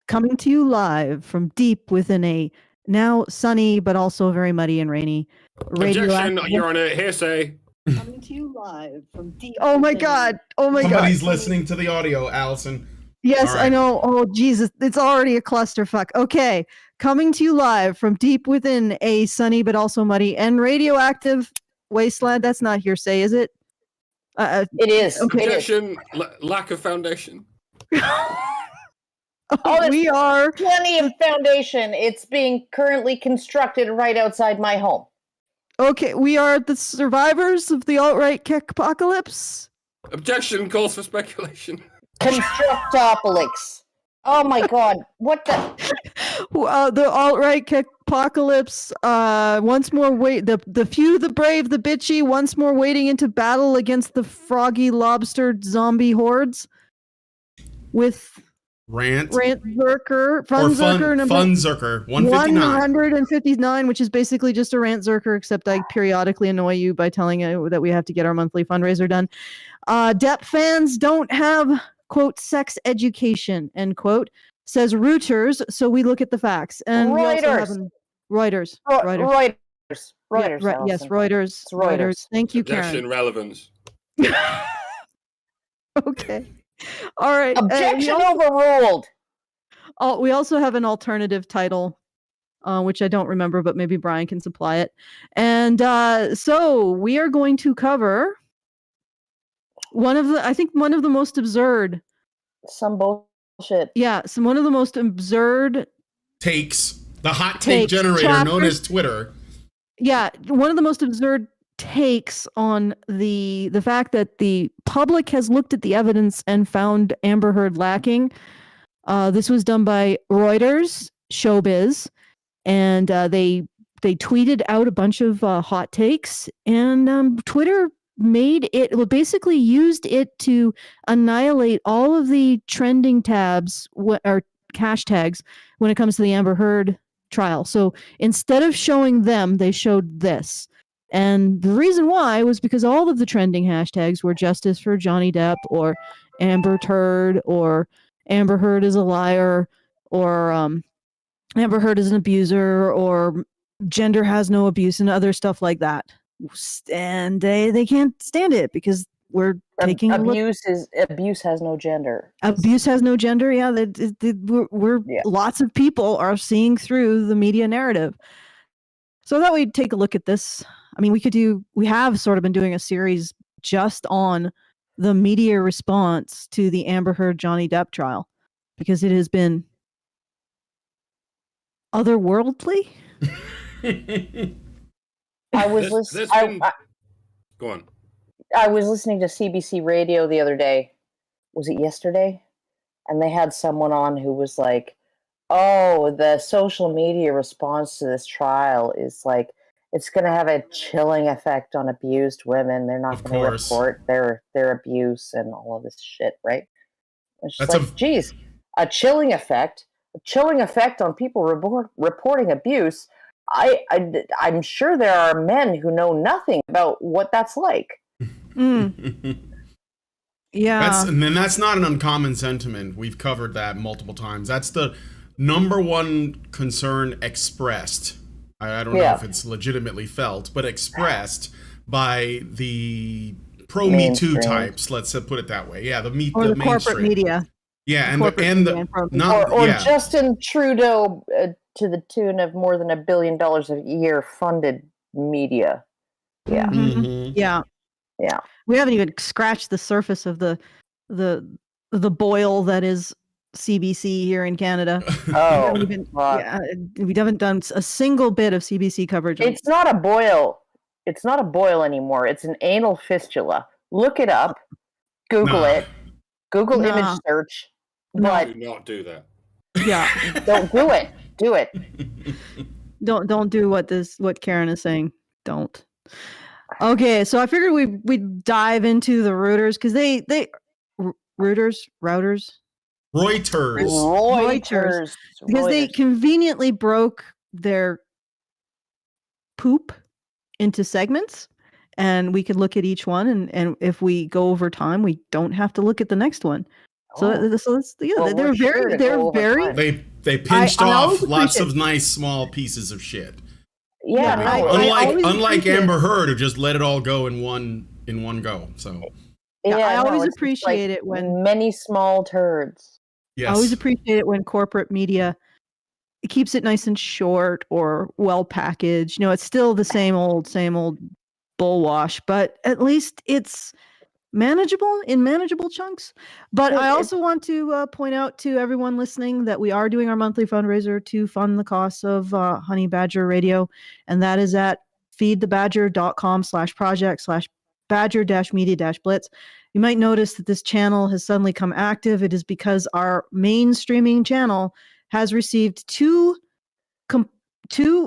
Coming to you live from deep within a now sunny but also very muddy and rainy Objection! You're on a hearsay. Coming to you live from deep. Oh my god! Oh my god! Somebody's listening to the audio, Alison. Yes, right. I know. Oh Jesus! It's already a clusterfuck. Okay, coming to you live from deep within a sunny but also muddy and radioactive wasteland. That's not hearsay, is it? It is. Okay. Objection! Lack of foundation. We are plenty of foundation. It's being currently constructed right outside my home. Okay, we are the survivors of the alt-right apocalypse. Objection calls for speculation. Constructopolis. Oh my god, what the? The alt-right apocalypse. Once more, the few, the brave, the bitchy. Once more, wading into battle against the froggy lobster zombie hordes. With Fundzerker, Fundzerker, 159, which is basically just a Rantzerker, except I periodically annoy you by telling you that we have to get our monthly fundraiser done. Depp fans don't have, quote, sex education, end quote, says Reuters, so we look at the facts. And Reuters. Reuters. Yes, Reuters. Thank you, Karen. Objection relevance. Okay. All right. Objection overruled. We also have an alternative title, which I don't remember, but maybe Brian can supply it. And so we are going to cover one of the most absurd. Some bullshit. Yeah, one of the most absurd takes. The hot take generator known as Twitter. Yeah, one of the most absurd takes on the fact that the public has looked at the evidence and found Amber Heard lacking. This was done by Reuters, Showbiz, and they tweeted out a bunch of hot takes, and Twitter basically used it to annihilate all of the trending tabs or hashtags when it comes to the Amber Heard trial. So instead of showing them, they showed this. And the reason why was because all of the trending hashtags were justice for Johnny Depp, or Amber Turd, or Amber Heard is a liar, or Amber Heard is an abuser, or gender has no abuse, and other stuff like that. And they can't stand it because we're taking abuse has no gender. Abuse has no gender. Yeah, lots of people are seeing through the media narrative. So I thought we'd take a look at this. I mean, we have sort of been doing a series just on the media response to the Amber Heard Johnny Depp trial, because it has been otherworldly. Go on. I was listening to CBC Radio the other day. Was it yesterday? And they had someone on who was like, oh, the social media response to this trial is like, it's going to have a chilling effect on abused women. They're not going to report their abuse and all of this shit, right? It's just geez, a chilling effect on people reporting abuse. I'm sure there are men who know nothing about what that's like. Yeah. That's not an uncommon sentiment. We've covered that multiple times. That's the number one concern expressed. I don't know if it's legitimately felt, but expressed by the pro-Me Too types. Let's put it that way. Yeah, the corporate media. Yeah, or Justin Trudeau to the tune of more than $1 billion a year funded media. Yeah. Mm-hmm. Yeah. We haven't even scratched the surface of the boil that is CBC here in Canada. Oh, we haven't done a single bit of CBC coverage. It's not a boil. It's not a boil anymore. It's an anal fistula. Look it up. Google it. Google image search. But do not do that. Yeah. Don't do it. Do it. Don't do what Karen is saying. Don't. Okay, so I figured we'd dive into the Reuters, because Reuters, because they conveniently broke their poop into segments, and we could look at each one, and if we go over time, we don't have to look at the next one. So that's, yeah, Well, they're we're sure very, to they're go over very. time. They pinched I off always lots appreciate- of nice small pieces of shit. Yeah, I no, always Unlike appreciate- Amber Heard, who just let it all go in one go. So Yeah, I always it's appreciate it when- many small turds. yes, I always appreciate it when corporate media keeps it nice and short or well packaged. It's still the same old bullwash, but at least it's manageable in manageable chunks. But I also want to point out to everyone listening that we are doing our monthly fundraiser to fund the costs of Honey Badger Radio, and that is at feedthebadger.com/project/badger-media-blitz. You might notice that this channel has suddenly come active. It is because our main streaming channel has received two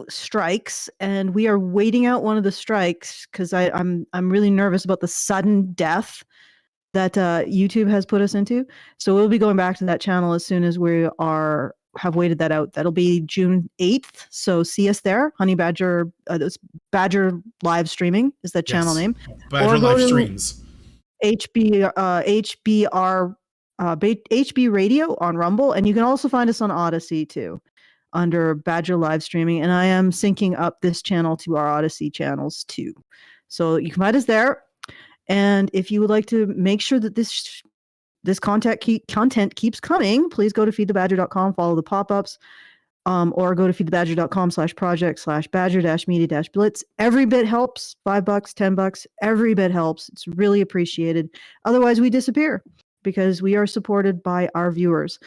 strikes, and we are waiting out one of the strikes because I'm really nervous about the sudden death that YouTube has put us into. So we'll be going back to that channel as soon as we have waited that out. That'll be June 8th. So see us there. Honey Badger, it's Badger Live Streaming is that channel name. Badger Or go Live to Streams. HB Radio on Rumble, and you can also find us on Odyssey too, under Badger Live Streaming. And I am syncing up this channel to our Odyssey channels too, so you can find us there. And if you would like to make sure that this content keeps coming, please go to feedthebadger.com, follow the pop-ups, or go to feedthebadger.com/project/badger-media-blitz. Every bit helps. $5, $10, every bit helps. It's really appreciated. Otherwise, we disappear because we are supported by our viewers.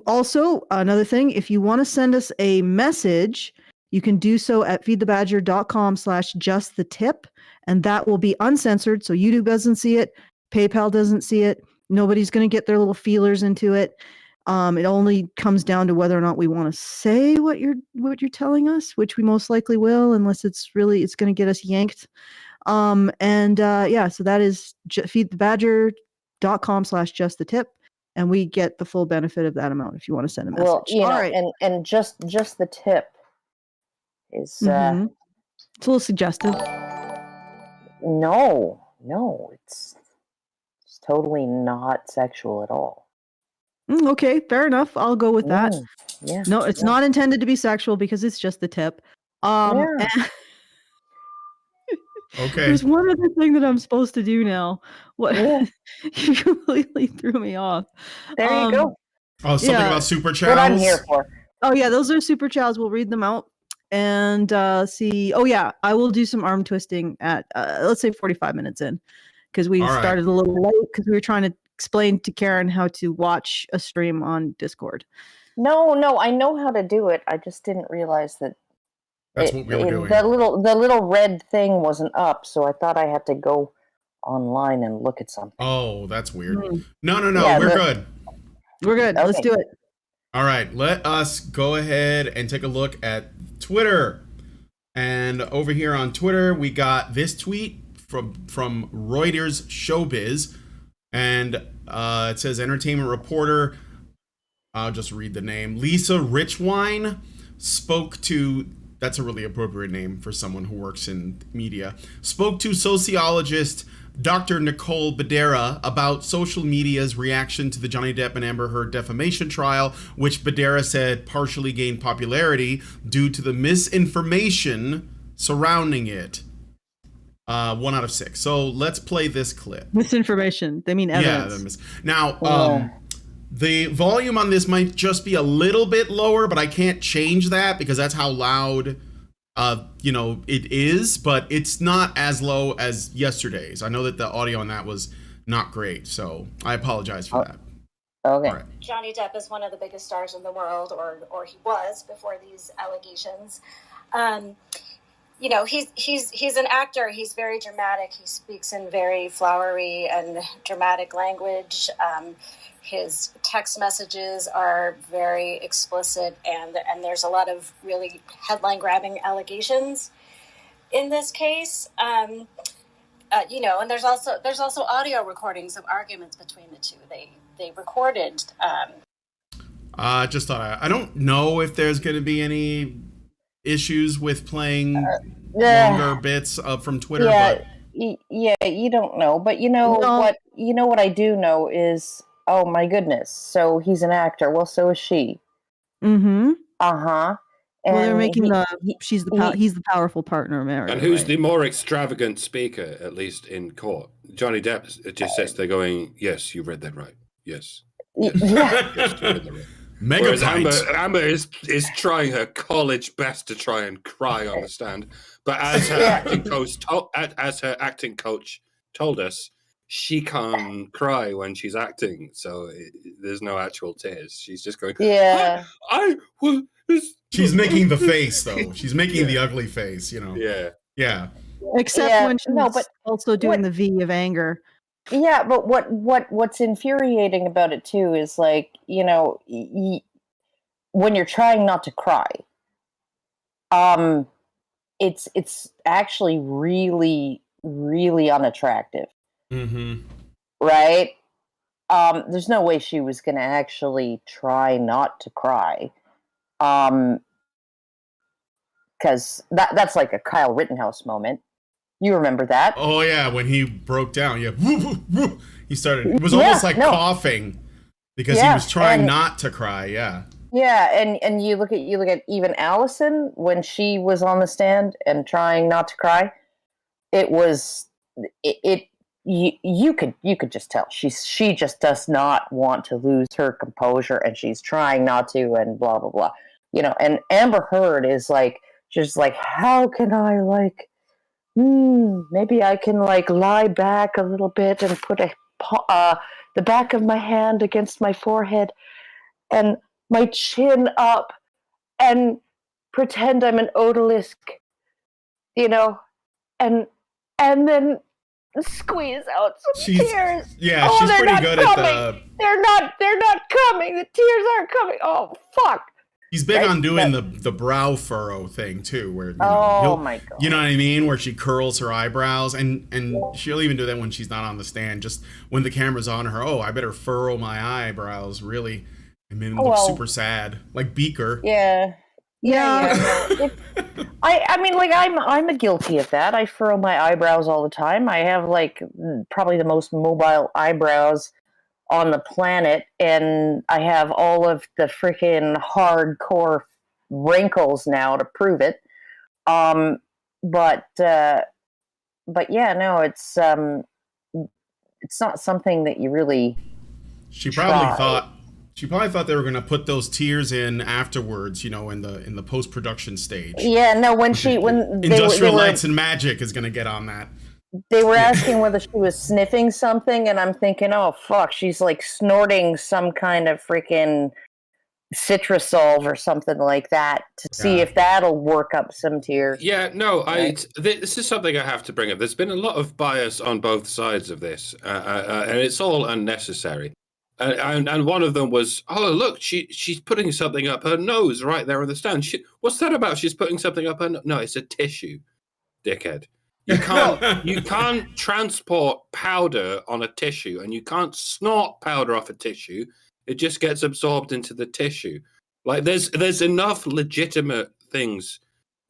Also, another thing, if you want to send us a message, you can do so at feedthebadger.com/justthetip, and that will be uncensored. So YouTube doesn't see it. PayPal doesn't see it. Nobody's going to get their little feelers into it. It only comes down to whether or not we want to say what you're telling us, which we most likely will, unless it's going to get us yanked. So that is feedthebadger.com/justthetip. And we get the full benefit of that amount if you want to send a message. Well, All right. and just the tip is It's a little suggestive. no, it's totally not sexual at all. Okay, fair enough. I'll go with that. Yeah. No, it's not intended to be sexual because it's just the tip. Okay. There's one other thing that I'm supposed to do now. What? Yeah. You completely threw me off. There you go. Oh, something about super chows. What I'm here for. Oh yeah, those are super chows. We'll read them out and see. Oh yeah, I will do some arm twisting at let's say 45 minutes in, because we started a little late because we were trying to explain to Karen how to watch a stream on Discord. No, I know how to do it. I just didn't realize that that's what we were doing. The little red thing wasn't up, so I thought I had to go online and look at something. Oh, that's weird. No, Yeah, we're good. We're good. Okay. Let's do it. All right, let us go ahead and take a look at Twitter. And over here on Twitter, we got this tweet from Reuters Showbiz. And it says, entertainment reporter, I'll just read the name, Lisa Richwine spoke to, that's a really appropriate name for someone who works in media, spoke to sociologist Dr. Nicole Badera about social media's reaction to the Johnny Depp and Amber Heard defamation trial, which Badera said partially gained popularity due to the misinformation surrounding it. 1 out of 6. So let's play this clip. Misinformation. They mean evidence. Now, the volume on this might just be a little bit lower, but I can't change that because that's how loud it is, but it's not as low as yesterday's. I know that the audio on that was not great, so I apologize for that. Okay. Right. Johnny Depp is one of the biggest stars in the world, or he was before these allegations. He's an actor. He's very dramatic. He speaks in very flowery and dramatic language. His text messages are very explicit, and there's a lot of really headline-grabbing allegations in this case. And there's also audio recordings of arguments between the two. They recorded. Just thought I don't know if there's going to be any issues with playing longer bits from Twitter, but Yeah, you don't know, but you know No. what? You know what I do know is, oh my goodness. So he's an actor. Well, so is she. Mm-hmm. Uh-huh. Well, they're And making he's he- the powerful partner, Mario. And who's right? the more extravagant speaker, at least in court? Johnny Depp just sits there going, yes, you read that right. Yes. yeah. Yes, you read that right. Mega Whereas pint. Amber is trying her college best to try and cry on the stand, but as her acting coach told us, she can't cry when she's acting, so there's no actual tears. She's just going, Yeah. She's making the face though. She's making Yeah. the ugly face, you know. Yeah. Yeah. Except Yeah, when she's no, but also doing the V of anger. Yeah, but what's infuriating about it too is like, you know, when you're trying not to cry, it's actually really really unattractive, Mm-hmm. right? There's no way she was going to actually try not to cry, because that's like a Kyle Rittenhouse moment. You remember that? Oh yeah, when he broke down, yeah, he started. It was almost like coughing because he was trying not to cry. Yeah. Yeah, and you look at even Alison when she was on the stand and trying not to cry. It was you could just tell she just does not want to lose her composure, and she's trying not to, and blah blah blah. You know, and Amber Heard is like just like, how can I like, maybe I can like lie back a little bit and put the back of my hand against my forehead and my chin up and pretend I'm an odalisque, you know, and then squeeze out some tears. Yeah, oh, she's they're pretty not good coming. at the. They're not coming. The tears aren't coming. Oh fuck. He's big on doing the brow furrow thing too, where my god, you know what I mean, where she curls her eyebrows, and she'll even do that when she's not on the stand, just when the camera's on her. Oh, I better furrow my eyebrows, really. I mean, look super sad, like Beaker. Yeah. I mean, like I'm guilty of that. I furrow my eyebrows all the time. I have like probably the most mobile eyebrows on the planet, and I have all of the freaking hardcore wrinkles now to prove it. But yeah, no, it's not something that you really. She probably thought they were going to put those tears in afterwards, you know, in the post-production stage. Yeah, no, when Industrial Lights and Magic is going to get on that. They were asking whether she was sniffing something, and I'm thinking, oh fuck, she's like snorting some kind of freaking Citrusol or something like that to see if that'll work up some tears. Yeah, no, this is something I have to bring up. There's been a lot of bias on both sides of this, and it's all unnecessary. And one of them was, oh look, she's putting something up her nose right there on the stand. What's that about? She's putting something up her nose. No, it's a tissue, dickhead. You can't transport powder on a tissue, and you can't snort powder off a tissue. It just gets absorbed into the tissue. Like there's enough legitimate things.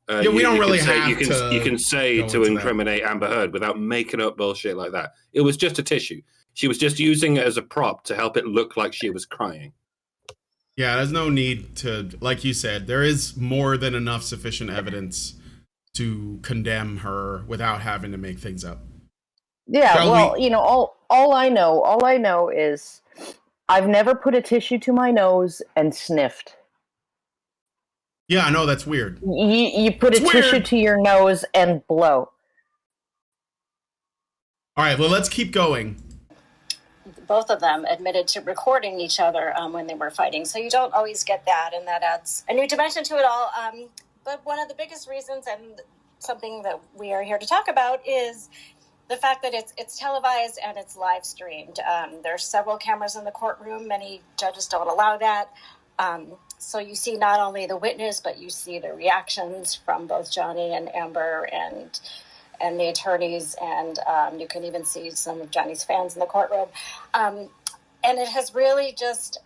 We don't really have to. You can say to incriminate Amber Heard without making up bullshit like that. It was just a tissue. She was just using it as a prop to help it look like she was crying. Yeah, there's no need to, like you said, there is more than enough sufficient evidence to condemn her without having to make things up. Yeah, you know, all I know is I've never put a tissue to my nose and sniffed. Yeah, I know, that's weird. You put a tissue to your nose and blow. All right, well, let's keep going. Both of them admitted to recording each other when they were fighting. So you don't always get that, and that adds a new dimension to it all. But one of the biggest reasons, and something that we are here to talk about, is the fact that it's televised and it's live streamed. There's several cameras in the courtroom. Many judges don't allow that. So you see not only the witness, but you see the reactions from both Johnny and Amber and the attorneys, and you can even see some of Johnny's fans in the courtroom. And it has really just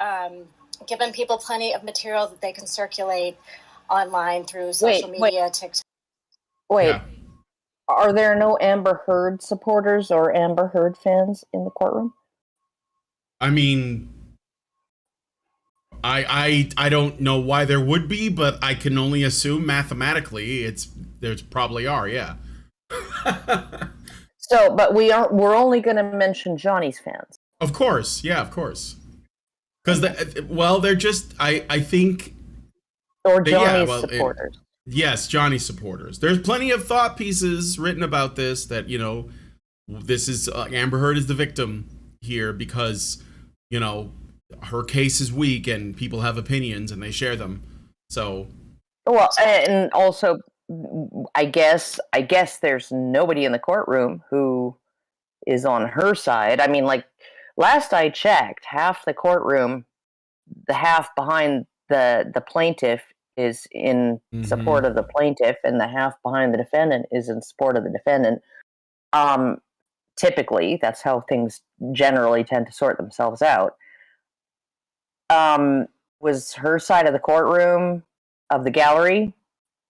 given people plenty of material that they can circulate online through social media, TikTok. Wait. Yeah. Are there no Amber Heard supporters or Amber Heard fans in the courtroom? I mean, I don't know why there would be, but I can only assume mathematically there's probably are, yeah. So, but we're only going to mention Johnny's fans. Of course, yeah, of course. Because they're just I think or Johnny's supporters. Yes, Johnny's supporters. There's plenty of thought pieces written about this that, you know, this is Amber Heard is the victim here because, you know, her case is weak and people have opinions and they share them. So, well, and also, I guess there's nobody in the courtroom who is on her side. I mean, like, last I checked, half the courtroom, the half behind the plaintiff is in support of the plaintiff, and the half behind the defendant is in support of the defendant. Typically, that's how things generally tend to sort themselves out. Was her side of the courtroom, of the gallery,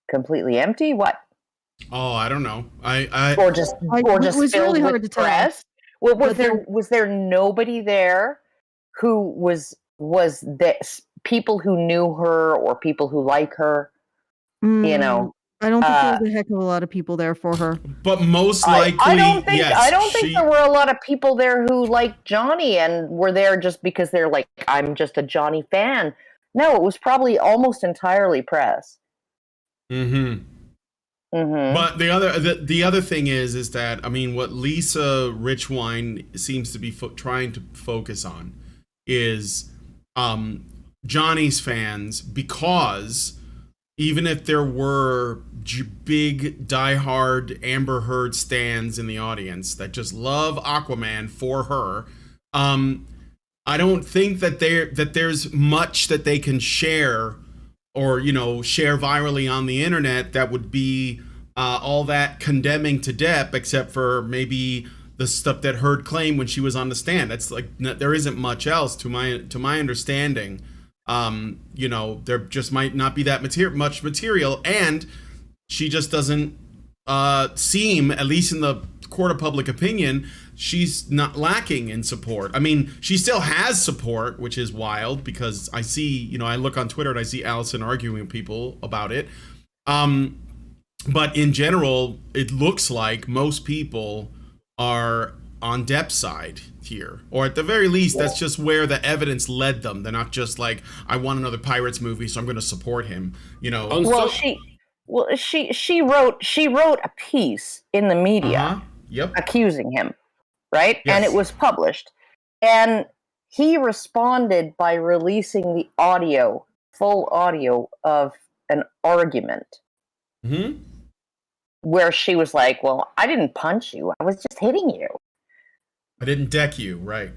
completely empty? What? Oh, I don't know. Or just was filled really hard with to tell. press. Well, was there nobody there who was this people who knew her or people who like her? You know, I don't think there was a heck of a lot of people there for her. But most likely, I don't think yes, there were a lot of people there who liked Johnny and were there just because they're like, I'm just a Johnny fan. No, it was probably almost entirely press. But the other thing is that, I mean, what Lisa Richwine seems to be trying to focus on is Johnny's fans, because even if there were big diehard Amber Heard stans in the audience that just love Aquaman for her, I don't think that there's much that they can share or, you know, share virally on the internet that would be all that condemning to Depp, except for maybe the stuff that Heard claimed when she was on the stand. That's like, there isn't much else to my understanding. You know, there just might not be that much material, and she just doesn't seem, at least in the court of public opinion, she's not lacking in support. I mean, she still has support, which is wild, because I see, you know, I look on Twitter and I see Alison arguing with people about it. But in general, it looks like most people are on Depp's side here, or at the very least, that's just where the evidence led them. They're not just like, I want another Pirates movie, so I'm going to support him. You know. Well, she wrote a piece in the media, accusing him, right? Yes. And it was published, and he responded by releasing the full audio of an argument. Where she was like, well, I didn't punch you. I was just hitting you. I didn't deck you, right?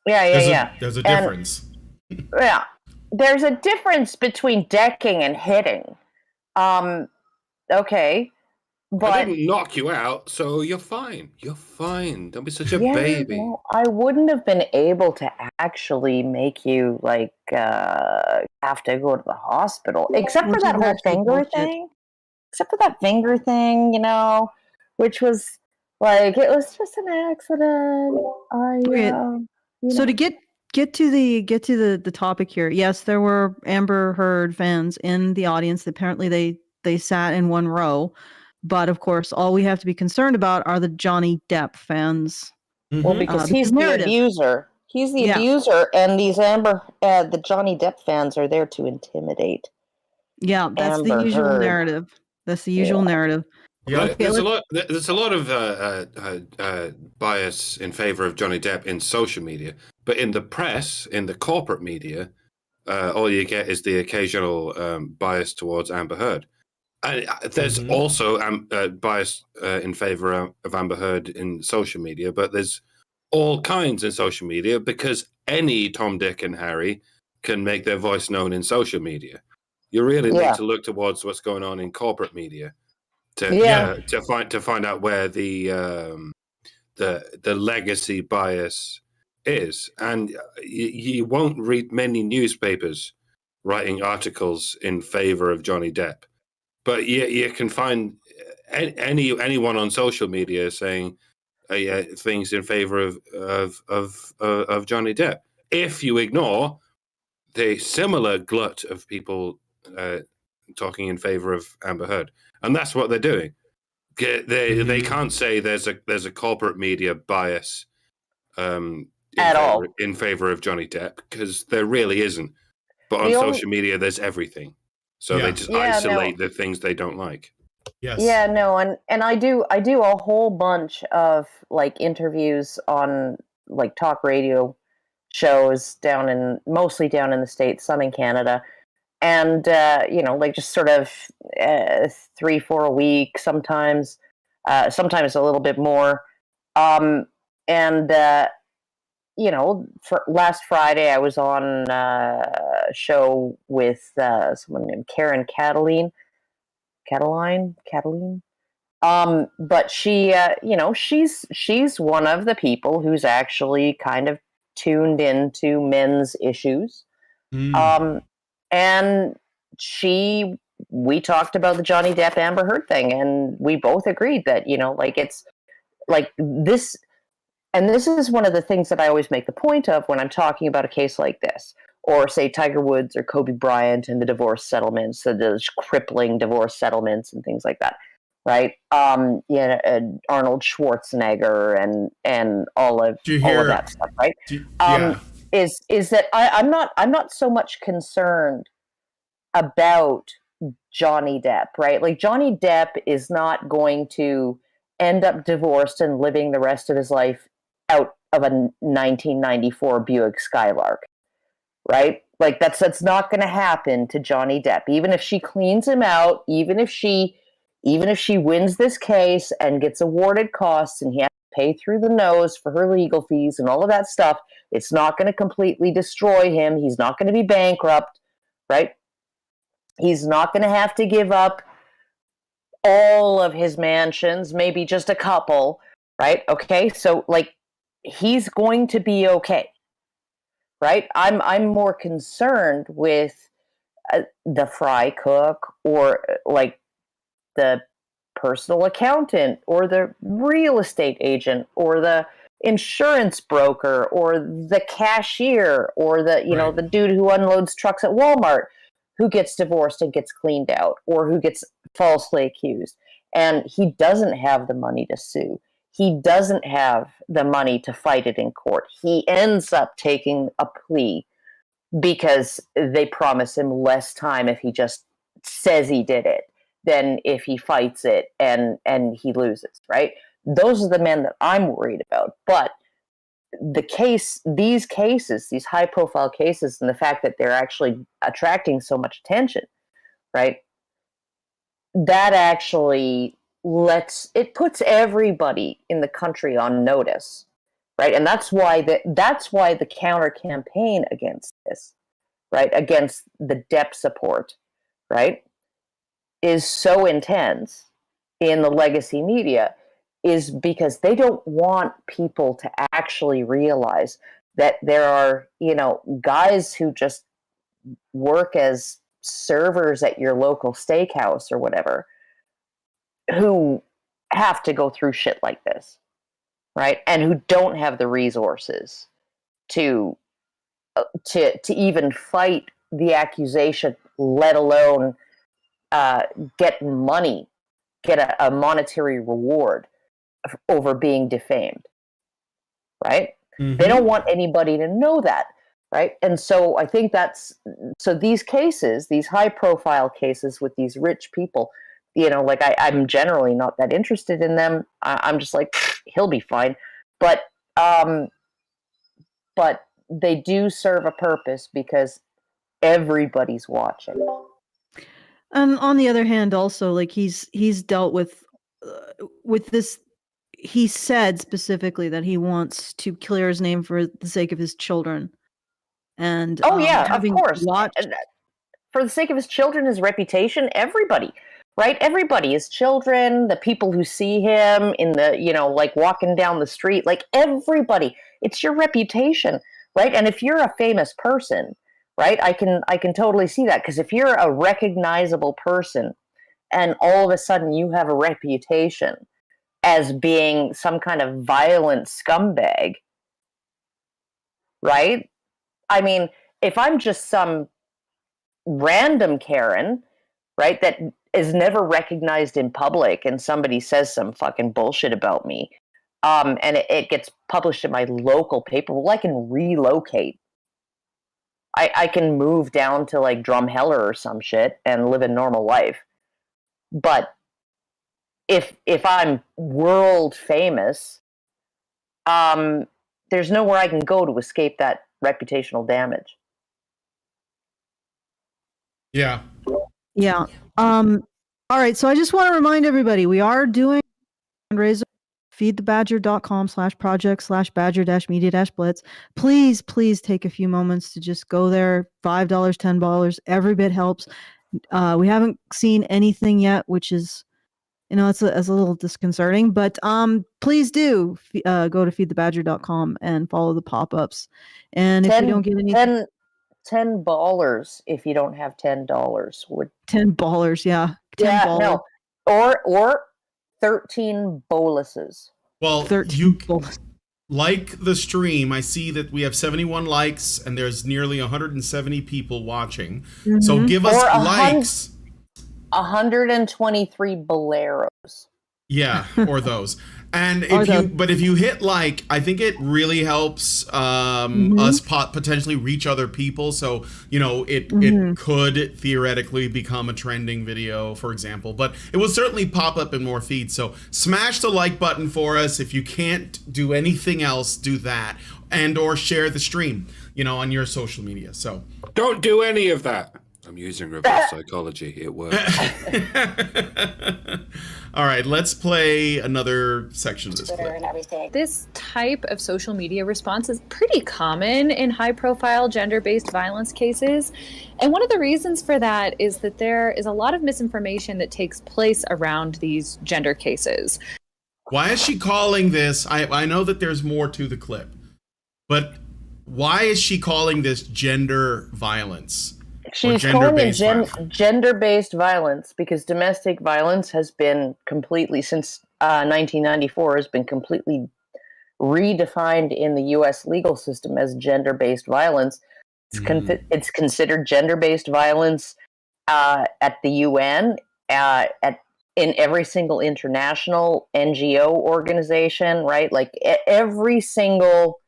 Yeah. There's a difference. Yeah. There's a difference between decking and hitting. Okay. But I didn't knock you out, so you're fine. You're fine. Don't be such a baby. No, I wouldn't have been able to actually make you, like, have to go to the hospital. Except for that whole finger thing. Except for that finger thing, you know, which was like, it was just an accident. So to get to the topic here, yes, there were Amber Heard fans in the audience. Apparently they sat in one row, but of course, all we have to be concerned about are the Johnny Depp fans. Well, because he's the abuser. He's the abuser, and these the Johnny Depp fans are there to intimidate. Yeah, that's Amber the usual Heard. narrative. That's the usual narrative. Yeah, there's a lot of bias in favor of Johnny Depp in social media, but in the press, in the corporate media, all you get is the occasional bias towards Amber Heard. And there's also bias in favor of Amber Heard in social media, but there's all kinds in social media, because any Tom, Dick, and Harry can make their voice known in social media. You really need to look towards what's going on in corporate media to find out where the legacy bias is. And you won't read many newspapers writing articles in favor of Johnny Depp, but you can find anyone on social media saying things in favor of Johnny Depp. If you ignore the similar glut of people talking in favor of Amber Heard, and that's what they're doing. They can't say there's a corporate media bias in favor of Johnny Depp, because there really isn't. But on social media, there's everything. So they just isolate the things they don't like. Yes. Yeah, no, and I do a whole bunch of like interviews on like talk radio shows mostly down in the States, some in Canada. And, like just sort of 3-4 a week, sometimes a little bit more. For last Friday, I was on a show with someone named Karen Cataline. But she, she's one of the people who's actually kind of tuned into men's issues. And we talked about the Johnny Depp Amber Heard thing, and we both agreed that, it's like this. And this is one of the things that I always make the point of when I'm talking about a case like this, or say Tiger Woods or Kobe Bryant and the divorce settlements, the crippling divorce settlements and things like that. Right. Arnold Schwarzenegger and all of that stuff. Right. Is that I'm not so much concerned about Johnny Depp, right? Like Johnny Depp is not going to end up divorced and living the rest of his life out of a 1994 Buick Skylark, right? Like that's not going to happen to Johnny Depp. Even if she cleans him out, even if she wins this case and gets awarded costs and he has to pay through the nose for her legal fees and all of that stuff, it's not going to completely destroy him. He's not going to be bankrupt, right? He's not going to have to give up all of his mansions, maybe just a couple, right? Okay, so like he's going to be okay, right? I'm more concerned with the fry cook or like the personal accountant or the real estate agent or the insurance broker or the cashier or the dude who unloads trucks at Walmart who gets divorced and gets cleaned out or who gets falsely accused. And he doesn't have the money to sue. He doesn't have the money to fight it in court. He ends up taking a plea because they promise him less time if he just says he did it than if he fights it and he loses, right? Those are the men that I'm worried about. But these high profile cases, and the fact that they're actually attracting so much attention, right? That actually puts everybody in the country on notice, right? And that's why the counter campaign against this, right, against the Depp support, right, is so intense in the legacy media, is because they don't want people to actually realize that there are, guys who just work as servers at your local steakhouse or whatever, who have to go through shit like this, right? And who don't have the resources to even fight the accusation, let alone get a monetary reward over being defamed, right? Mm-hmm. They don't want anybody to know that, right? And so I think these cases, these high profile cases with these rich people, like I'm generally not that interested in them. I'm just like, he'll be fine. But they do serve a purpose because everybody's watching. And on the other hand, also, like he's dealt with this. He said specifically that he wants to clear his name for the sake of his children. And of course, for the sake of his children, his reputation, everybody, right? Everybody, his children, the people who see him in the, like walking down the street, like everybody. It's your reputation, right? And if you're a famous person, right, I can totally see that, because if you're a recognizable person and all of a sudden you have a reputation as being some kind of violent scumbag, right? I mean, if I'm just some random Karen, right, that is never recognized in public, and somebody says some fucking bullshit about me, and it gets published in my local paper, well, I can relocate. I can move down to like Drumheller or some shit and live a normal life. But if I'm world famous, there's nowhere I can go to escape that reputational damage. Yeah. Yeah. All right. So I just want to remind everybody, we are doing a fundraiser, feedthebadger.com/project/badger-media-blitz. Please take a few moments to just go there. $5, $10, every bit helps. We haven't seen anything yet, which is, it's a little disconcerting, but please do go to feedthebadger.com and follow the pop-ups. And if we don't get anything, $10 if you don't have $10 would $10, yeah. $10. No. Or 13 boluses. Well, 13 boluses. Like the stream, I see that we have 71 likes and there's nearly 170 people watching. Mm-hmm. So give us likes. 123 boleros. Yeah, or those. And if you hit like, I think it really helps us potentially reach other people. So, it could theoretically become a trending video, for example, but it will certainly pop up in more feeds. So smash the like button for us. If you can't do anything else, do that, and or share the stream, on your social media. So don't do any of that. I'm using reverse psychology. It works. All right, let's play another section of this Twitter clip. And everything. This type of social media response is pretty common in high-profile gender-based violence cases. And one of the reasons for that is that there is a lot of misinformation that takes place around these gender cases. Why is she calling this? I know that there's more to the clip, but why is she calling this gender violence? She's calling it gender-based violence because domestic violence has been completely, since 1994, has been completely redefined in the U.S. legal system as gender-based violence. It's considered gender-based violence at the UN, in every single international NGO organization, right? Like every single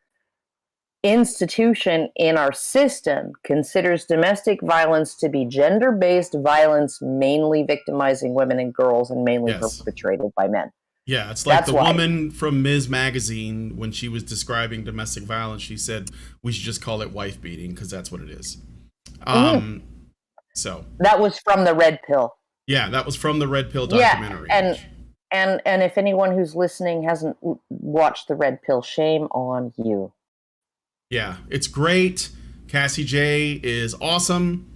institution in our system considers domestic violence to be gender-based violence, mainly victimizing women and girls and mainly perpetrated by men. Yeah, it's like woman from Ms. Magazine, when she was describing domestic violence, she said we should just call it wife beating because that's what it is. So that was from the Red Pill. Yeah, that was from the Red Pill documentary. Yeah, and if anyone who's listening hasn't watched the Red Pill, shame on you. Yeah, it's great. Cassie J is awesome.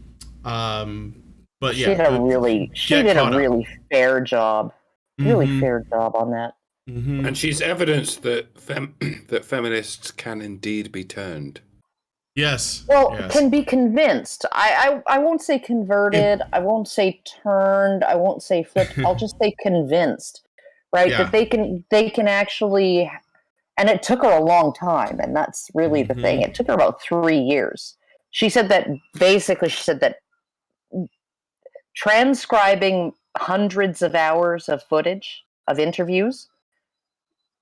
But yeah, she did a really fair job. Really fair job on that. Mm-hmm. And she's evidenced that that feminists can indeed be turned. Yes. Well, can be convinced. I won't say converted. I won't say turned. I won't say flipped. I'll just say convinced. Right? Yeah. That they can actually. And it took her a long time, and that's really the thing. It took her about 3 years. She said that transcribing hundreds of hours of footage of interviews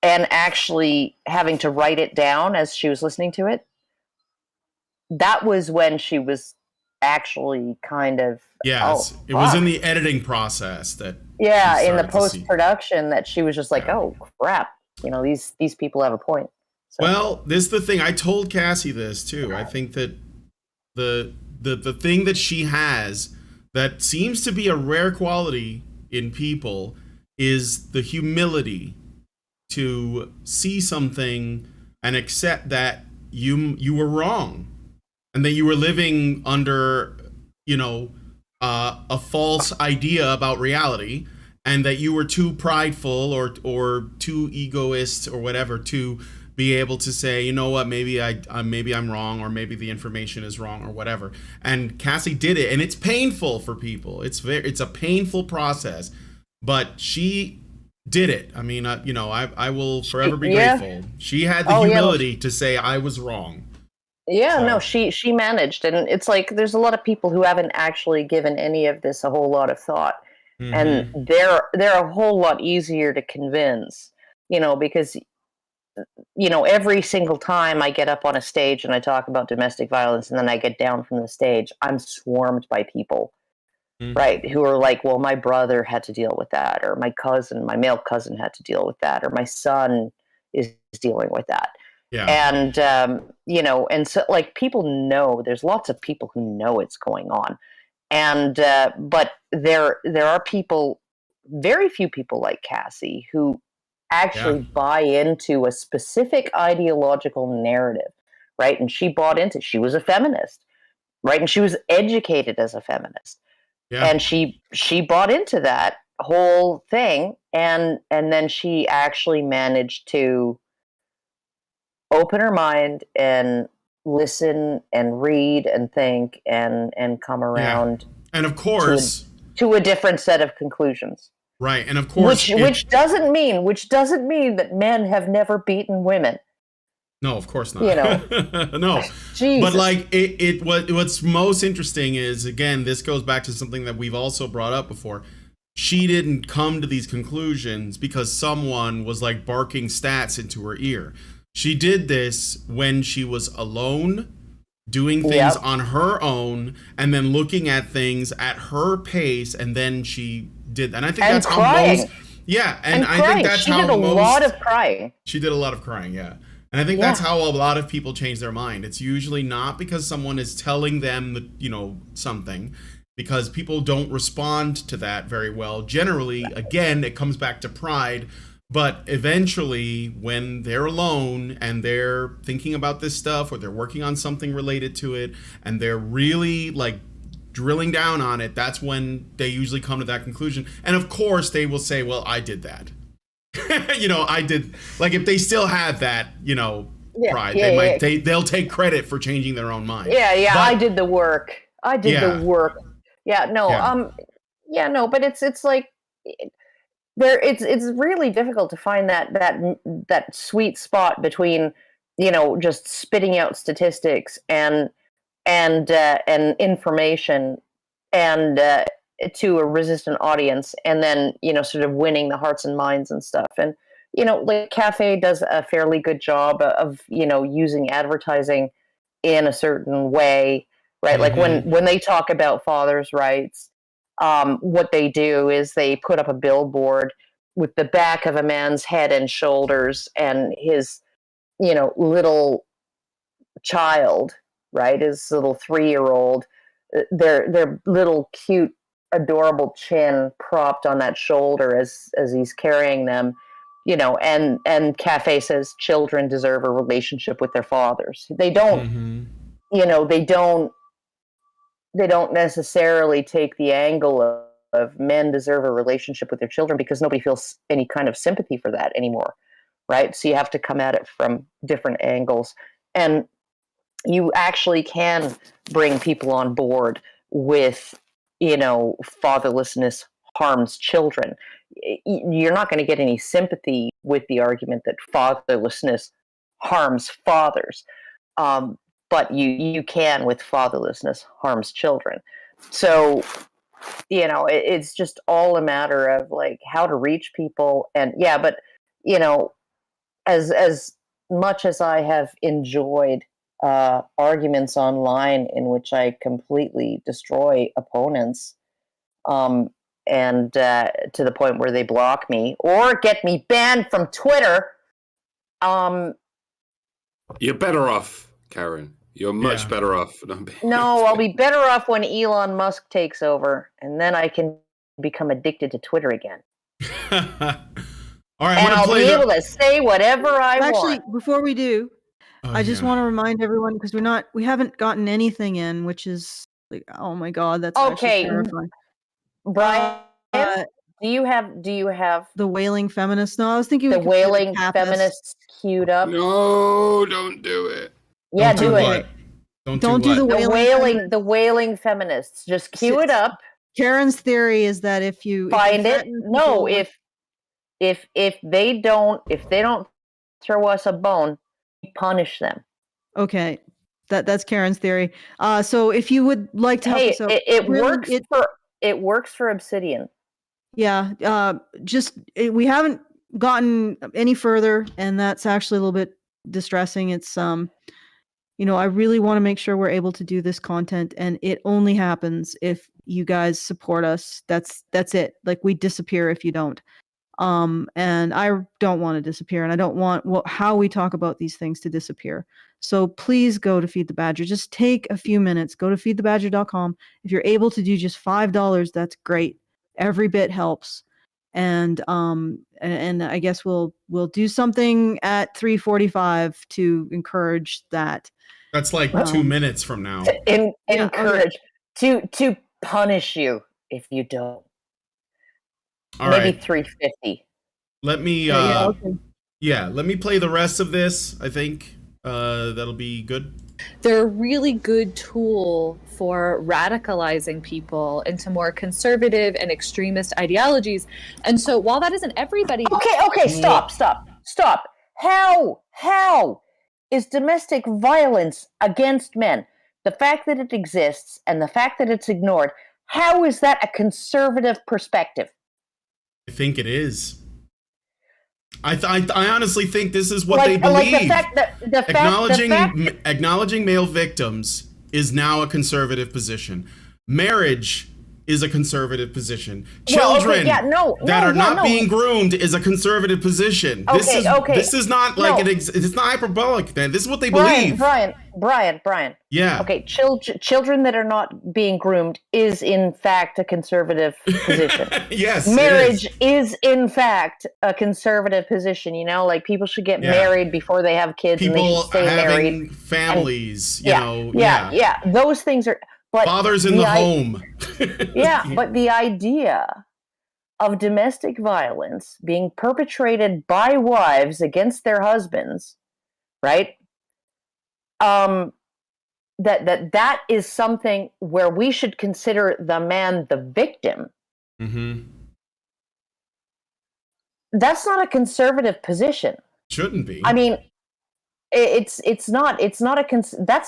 and actually having to write it down as she was listening to it, that was when she was actually kind of... it was in the editing process that... Yeah, in the post-production that she was just like, oh, crap. These people have a point. So. Well, this is the thing. I told Cassie this too. I think that the thing that she has that seems to be a rare quality in people is the humility to see something and accept that you were wrong and that you were living under a false idea about reality. And that you were too prideful or too egoist or whatever to be able to say, you know what, maybe I'm wrong, or maybe the information is wrong, or whatever. And Cassie did it, and it's painful for people. It's a painful process, but she did it. I mean, I will forever be grateful. She had the humility to say I was wrong. Yeah, so. No, she managed, and it's like there's a lot of people who haven't actually given any of this a whole lot of thought, and they're a whole lot easier to convince, because every single time I get up on a stage and I talk about domestic violence, and then I get down from the stage, I'm swarmed by people, right, who are like, well, my brother had to deal with that, or my male cousin had to deal with that, or my son is dealing with that. Yeah. And, and so like people know, there's lots of people who know it's going on. And, but there are people, very few people like Cassie, who actually buy into a specific ideological narrative, right? And she was a feminist, right? And she was educated as a feminist. Yeah. And she bought into that whole thing. And then she actually managed to open her mind and listen and read and think and come around. And of course, to a different set of conclusions. Right. And of course, which doesn't mean that men have never beaten women. No, of course not. No. Jesus. But like what's most interesting is, again, this goes back to something that we've also brought up before. She didn't come to these conclusions because someone was like barking stats into her ear. She did this when she was alone, doing things on her own, and then looking at things at her pace, and then she did. And I think that's crying. How most. Yeah, and I think that's how most. She did a lot of crying. She did a lot of crying, yeah. And I think that's how a lot of people change their mind. It's usually not because someone is telling them, something, because people don't respond to that very well. Generally, again, it comes back to pride. But eventually, when they're alone and they're thinking about this stuff, or they're working on something related to it, and they're really like drilling down on it, that's when they usually come to that conclusion. And of course, they will say, well, I did that. I did. Like, if they still have that, pride, they'll take credit for changing their own mind. Yeah. But, I did the work. The work. Yeah. No. No. But it's like. It's really difficult to find that sweet spot between just spitting out statistics and information and to a resistant audience, and then sort of winning the hearts and minds and stuff. And like Cafe does a fairly good job of using advertising in a certain way, right? Like when they talk about fathers' rights. What they do is they put up a billboard with the back of a man's head and shoulders and his, little child, right? His little 3-year-old, their little cute, adorable chin propped on that shoulder as he's carrying them, and Cafe says children deserve a relationship with their fathers. They don't, they don't necessarily take the angle of men deserve a relationship with their children, because nobody feels any kind of sympathy for that anymore, right? So you have to come at it from different angles. And you actually can bring people on board with, fatherlessness harms children. You're not going to get any sympathy with the argument that fatherlessness harms fathers. But you can with fatherlessness harms children. So, it's just all a matter of like how to reach people. And but as much as I have enjoyed arguments online in which I completely destroy opponents, and to the point where they block me or get me banned from Twitter, you're better off, Karen. You're much better off. No, I'll be better off when Elon Musk takes over, and then I can become addicted to Twitter again. All right, and I'll be able to say whatever I want. Actually, before we do, I just want to remind everyone, because we haven't gotten anything in, which is like, oh my God, that's actually terrifying. Brian, Do you have The wailing feminists. No, I was thinking we the could play wailing Pappas. feminists queued up? No, don't do it. Yeah, Don't do it. what? Don't do what? the The wailing feminists. Just queue it up. Karen's theory is that if you Find it. threaten No, people with- if they don't throw us a bone, we punish them. Okay, that's Karen's theory. So if you would like to help Hey, us out, it works for Obsidian. Yeah, we haven't gotten any further, and that's actually a little bit distressing. It's I really want to make sure we're able to do this content, and it only happens if you guys support us. That's it. Like, we disappear if you don't. And I don't want to disappear, and I don't want how we talk about these things to disappear. So please go to Feed the Badger. Just take a few minutes. Go to feedthebadger.com. If you're able to do just $5, that's great. Every bit helps. And I guess we'll do something at 3:45 to encourage that. That's like 2 minutes from now. Encourage to punish you if you don't. All Maybe right. 350. Let me let me play the rest of this. I think that'll be good. They're a really good tool for radicalizing people into more conservative and extremist ideologies. And so while that isn't everybody... Okay, stop. How is domestic violence against men, the fact that it exists and the fact that it's ignored, how is that a conservative perspective? I think it is. I honestly think this is what they believe. Acknowledging male victims is now a conservative position. Marriage is a conservative position. Children that are not being groomed is a conservative position. This is not like it's not hyperbolic, man. This is what they believe. Brian. Yeah. Okay, children that are not being groomed is in fact a conservative position. Yes. Marriage is in fact a conservative position. Like, people should get married before they have kids, People and they should stay having married. families, Those things are. But fathers in the home. But the idea of domestic violence being perpetrated by wives against their husbands, right? That is something where we should consider the man the victim. Mm-hmm. That's not a conservative position. Shouldn't be. I mean, that's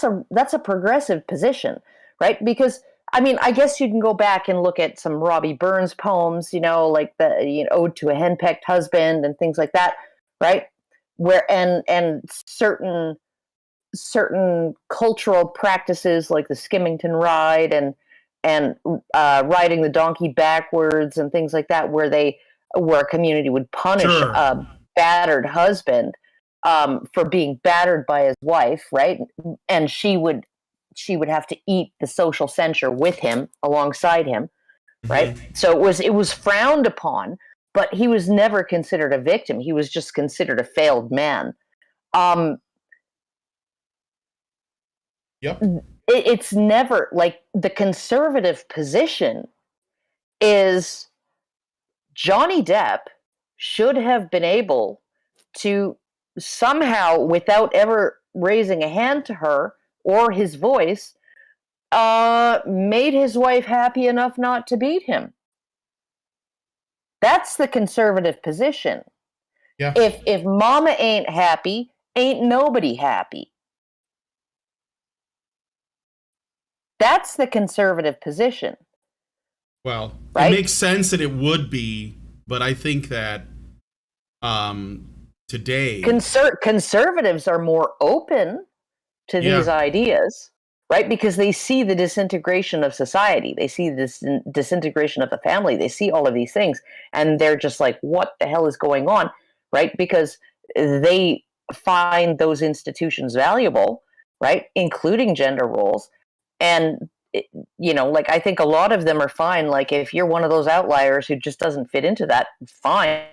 a progressive position, right? Because I guess you can go back and look at some Robbie Burns poems, like the Ode to a Henpecked Husband and things like that, right? Where and certain cultural practices like the Skimmington ride and riding the donkey backwards and things like that, where a community would punish a battered husband for being battered by his wife, right? And she would have to eat the social censure with him, alongside him, right? Mm-hmm. So it was frowned upon, but he was never considered a victim. He was just considered a failed man. Yep. It's never like the conservative position is Johnny Depp should have been able to somehow, without ever raising a hand to her or his voice, made his wife happy enough not to beat him. That's the conservative position. Yeah. If mama ain't happy, ain't nobody happy. That's the conservative position. Well, right? It makes sense that it would be, but I think that today conservatives are more open to these ideas, right? Because they see the disintegration of society. They see this disintegration of the family. They see all of these things, and they're just like, what the hell is going on, right? Because they find those institutions valuable, right? Including gender roles. And, like, I think a lot of them are fine. Like, if you're one of those outliers who just doesn't fit into that, fine,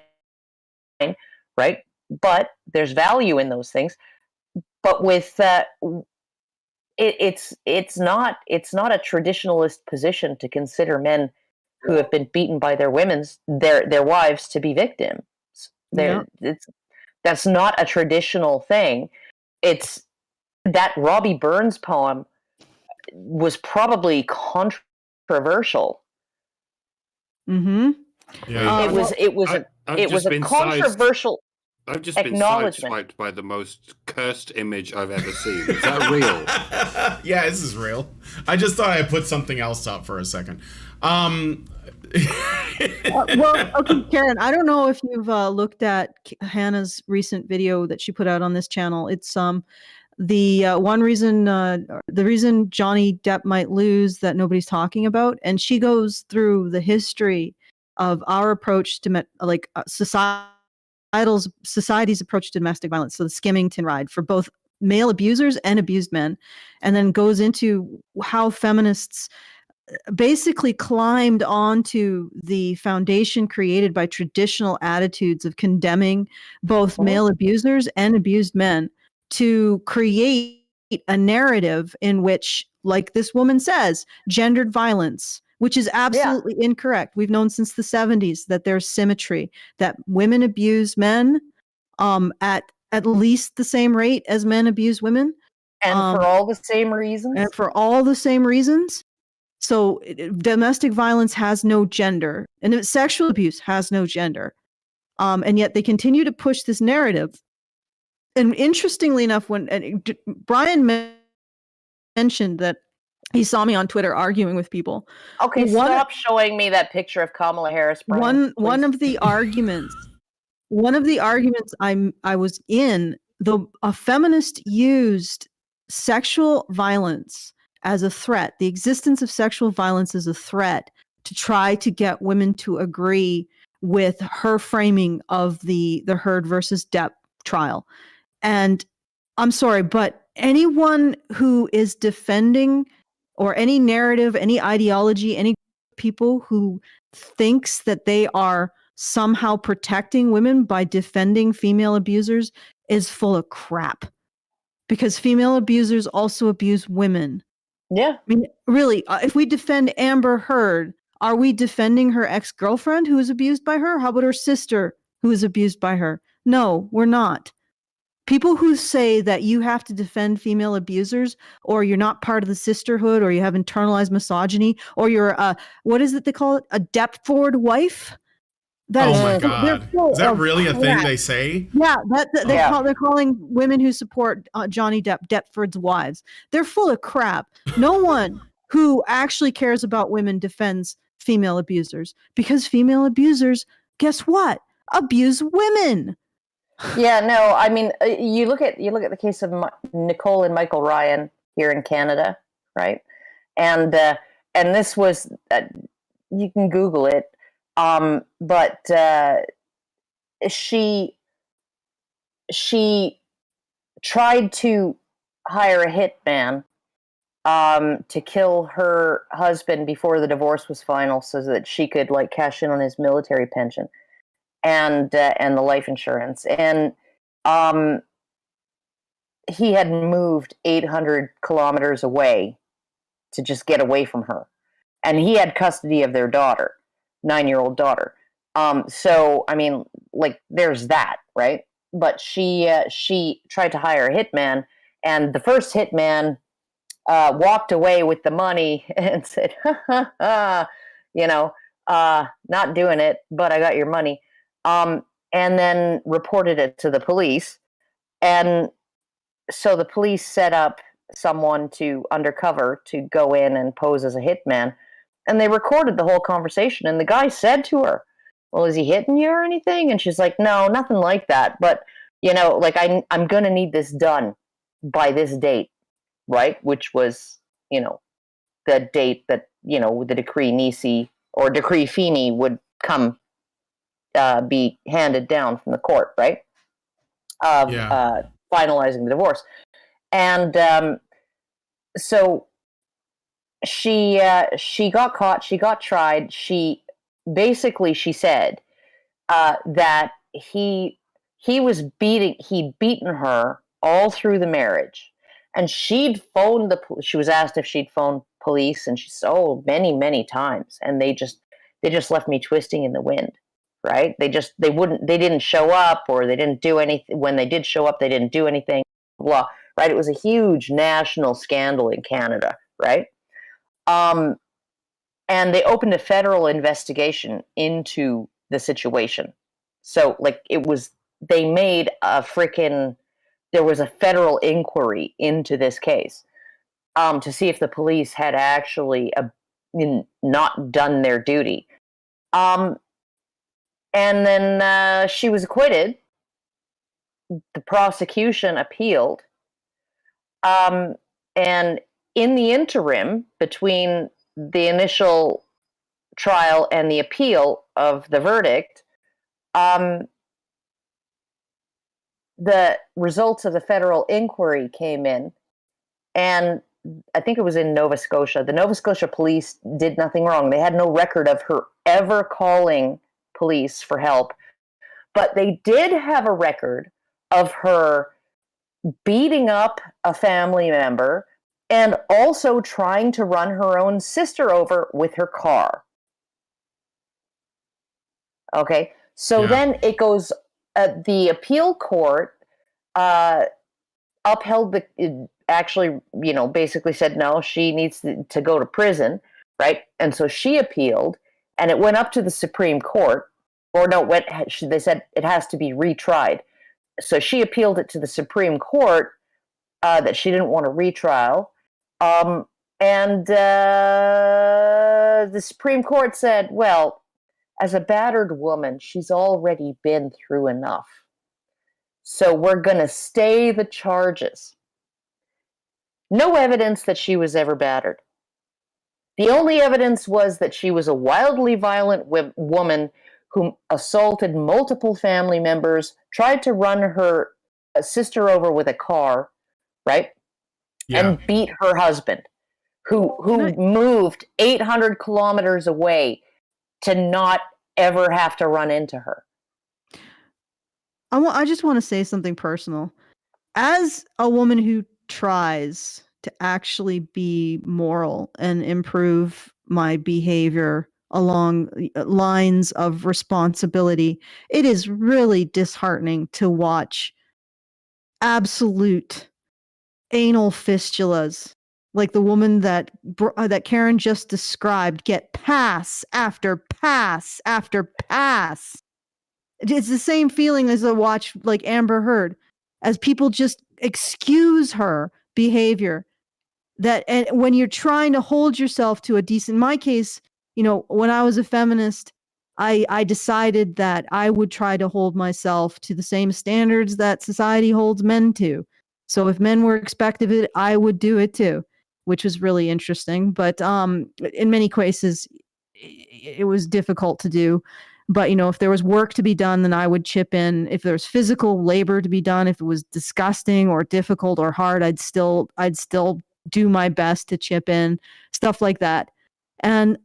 right? But there's value in those things. But with it's not a traditionalist position to consider men who have been beaten by their their wives to be victims. That's not a traditional thing. It's that Robbie Burns poem was probably controversial. Mm-hmm. Yeah. It was a controversial. I've just been sideswiped by the most cursed image I've ever seen. Is that real? Yeah, this is real. I just thought I'd put something else up for a second. Well, okay, Karen, I don't know if you've looked at Hannah's recent video that she put out on this channel. It's the reason Johnny Depp might lose that nobody's talking about, and she goes through the history of our approach to society's approach to domestic violence. So the Skimmington ride for both male abusers and abused men, and then goes into how feminists basically climbed onto the foundation created by traditional attitudes of condemning both male abusers and abused men to create a narrative in which, like this woman says, gendered violence, which is absolutely incorrect. We've known since the 70s that there's symmetry, that women abuse men at least the same rate as men abuse women. And for all the same reasons. And for all the same reasons. So domestic violence has no gender, and sexual abuse has no gender. And yet they continue to push this narrative. And interestingly enough, when Brian mentioned that he saw me on Twitter arguing with people. Okay, stop showing me that picture of Kamala Harris. Brian, one of the arguments I was in, a feminist used sexual violence as a threat, the existence of sexual violence as a threat, to try to get women to agree with her framing of the Heard versus Depp trial. And I'm sorry, but anyone who is defending, or any narrative, any ideology, any people who thinks that they are somehow protecting women by defending female abusers is full of crap. Because female abusers also abuse women. Yeah. I mean, really, if we defend Amber Heard, are we defending her ex-girlfriend who was abused by her? How about her sister who was abused by her? No, we're not. People who say that you have to defend female abusers, or you're not part of the sisterhood, or you have internalized misogyny, or you're what is it they call it? A Depp-Heard wife? Oh my God. Is that really a thing they say? Yeah, they're calling women who support Johnny Depp Depp-Heard's wives. They're full of crap. No one who actually cares about women defends female abusers, because female abusers, guess what? Abuse women. Yeah, no, I mean, you look at the case of Nicole and Michael Ryan here in Canada, right? And this was, you can Google it. But she tried to hire a hitman to kill her husband before the divorce was final, so that she could cash in on his military pension and the life insurance. And he had moved 800 kilometers away to just get away from her, and he had custody of their daughter. 9-year-old daughter. So I mean, there's that, right? But she tried to hire a hitman, and the first hitman walked away with the money and said, not doing it, but I got your money. And then reported it to the police. And so the police set up someone undercover to go in and pose as a hitman. And they recorded the whole conversation. And the guy said to her, well, is he hitting you or anything? And she's like, no, nothing like that. But, I'm going to need this done by this date, right? Which was, the date that, the decree Nisi or decree Feeney would come, be handed down from the court, right? Of finalizing the divorce. And so she got caught, she got tried. She said that he'd beaten her all through the marriage, and she was asked if she'd phoned police, and she said, oh, many times, and they just They just left me twisting in the wind, right? They didn't show up, or they didn't do anything. When they did show up, they didn't do anything, blah, right? It was a huge national scandal in Canada, right? And they opened a federal investigation into the situation. So, like, they made there was a federal inquiry into this case to see if the police had actually not done their duty. And then she was acquitted. The prosecution appealed. And in the interim, between the initial trial and the appeal of the verdict, the results of the federal inquiry came in, and I think it was in Nova Scotia. The Nova Scotia police did nothing wrong. They had no record of her ever calling police for help, but they did have a record of her beating up a family member and also trying to run her own sister over with her car. Okay, so then it goes, the appeal court upheld basically said, no, she needs to go to prison, right? And so she appealed, and it went up to the Supreme Court, they said it has to be retried. So she appealed it to the Supreme Court that she didn't want a retrial. And the Supreme Court said, well, as a battered woman, she's already been through enough. So we're going to stay the charges. No evidence that she was ever battered. The only evidence was that she was a wildly violent woman who assaulted multiple family members, tried to run her sister over with a car, right? Yeah. And beat her husband, who moved 800 kilometers away to not ever have to run into her. I just want to say something personal. As a woman who tries to actually be moral and improve my behavior along lines of responsibility, it is really disheartening to watch absolute anal fistulas like the woman that Karen just described get pass after pass after pass. It's the same feeling as I watch like Amber Heard, as people just excuse her behavior. And when you're trying to hold yourself to a decent, in my case, when I was a feminist, I decided that I would try to hold myself to the same standards that society holds men to. So if men were expected of it, I would do it too, which was really interesting. But in many cases, it was difficult to do. But, if there was work to be done, then I would chip in. If there's physical labor to be done, if it was disgusting or difficult or hard, I'd still do my best to chip in, stuff like that. And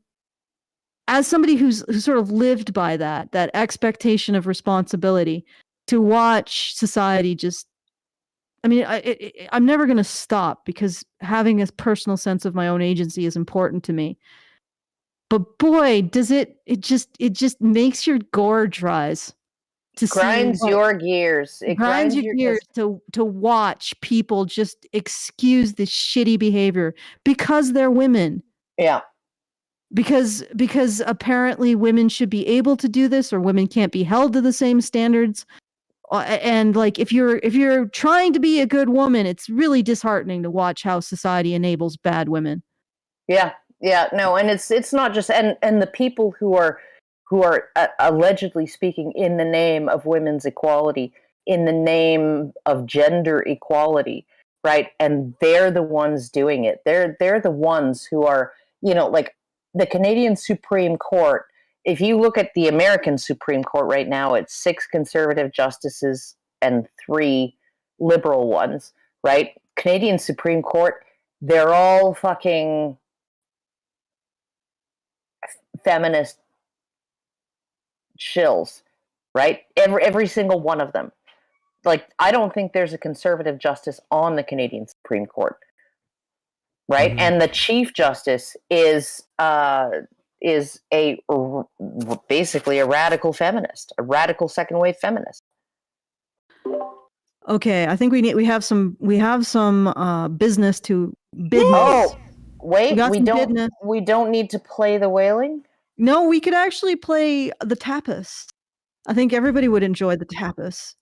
as somebody who's sort of lived by that expectation of responsibility, to watch society just, I'm never going to stop, because having a personal sense of my own agency is important to me. But boy, does it just makes your gorge rise. Grinds your gears. It grinds your gears to watch people just excuse this shitty behavior because they're women. Yeah. Because apparently women should be able to do this, or women can't be held to the same standards. And like, if you're trying to be a good woman, it's really disheartening to watch how society enables bad women. Yeah. Yeah, no, and it's not just and the people who are allegedly speaking in the name of women's equality, in the name of gender equality, right? And they're the ones doing it. They're the ones who are, like the Canadian Supreme Court. If you look at the American Supreme Court right now, it's 6 conservative justices and 3 liberal ones, right? Canadian Supreme Court, they're all fucking feminist shills, right? Every single one of them. Like, I don't think there's a conservative justice on the Canadian Supreme Court, right? Mm-hmm. And the Chief Justice is is basically a radical feminist, a radical second wave feminist. Okay, I think we have some business to business. Oh, wait, got we some don't business. we don't need to play the wailing? No, we could actually play the tapas. I think everybody would enjoy the tapas.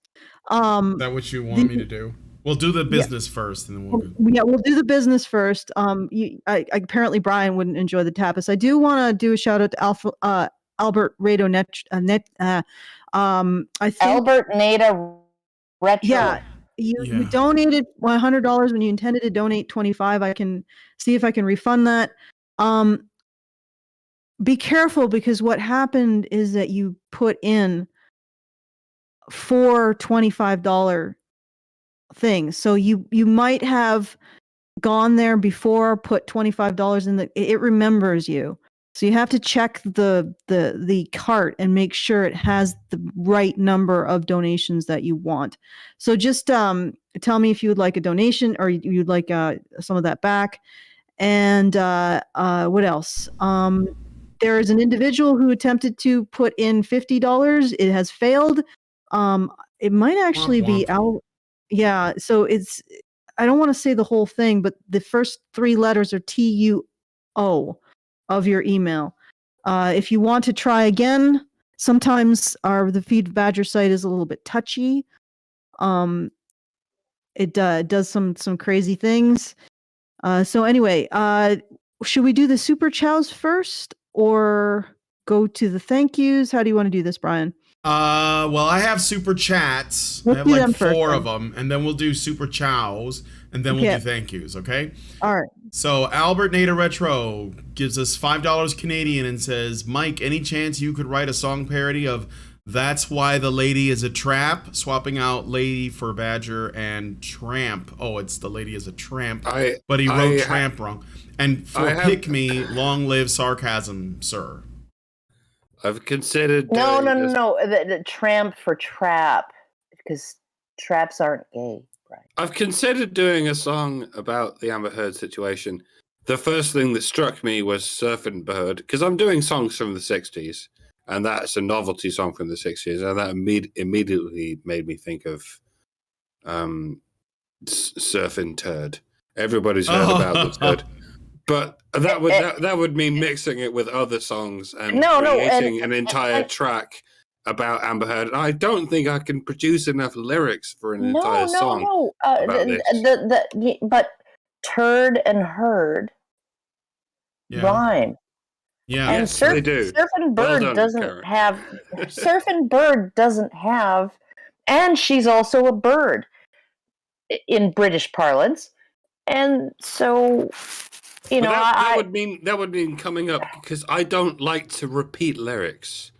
Is that what you want me to do? We'll do the business first, and then we'll go. Yeah, we'll do the business first. Apparently Brian wouldn't enjoy the tapas. I do want to do a shout out to Albert Rado I think Albert Nada Retro. Yeah, you donated $100 when you intended to donate $25. I can see if I can refund that. Be careful, because what happened is that you put in 4 $25 things. So you might have gone there before, put $25 in it remembers you. So you have to check the cart and make sure it has the right number of donations that you want. So just tell me if you would like a donation, or you'd like some of that back. And what else? There is an individual who attempted to put in $50. It has failed. It might actually be out. Yeah. So I don't want to say the whole thing, but the first 3 letters are TUO of your email. If you want to try again, sometimes the Feed Badger site is a little bit touchy. It does some crazy things. So anyway, should we do the super chows first, or go to the thank yous? How do you want to do this, Brian? Well, I have super chats. I have like 4 of them, and then we'll do super chows, and then we'll do thank yous, okay? All right. So Albert Nada Retro gives us $5 Canadian and says, Mike, any chance you could write a song parody of That's Why the Lady is a Trap, swapping out lady for badger and tramp? Oh, it's the lady is a tramp, but he wrote tramp wrong. And for pick me, long live sarcasm, sir. I've considered. No. The tramp for trap, because traps aren't gay, right? I've considered doing a song about the Amber Heard situation. The first thing that struck me was Surfing Bird, because I'm doing songs from the 60s, and that's a novelty song from the 60s, and that immediately made me think of Surfing Turd. Everybody's heard about the turd. But that would mean mixing it with other songs and creating an entire track about Amber Heard. And I don't think I can produce enough lyrics for an entire song about this. But turd and herd rhyme. Yeah, and yes, they do. Surfing Bird doesn't have. Surfing Bird doesn't have, and she's also a bird in British parlance, and so. That would mean coming up, because I don't like to repeat lyrics,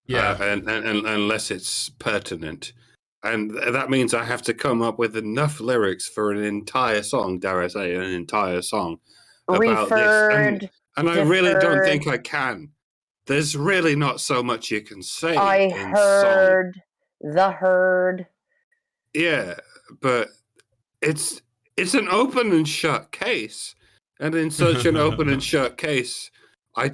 and unless it's pertinent, and that means I have to come up with enough lyrics for an entire song. Dare I say, an entire song about this? And I really don't think I can. There's really not so much you can say. I heard the herd. Yeah, but it's an open and shut case. And in such an open and shut case, I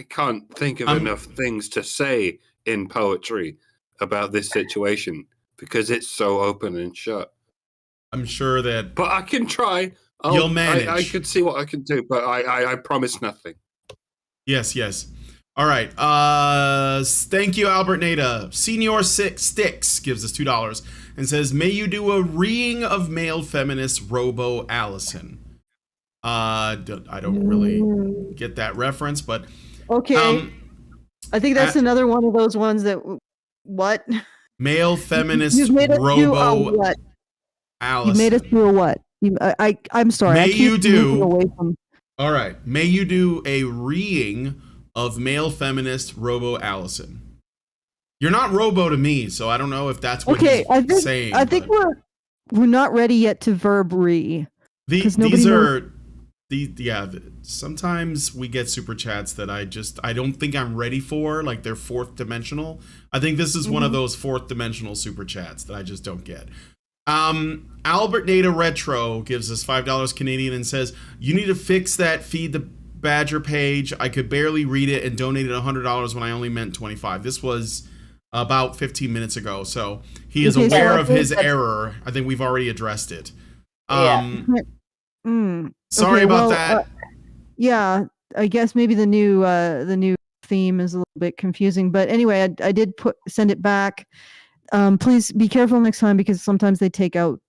can't think of enough things to say in poetry about this situation, because it's so open and shut. I'm sure that... But I can try. You'll manage. I could see what I can do, but I promise nothing. Yes. All right. Thank you, Albert Nada. Senior Sticks gives us $2 and says, may you do a reeing of male feminist Robo Alison. I don't really get that reference, but okay. I think that's another one of those ones that what male feminist Robo what? Alison. You made us do a what? I'm sorry. May you do? All right. May you do a reeing of male feminist Robo Alison? You're not Robo to me, so I don't know if that's what he's saying. I think we're not ready yet to verb re. Sometimes we get super chats that I don't think I'm ready for, like they're 4th dimensional. I think this is one of those 4th dimensional super chats that I just don't get. Albert Nada Retro gives us $5 Canadian and says, you need to fix that Feed the Badger page. I could barely read it and donated $100 when I only meant 25. This was about 15 minutes ago. So he is aware of his error. I think we've already addressed it. Sorry about that. Yeah, I guess maybe the new theme is a little bit confusing, but anyway, I did send it back. Please be careful next time because sometimes they take out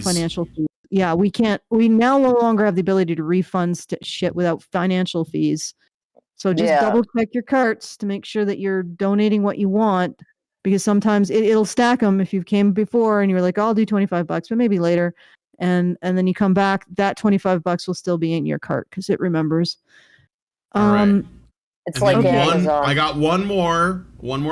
financial fees. Yeah, we now no longer have the ability to refund shit without financial fees. So just double check your carts to make sure that you're donating what you want, because sometimes it'll stack them if you've came before and you're like, I'll do $25, but maybe later. And then you come back, that $25 will still be in your cart because it remembers. All right. It's like Amazon. I got one more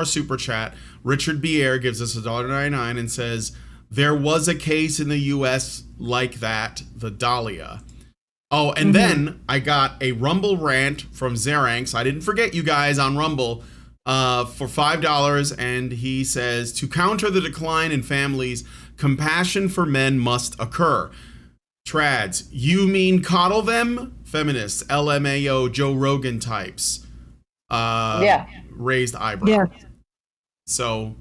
super chat. Richard Bier gives us $1.99 and says, there was a case in the U.S. like that, the Dahlia. Oh, and then I got a Rumble rant from Zeranx. I didn't forget you guys on Rumble for $5. And he says, to counter the decline in families, compassion for men must occur. Trads, you mean coddle them? Feminists, LMAO, Joe Rogan types. Raised eyebrow. Yeah. So,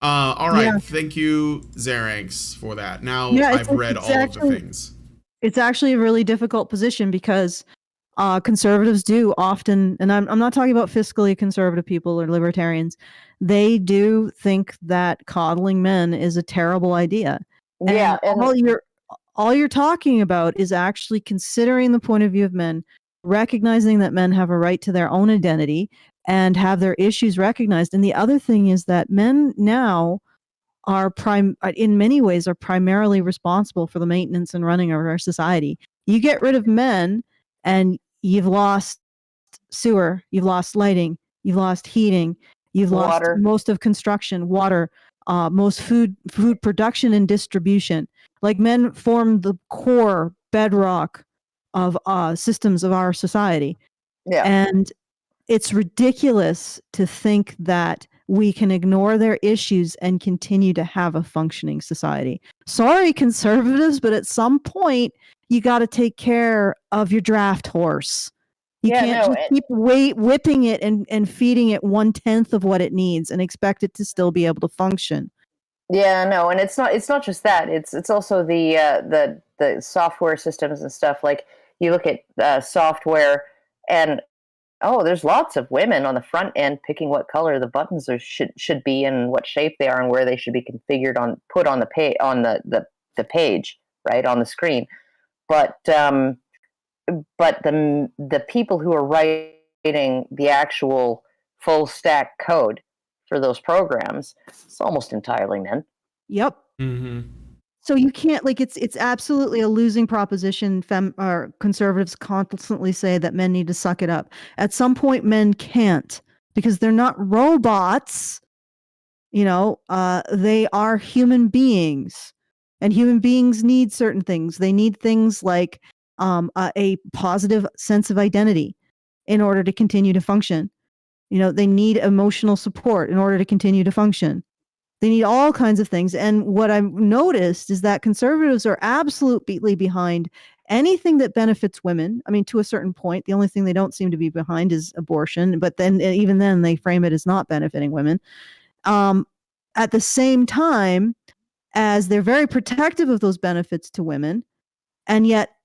all right. Yeah. Thank you, Zeranx, for that. Now I've read all of the things. It's actually a really difficult position because conservatives do often, and I'm not talking about fiscally conservative people or libertarians, they do think that coddling men is a terrible idea. Yeah. And all you're talking about is actually considering the point of view of men, recognizing that men have a right to their own identity and have their issues recognized. And the other thing is that men now are in many ways are primarily responsible for the maintenance and running of our society. You get rid of men and you've lost sewer, you've lost lighting, you've lost heating, you've lost most of construction, water, most food production and distribution. Like, men form the core bedrock of systems of our society. Yeah. And it's ridiculous to think that we can ignore their issues and continue to have a functioning society. Sorry, conservatives, but at some point, you got to take care of your draft horse. You can't just keep whipping it and feeding it 1/10 of what it needs and expect it to still be able to function. Yeah, no, and it's not just that. It's also the software systems and stuff. Like, you look at software, and there's lots of women on the front end picking what color the buttons should be and what shape they are and where they should be configured put on the page, right, on the screen. But the people who are writing the actual full stack code for those programs, it's almost entirely men. Yep. Mm-hmm. So you can't, like, it's absolutely a losing proposition. Or conservatives constantly say that men need to suck it up. At some point, men can't, because they're not robots. They are human beings, and human beings need certain things. They need things like a positive sense of identity in order to continue to function. They need emotional support in order to continue to function. They need all kinds of things. And what I've noticed is that conservatives are absolutely behind anything that benefits women. I mean, to a certain point. The only thing they don't seem to be behind is abortion. But then, even then, they frame it as not benefiting women. At the same time as they're very protective of those benefits to women, and yet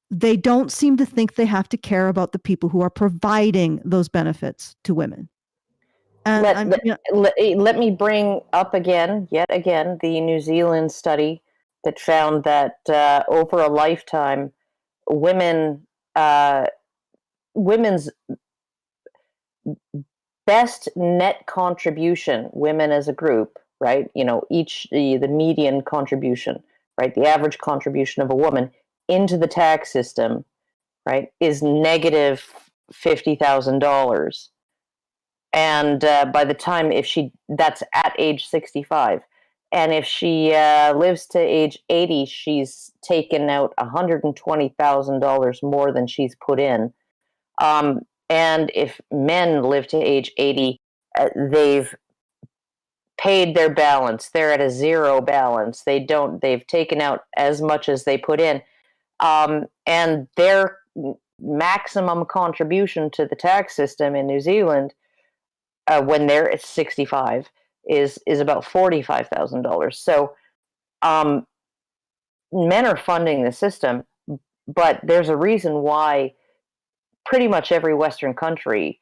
they don't seem to think they have to care about the people who are providing those benefits to women. And let me bring up yet again, the New Zealand study that found that over a lifetime, women's best net contribution, women as a group, right? The median contribution, right? The average contribution of a woman into the tax system, right, is negative $50,000. And by the time, that's at age 65. And if she lives to age 80, she's taken out $120,000 more than she's put in. And if men live to age 80, they've paid their balance. They're at a zero balance. They've taken out as much as they put in. And their maximum contribution to the tax system in New Zealand, when they're at 65, is about $45,000. So men are funding the system, but there's a reason why pretty much every Western country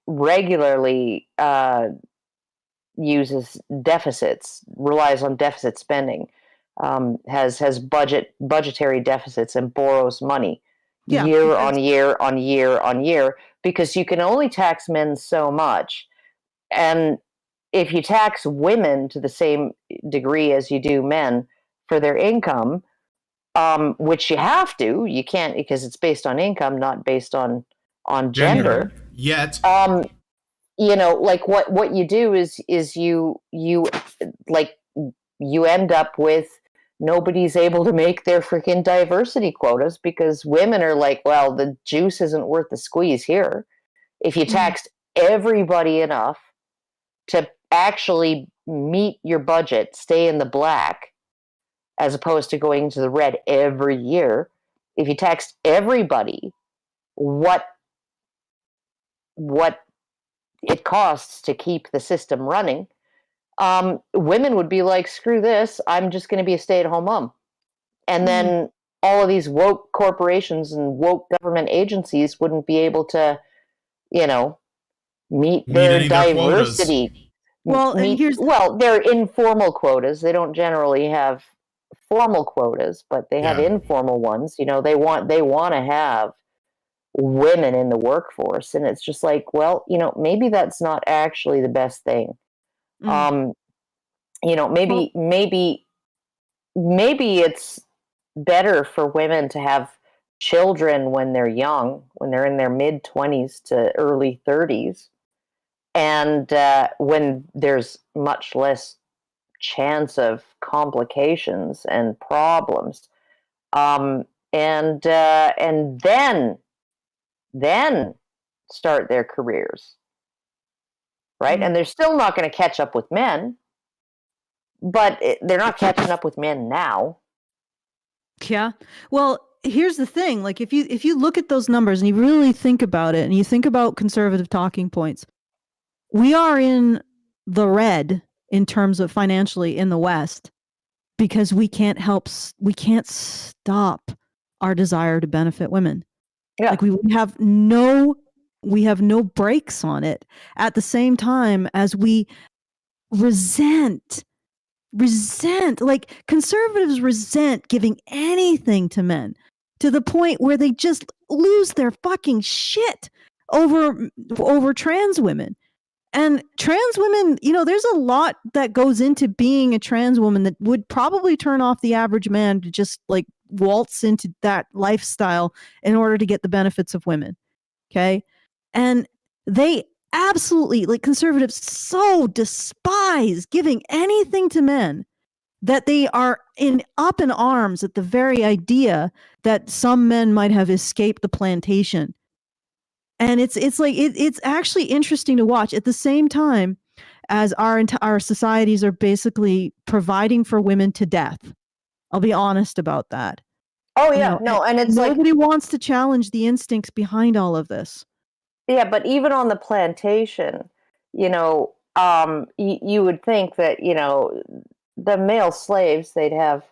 regularly uses deficits, relies on deficit spending, has budgetary deficits, and borrows money year on year on year on year, because you can only tax men so much. And if you tax women to the same degree as you do men for their income, which you have to, you can't, because it's based on income, not based on gender. Yet. Like what you do is you like you end up with nobody's able to make their freaking diversity quotas, because women are like, well, the juice isn't worth the squeeze here. If you taxed everybody enough to actually meet your budget, stay in the black, as opposed to going into the red every year, if you taxed everybody what it costs to keep the system running, women would be like, screw this, I'm just going to be a stay-at-home mom. And then all of these woke corporations and woke government agencies wouldn't be able to, meet their diversity. They're informal quotas. They don't generally have formal quotas, but they have informal ones. They want to have women in the workforce, and it's just like, well, maybe that's not actually the best thing. Maybe it's better for women to have children when they're young, when they're in their mid-20s to early 30s, and when there's much less chance of complications and problems, and then start their careers, right? And they're still not going to catch up with men, but they're not catching up with men now. Yeah. Well, here's the thing. Like, if you look at those numbers and you really think about it, and you think about conservative talking points, we are in the red in terms of financially in the West, because we can't stop our desire to benefit women. Yeah. Like, we have no brakes on it, at the same time as we resent, like, conservatives resent giving anything to men, to the point where they just lose their fucking shit over trans women. And trans women, there's a lot that goes into being a trans woman that would probably turn off the average man to just like waltz into that lifestyle in order to get the benefits of women. Okay. And they absolutely, like, conservatives so despise giving anything to men that they are up in arms at the very idea that some men might have escaped the plantation. And it's actually interesting to watch, at the same time as our societies are basically providing for women to death. I'll be honest about that. Oh yeah, and it's nobody wants to challenge the instincts behind all of this. Yeah, but even on the plantation, you would think that, the male slaves, they'd have,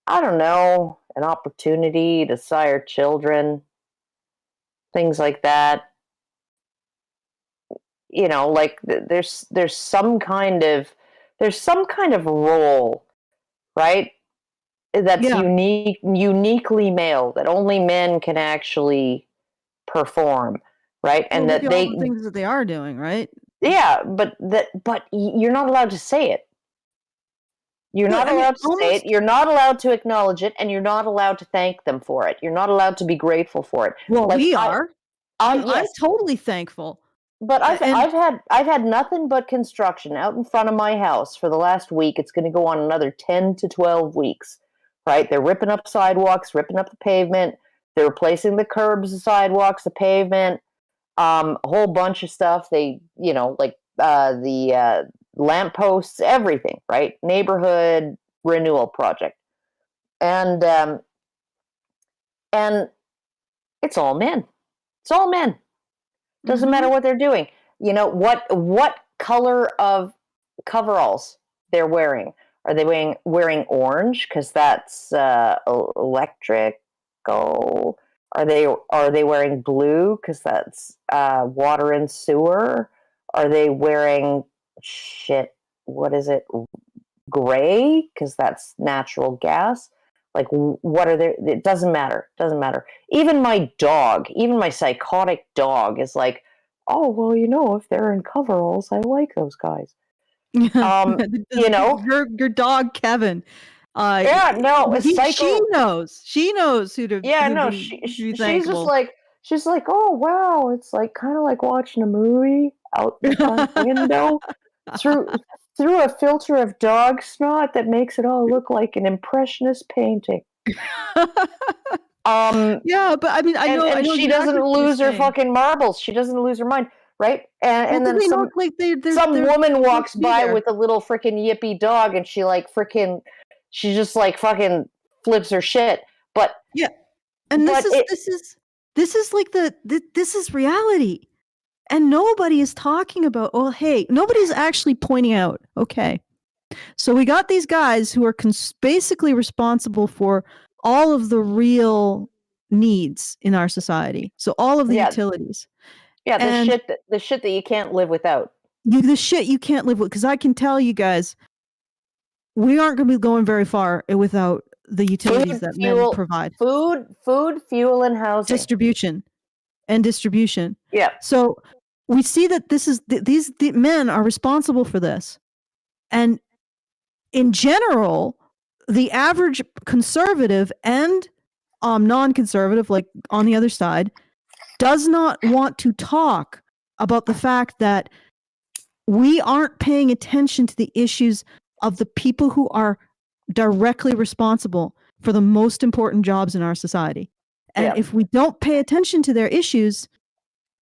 I don't know, an opportunity to sire children, things like that. Like there's some kind of role, right? That's uniquely male, that only men can actually perform, right? And that all the things that they are doing, right? Yeah, but you're not allowed to say it. You're not allowed to say it. You're not allowed to acknowledge it, and you're not allowed to thank them for it. You're not allowed to be grateful for it. Well, we are. I'm totally thankful. But I've had nothing but construction out in front of my house for the last week. It's going to go on another 10 to 12 weeks, right? They're ripping up sidewalks, ripping up the pavement. They're replacing the curbs, the sidewalks, the pavement, a whole bunch of stuff. They, the lampposts, everything, right? Neighborhood renewal project. And It's all men. It's all men. Doesn't matter what they're doing. You know, what color of coveralls they're wearing. Are they wearing orange because that's electrical? Are they wearing blue because that's water and sewer? Are they wearing what is it? Gray because that's natural gas? Like, what are they? It doesn't matter. Even my psychotic dog is like, oh, well, you know, if they're in coveralls, I like those guys. You know, your dog Kevin. Yeah, no, she knows who to. Yeah, who no, to be she's thankful. just like, oh wow, it's like kind of like watching a movie out the front window through a filter of dog snot that makes it all look like an impressionist painting. Yeah, but I mean, I know she exactly doesn't what you're lose her saying. fucking marbles. She doesn't lose her mind, right? And then some woman walks by with a little freaking yippy dog, and she just like fucking flips her shit. But yeah, and this is like this is reality, and nobody is talking about. Oh, hey, nobody's actually pointing out. Okay, so we got these guys who are basically responsible for all of the real needs in our society. So all of the utilities. Yeah, the shit that you can't live without. The shit you can't live with, because I can tell you guys, we aren't going to be going very far without the utilities that men provide. Food, fuel, and housing. Distribution. Yeah. So we see that these men are responsible for this. And in general, the average conservative and non-conservative, like on the other side, does not want to talk about the fact that we aren't paying attention to the issues of the people who are directly responsible for the most important jobs in our society. And if we don't pay attention to their issues,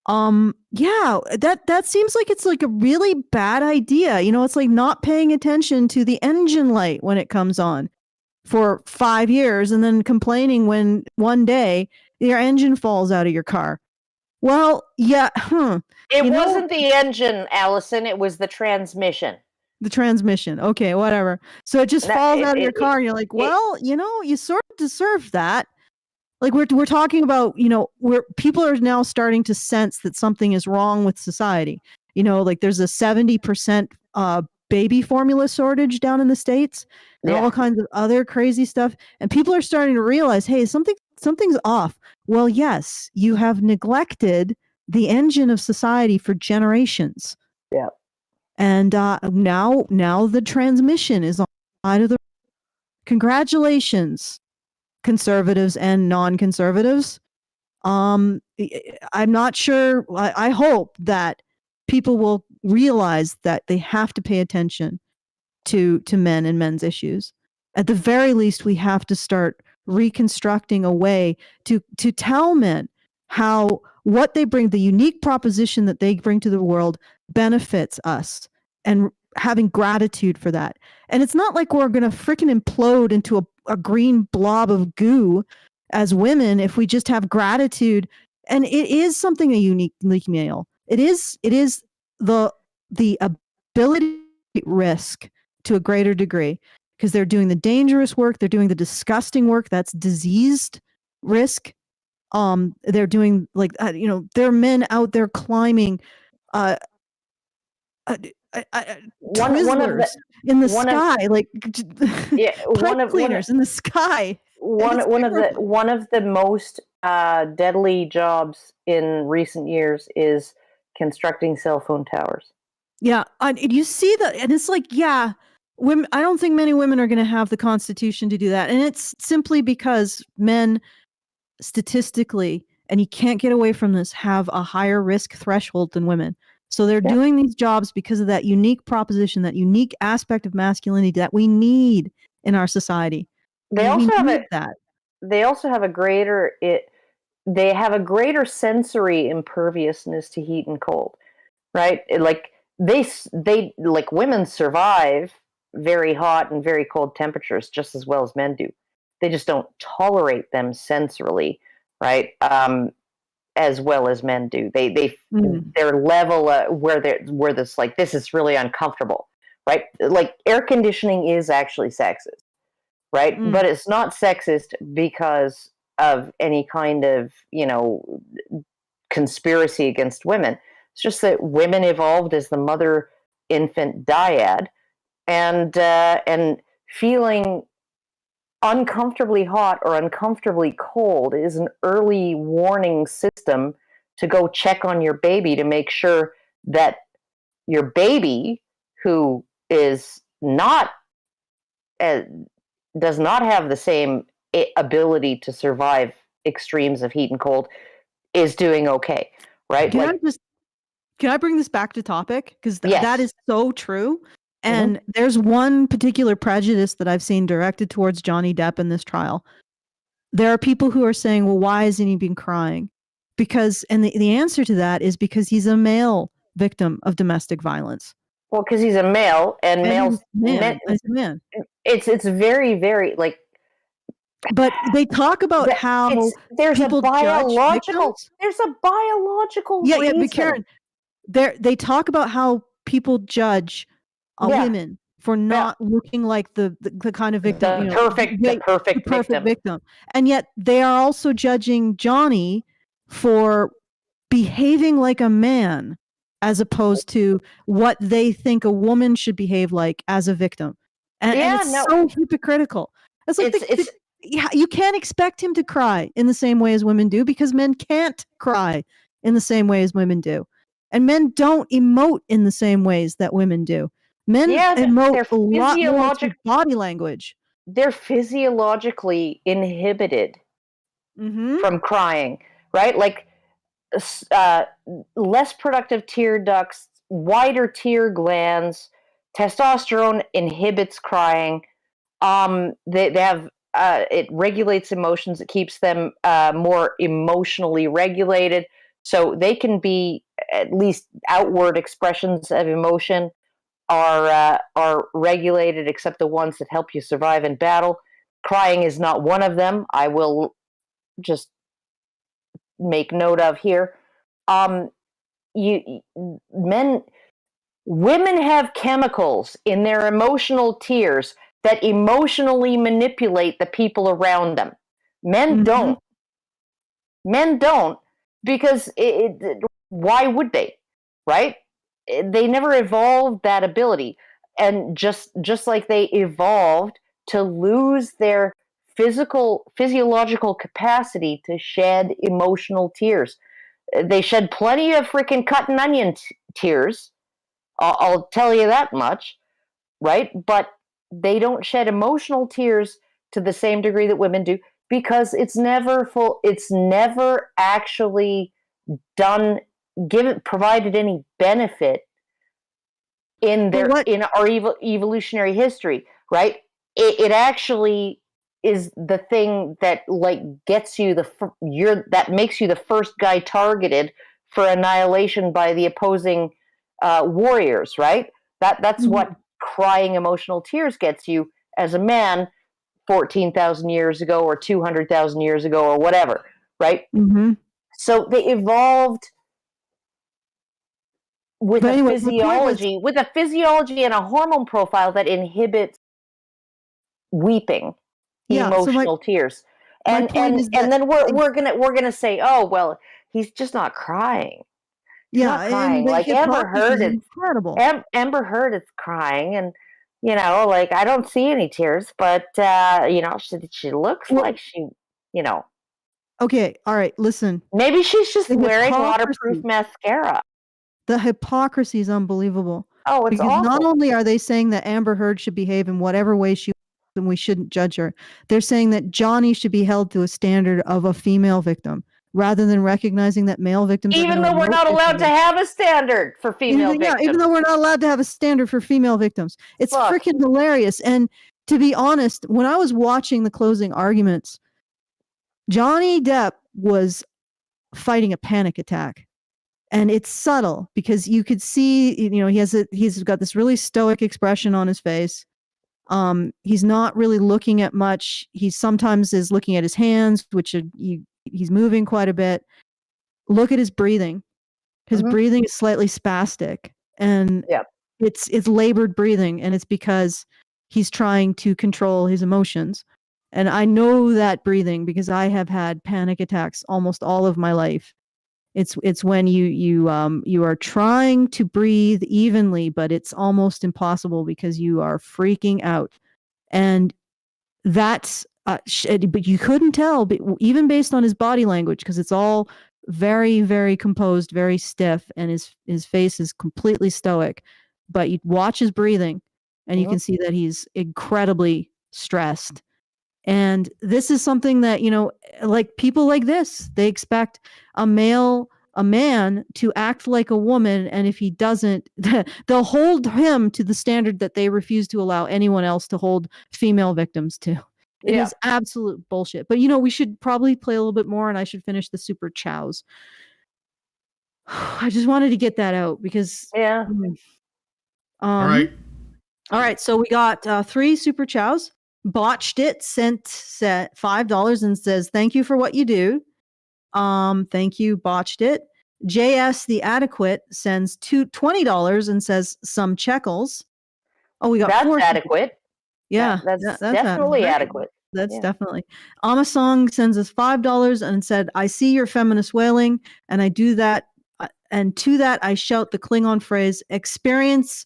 that seems like it's like a really bad idea. You know, it's like not paying attention to the engine light when it comes on for 5 years and then complaining when one day your engine falls out of your car. Well, yeah. It wasn't the engine, Alison. It was the transmission. The transmission. Okay, whatever. So it just falls out of your car and you're like, well, you know, you sort of deserve that. Like we're talking about, you know, where people are now starting to sense that something is wrong with society. You know, like there's a 70% baby formula shortage down in the States and all kinds of other crazy stuff. And people are starting to realize, hey, something's off. Well, yes, you have neglected the engine of society for generations. Yeah. And now the transmission is on the side of the. Congratulations, conservatives and non-conservatives. I'm not sure. I hope that people will realize that they have to pay attention to men and men's issues. At the very least, we have to start reconstructing a way to tell men how what they bring, the unique proposition that they bring to the world, benefits us, and having gratitude for that. And it's not like we're going to freaking implode into a green blob of goo as women if we just have gratitude. And it is something a unique male. It is the ability to risk to a greater degree, because they're doing the dangerous work, they're doing the disgusting work, that's diseased risk. They're doing there are men out there climbing Twizzlers in the sky, pipe cleaners in the sky. One of the most deadly jobs in recent years is constructing cell phone towers. Yeah, and you see that, and it's like, yeah, women. I don't think many women are going to have the constitution to do that, and it's simply because men, statistically, and you can't get away from this, have a higher risk threshold than women. So they're doing these jobs because of that unique proposition, that unique aspect of masculinity that we need in our society. They also have a greater sensory imperviousness to heat and cold, right? Women survive very hot and very cold temperatures just as well as men do. They just don't tolerate them sensorily right? As well as men do. Their level where this like, this is really uncomfortable, right? Like air conditioning is actually sexist, right? But it's not sexist because of any kind of, conspiracy against women. It's just that women evolved as the mother-infant dyad, and feeling uncomfortably hot or uncomfortably cold is an early warning system to go check on your baby to make sure that your baby, who is not does not have the same ability to survive extremes of heat and cold, is doing okay, right? Can I bring this back to topic? Because Yes. that is so true. And there's one particular prejudice that I've seen directed towards Johnny Depp in this trial. There are people who are saying, well, why hasn't he been crying? Because, and the answer to that is because he's a male victim of domestic violence. Well, because he's a male, and males, he's a man. It's very, very like. But they talk about how there's a people biological. There's a biological. Yeah, reason. but Karen, they talk about how people judge women for not looking like the kind of victim, the perfect victim, and yet they are also judging Johnny for behaving like a man as opposed to what they think a woman should behave like as a victim, and it's so hypocritical. It's like you can't expect him to cry in the same way as women do, because men can't cry in the same way as women do, and men don't emote in the same ways that women do. Men emote a lot more through body language. They're physiologically inhibited from crying, right? Like less productive tear ducts, wider tear glands, testosterone inhibits crying. They have it regulates emotions. It keeps them more emotionally regulated, so they can be, at least outward expressions of emotion are regulated, except the ones that help you survive in battle. Crying is not one of them. I will just make note of here. Women have chemicals in their emotional tears that emotionally manipulate the people around them. Men don't. Men don't, because why would they, right? They never evolved that ability. And just like they evolved to lose their physiological capacity to shed emotional tears. They shed plenty of freaking cut and onion tears. I'll tell you that much, right? But they don't shed emotional tears to the same degree that women do, because it's never actually provided any benefit in our evolutionary history, right? It actually is the thing that like gets you that makes you the first guy targeted for annihilation by the opposing warriors, right? That's what crying emotional tears gets you as a man 14,000 years ago or 200,000 years ago or whatever, right? So they evolved with a physiology and a hormone profile that inhibits weeping, emotional tears. And then we're gonna say, oh well, he's just not crying. He's not crying. Like Amber Heard is incredible. Amber Heard is crying, and like I don't see any tears, but she looks like she, Okay, all right, listen. Maybe she's just wearing waterproof mascara. The hypocrisy is unbelievable. Oh, it's because awful. Not only are they saying that Amber Heard should behave in whatever way she wants and we shouldn't judge her, they're saying that Johnny should be held to a standard of a female victim, rather than recognizing that male victims. Even though we're not allowed to have a standard for female victims. Yeah, even though we're not allowed to have a standard for female victims. It's freaking hilarious. And to be honest, when I was watching the closing arguments, Johnny Depp was fighting a panic attack. And it's subtle, because you could see, he's got this really stoic expression on his face. He's not really looking at much. He sometimes is looking at his hands, which He's moving quite a bit. Look at his breathing. His breathing is slightly spastic, and it's labored breathing, and it's because he's trying to control his emotions. And I know that breathing because I have had panic attacks almost all of my life. It's when you are trying to breathe evenly, but it's almost impossible because you are freaking out. And that's but you couldn't tell, but even based on his body language, because it's all very, very composed, very stiff, and his face is completely stoic. But you watch his breathing, and you can see that he's incredibly stressed. And this is something that, like people like this, they expect a man to act like a woman. And if he doesn't, they'll hold him to the standard that they refuse to allow anyone else to hold female victims to. It is absolute bullshit. But, we should probably play a little bit more, and I should finish the super chows. I just wanted to get that out because. Yeah. All right. All right. So we got 3 super chows. Botched It sent $5 and says, "Thank you for what you do." Thank you, Botched It. JS the Adequate sends $20 and says, "Some checkles." Oh, we got that's 4 adequate. Yeah, that's definitely adequate. That's definitely. Amasong sends us $5 and said, "I see your feminist wailing, and I do that, and to that I shout the Klingon phrase, experience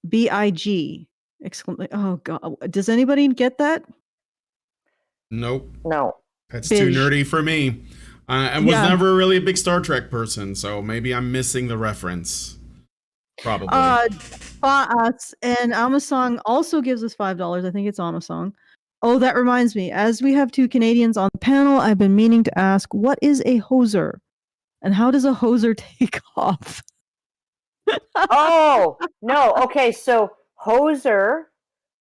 BIG." Oh God. Does anybody get that? Nope. No. That's too nerdy for me. I was never really a big Star Trek person, so maybe I'm missing the reference. Probably. And Amasong also gives us $5. I think it's Amasong. Oh, that reminds me. As we have 2 Canadians on the panel, I've been meaning to ask, what is a hoser? And how does a hoser take off? Oh, no. Okay, so hoser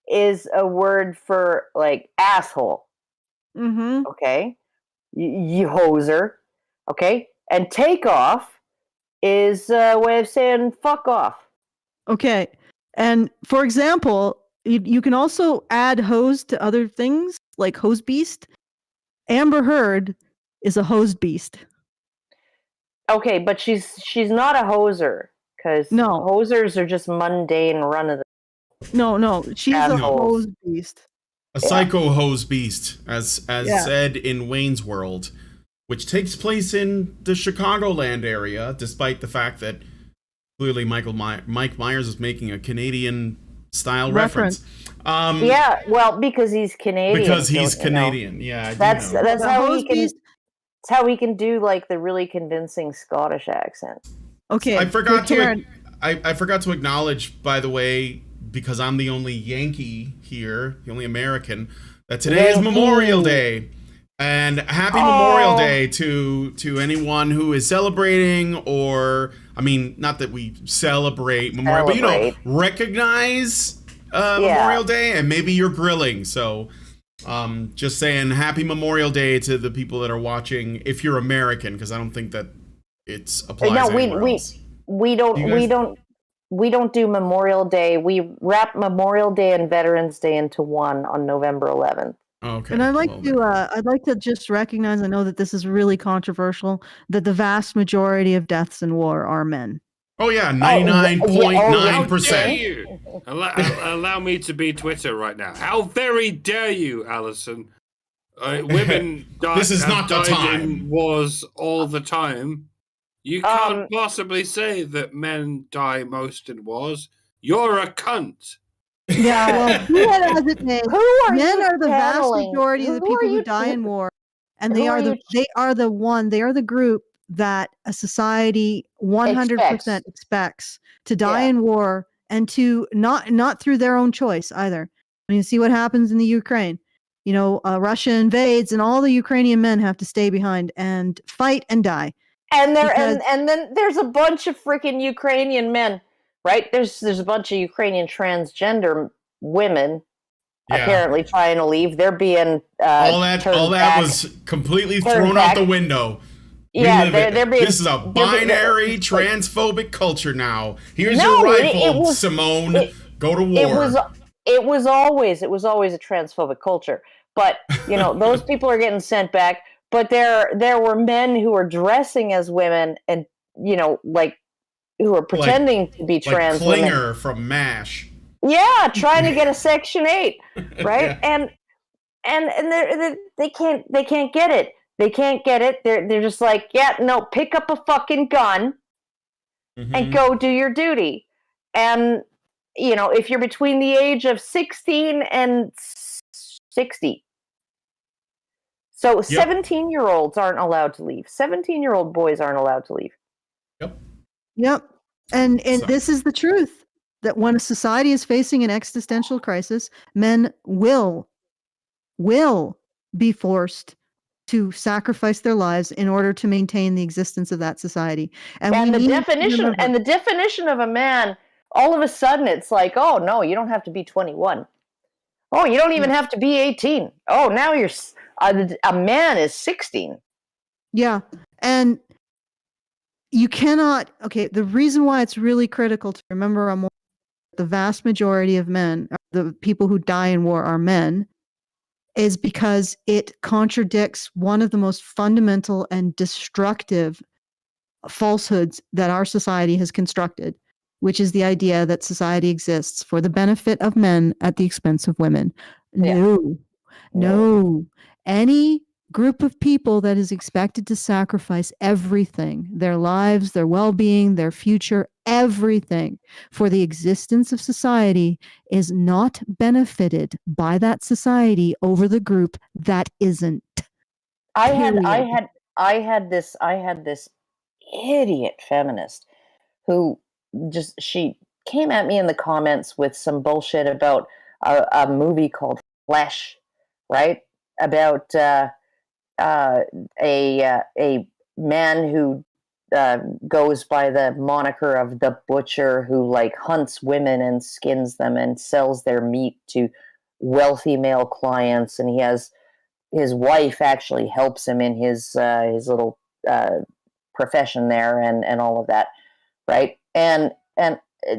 is a word for like asshole. Okay. You hoser. Okay. And take off is a way of saying fuck off. Okay. And for example, you can also add hose to other things like hose beast. Amber Heard is a hose beast. Okay, but she's not a hoser because hosers are just mundane run of the. No, she's a hose beast. A psycho hose beast, as said in Wayne's World, which takes place in the Chicagoland area, despite the fact that clearly Mike Myers is making a Canadian style reference. Well, because he's Canadian. Because he's Canadian, yeah. That's how he can. That's how he can do like the really convincing Scottish accent. Okay, I forgot to acknowledge, by the way, because I'm the only Yankee here, the only American, that today is Memorial Day. And happy Memorial Day to anyone who is celebrating, or, I mean, not that we celebrate Memorial, but, recognize Memorial Day, and maybe you're grilling. So just saying happy Memorial Day to the people that are watching, if you're American, because I don't think that it's applies anywhere else. We don't do Memorial Day. We wrap Memorial Day and Veterans Day into one on November 11th. Okay. And I'd like to just recognize, I know that this is really controversial, that the vast majority of deaths in war are men. Oh yeah, 99.9%. Allow me to be Twitter right now. How very dare you, Alison? Women die. This is not the time. In wars all the time. You can't possibly say that men die most in wars. You're a cunt. Yeah, well, be that as it may, men are the vast majority of the people who die in war, and they are the group that a society 100% expects to die in war, and to not through their own choice either. I mean, see what happens in the Ukraine. Russia invades, and all the Ukrainian men have to stay behind and fight and die. And then there's a bunch of freaking Ukrainian men, right? There's a bunch of Ukrainian transgender women apparently trying to leave. They're being all that was completely thrown out the window. This is a binary transphobic culture now. Here's your rifle, Simone. Go to war. It was always a transphobic culture. But those people are getting sent back. but there were men who were dressing as women and, like, who were pretending to be trans Klinger women. from MASH. Yeah, trying to get a Section 8, right? Yeah. And they can't get it. They can't get it. They're just like, yeah, no, pick up a fucking gun and go do your duty. And if you're between the age of 16 and 60, so 17-year-olds aren't allowed to leave. 17-year-old boys aren't allowed to leave. Yep. And this is the truth, that when a society is facing an existential crisis, men will be forced to sacrifice their lives in order to maintain the existence of that society. And the definition of a man, all of a sudden it's like, oh no, you don't have to be 21. Oh, you don't even have to be 18. Oh, now you're a man is 16. Yeah. And you cannot, the reason why it's really critical to remember the vast majority of men, the people who die in war are men, is because it contradicts one of the most fundamental and destructive falsehoods that our society has constructed, which is the idea that society exists for the benefit of men at the expense of women. No. Any group of people that is expected to sacrifice everything, their lives, their well-being, their future, everything for the existence of society is not benefited by that society over the group that isn't. I had this idiot feminist who she came at me in the comments with some bullshit about a movie called Flesh, right? About a man who goes by the moniker of the butcher, who like hunts women and skins them and sells their meat to wealthy male clients, and he has his wife actually helps him in his little profession there and all of that, right? And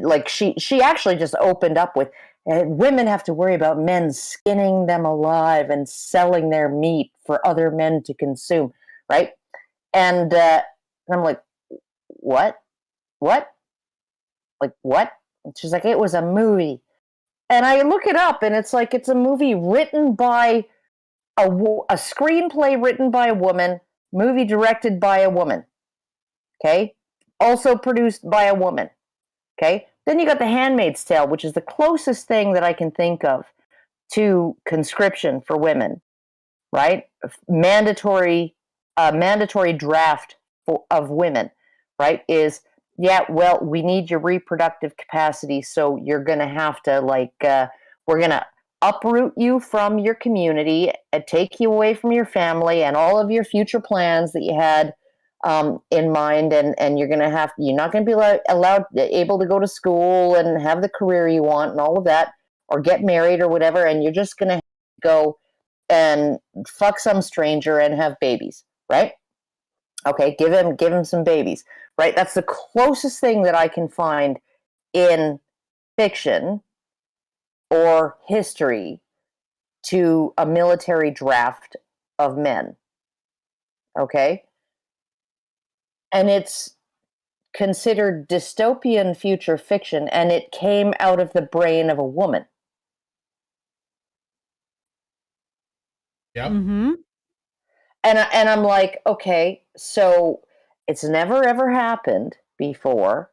like she actually just opened up with, women have to worry about men skinning them alive and selling their meat for other men to consume, right? And I'm like, what? Like, what? And she's like, it was a movie. And I look it up, and it's like, it's a movie written by a screenplay written by a woman, movie directed by a woman, okay? Also produced by a woman, okay? Then you got The Handmaid's Tale, which is the closest thing that I can think of to conscription for women, right? Mandatory draft of women, right? Is, well, we need your reproductive capacity, so you're going to have to, we're going to uproot you from your community and take you away from your family and all of your future plans that you had in mind, and you're not going to be able to go to school and have the career you want and all of that, or get married or whatever, and you're just going to go and fuck some stranger and have babies, right? Okay, give him some babies, right? That's the closest thing that I can find in fiction or history to a military draft of men. Okay? And it's considered dystopian future fiction, and it came out of the brain of a woman. Yep. Mm-hmm. And I'm like, okay, so it's never ever happened before.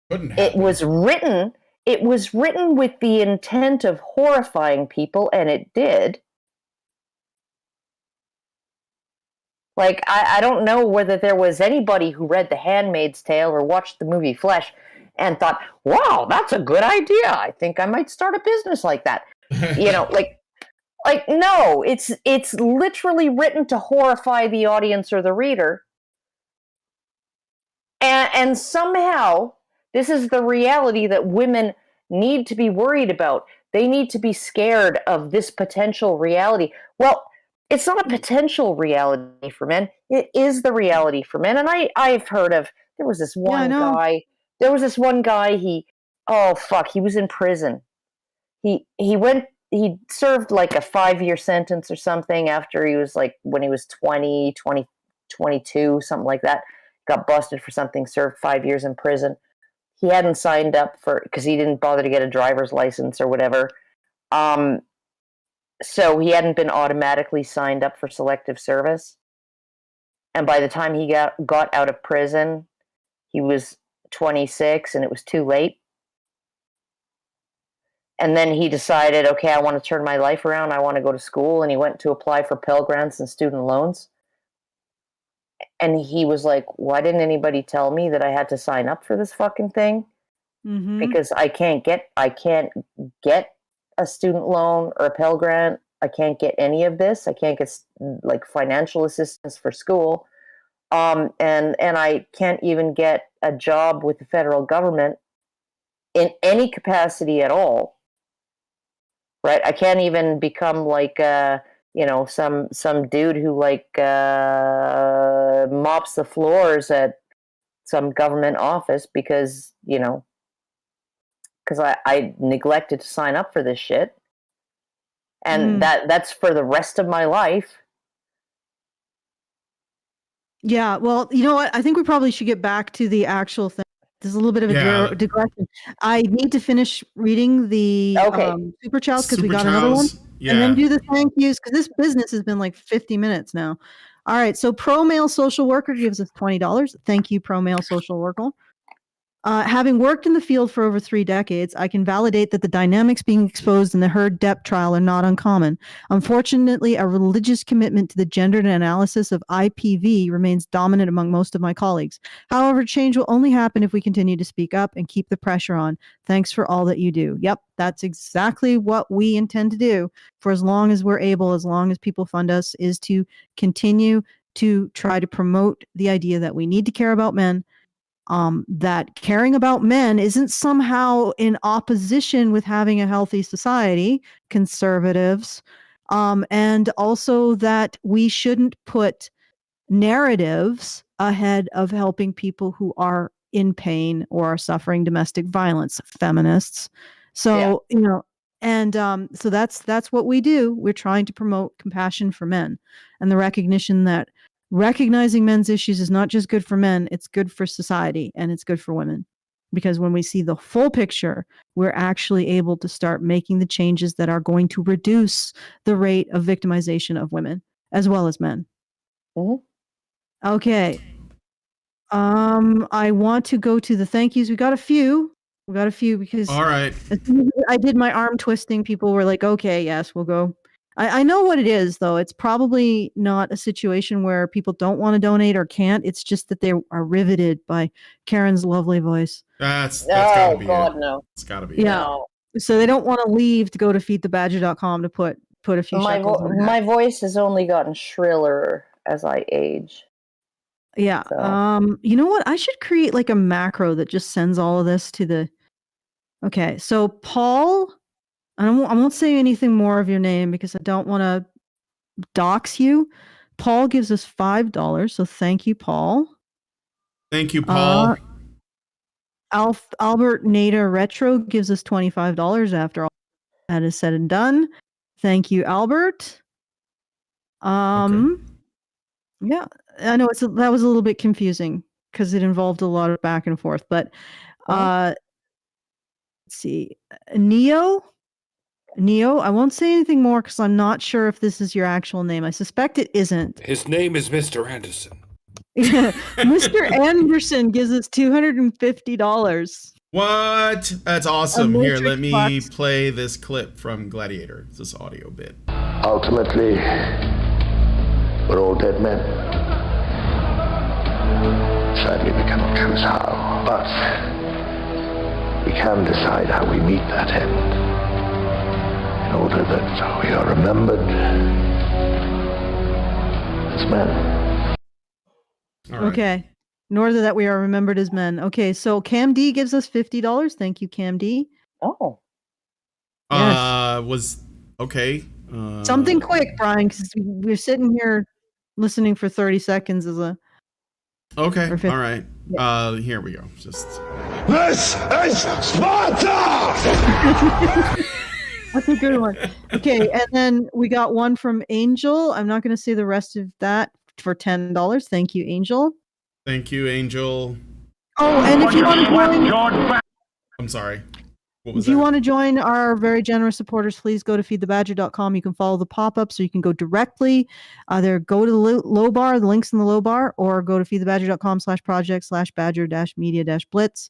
Couldn't happen. It was written with the intent of horrifying people, and it did. Like, I don't know whether there was anybody who read The Handmaid's Tale or watched the movie Flesh and thought, wow, that's a good idea. I think I might start a business like that. Like no, it's literally written to horrify the audience or the reader. And somehow, this is the reality that women need to be worried about. They need to be scared of this potential reality. Well, it's not a potential reality for men. It is the reality for men. And I've heard of, there was this one guy, he was in prison. He went he served like a 5-year sentence or something after he was like, when he was 22, something like that, got busted for something, served 5 years in prison. He hadn't signed up because he didn't bother to get a driver's license or whatever. So he hadn't been automatically signed up for selective service. And by the time he got out of prison, he was 26 and it was too late. And then he decided, okay, I want to turn my life around. I want to go to school. And he went to apply for Pell Grants and student loans. And he was like, why didn't anybody tell me that I had to sign up for this fucking thing? Mm-hmm. Because I can't get a student loan or a Pell Grant. I can't get any of this. I can't get like financial assistance for school. And I can't even get a job with the federal government in any capacity at all. Right? I can't even become like some dude who like mops the floors at some government office because I neglected to sign up for this shit. And that's for the rest of my life. Yeah, well, you know what? I think we probably should get back to the actual thing. There's a little bit of a digression. I need to finish reading the super chats because we got another one. Yeah. And then do the thank yous because this business has been like 50 minutes now. All right, so Pro Male Social Worker gives us $20. Thank you, Pro Male Social Worker. Having worked in the field for over 3 decades, I can validate that the dynamics being exposed in the Heard Depp trial are not uncommon. Unfortunately, a religious commitment to the gendered analysis of IPV remains dominant among most of my colleagues. However, change will only happen if we continue to speak up and keep the pressure on. Thanks for all that you do. Yep, that's exactly what we intend to do for as long as we're able, as long as people fund us, is to continue to try to promote the idea that we need to care about men. That caring about men isn't somehow in opposition with having a healthy society, conservatives, and also that we shouldn't put narratives ahead of helping people who are in pain or are suffering domestic violence, feminists. So, so that's what we do. We're trying to promote compassion for men and the recognition that recognizing men's issues is not just good for men, it's good for society and it's good for women. Because when we see the full picture, we're actually able to start making the changes that are going to reduce the rate of victimization of women as well as men. Mm-hmm. Okay. I want to go to the thank yous. We got a few because all right. As soon as I did my arm twisting, people were like, okay, yes, we'll go. I know what it is, though. It's probably not a situation where people don't want to donate or can't. It's just that they are riveted by Karen's lovely voice. That's gotta be God, it. no. It's gotta be it. So they don't want to leave to go to feedthebadger.com to put a few shekels in my voice has only gotten shriller as I age. Yeah. So. You know what? I should create like a macro that just sends all of this to the... Okay, so Paul... I won't say anything more of your name because I don't want to dox you. Paul gives us $5, so thank you, Paul. Thank you, Paul. Albert Nader Retro gives us $25 after all that is said and done. Thank you, Albert. Okay. Yeah, I know that was a little bit confusing because it involved a lot of back and forth, but let's see. Neo, I won't say anything more because I'm not sure if this is your actual name. I suspect it isn't. His name is Mr. Anderson. Mr. Anderson gives us $250. What? That's awesome. Here, let me play this clip from Gladiator. It's this audio bit. Ultimately, we're all dead men. Sadly, we cannot choose how, but we can decide how we meet that end. In order that we are remembered as men. Right. Okay. In order that we are remembered as men. Okay, so Cam D gives us $50. Thank you, Cam D. Oh. Yes. Was okay. Something quick, Brian, because we're sitting here listening for 30 seconds as a... Okay, all right. Yeah. Here we go. Just... This is Sparta! That's a good one. Okay, and then we got one from Angel. I'm not going to say the rest of that for $10. Thank you, Angel. Thank you, Angel. Oh, and if you want to join, I'm sorry. What was if you that? want to join our very generous supporters, please go to feedthebadger.com. You can follow the pop-ups, or you can go directly. Either go to the low bar, the links in the low bar, or go to feedthebadger.com/project/badger-media-blitz.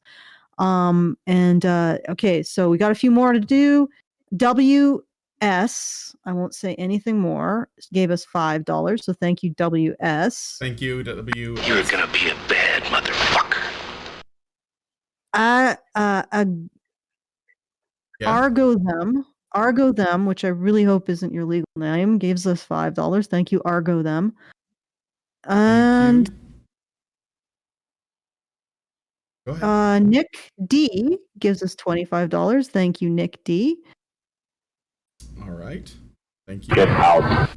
Okay, so we got a few more to do. WS, I won't say anything more, gave us $5. So thank you, WS. Thank you, W. You're gonna be a bad motherfucker. Argo them, which I really hope isn't your legal name, gives us $5. Thank you, Argo them. And Go ahead. Nick D gives us $25. Thank you, Nick D. All right. Thank you. Get out.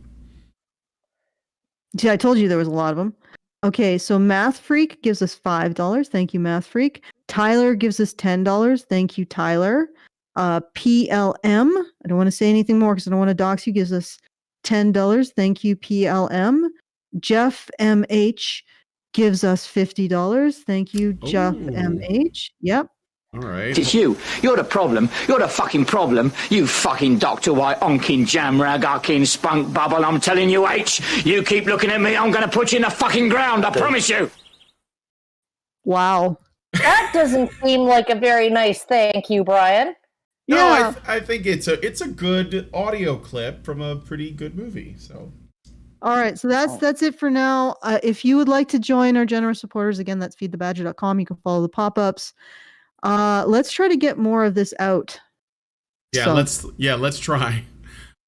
See, I told you there was a lot of them. Okay, so Math Freak gives us $5. Thank you, Math Freak. Tyler gives us $10. Thank you, Tyler. PLM, I don't want to say anything more because I don't want to dox you, gives us $10. Thank you, PLM. Jeff MH gives us $50. Thank you, Jeff MH. Yep. All right. It's you. You're the problem. You're the fucking problem. You fucking Dr. White, onkin jamrag, arkin spunk bubble. I'm telling you, H, you keep looking at me, I'm going to put you in the fucking ground. I promise you. Wow. That doesn't seem like a very nice thank you, Brian. No, Yeah. I think it's a good audio clip from a pretty good movie. So, All right, so that's it for now. If you would like to join our generous supporters, again, that's feedthebadger.com. You can follow the pop-ups. Let's try to get more of this out. yeah, let's try.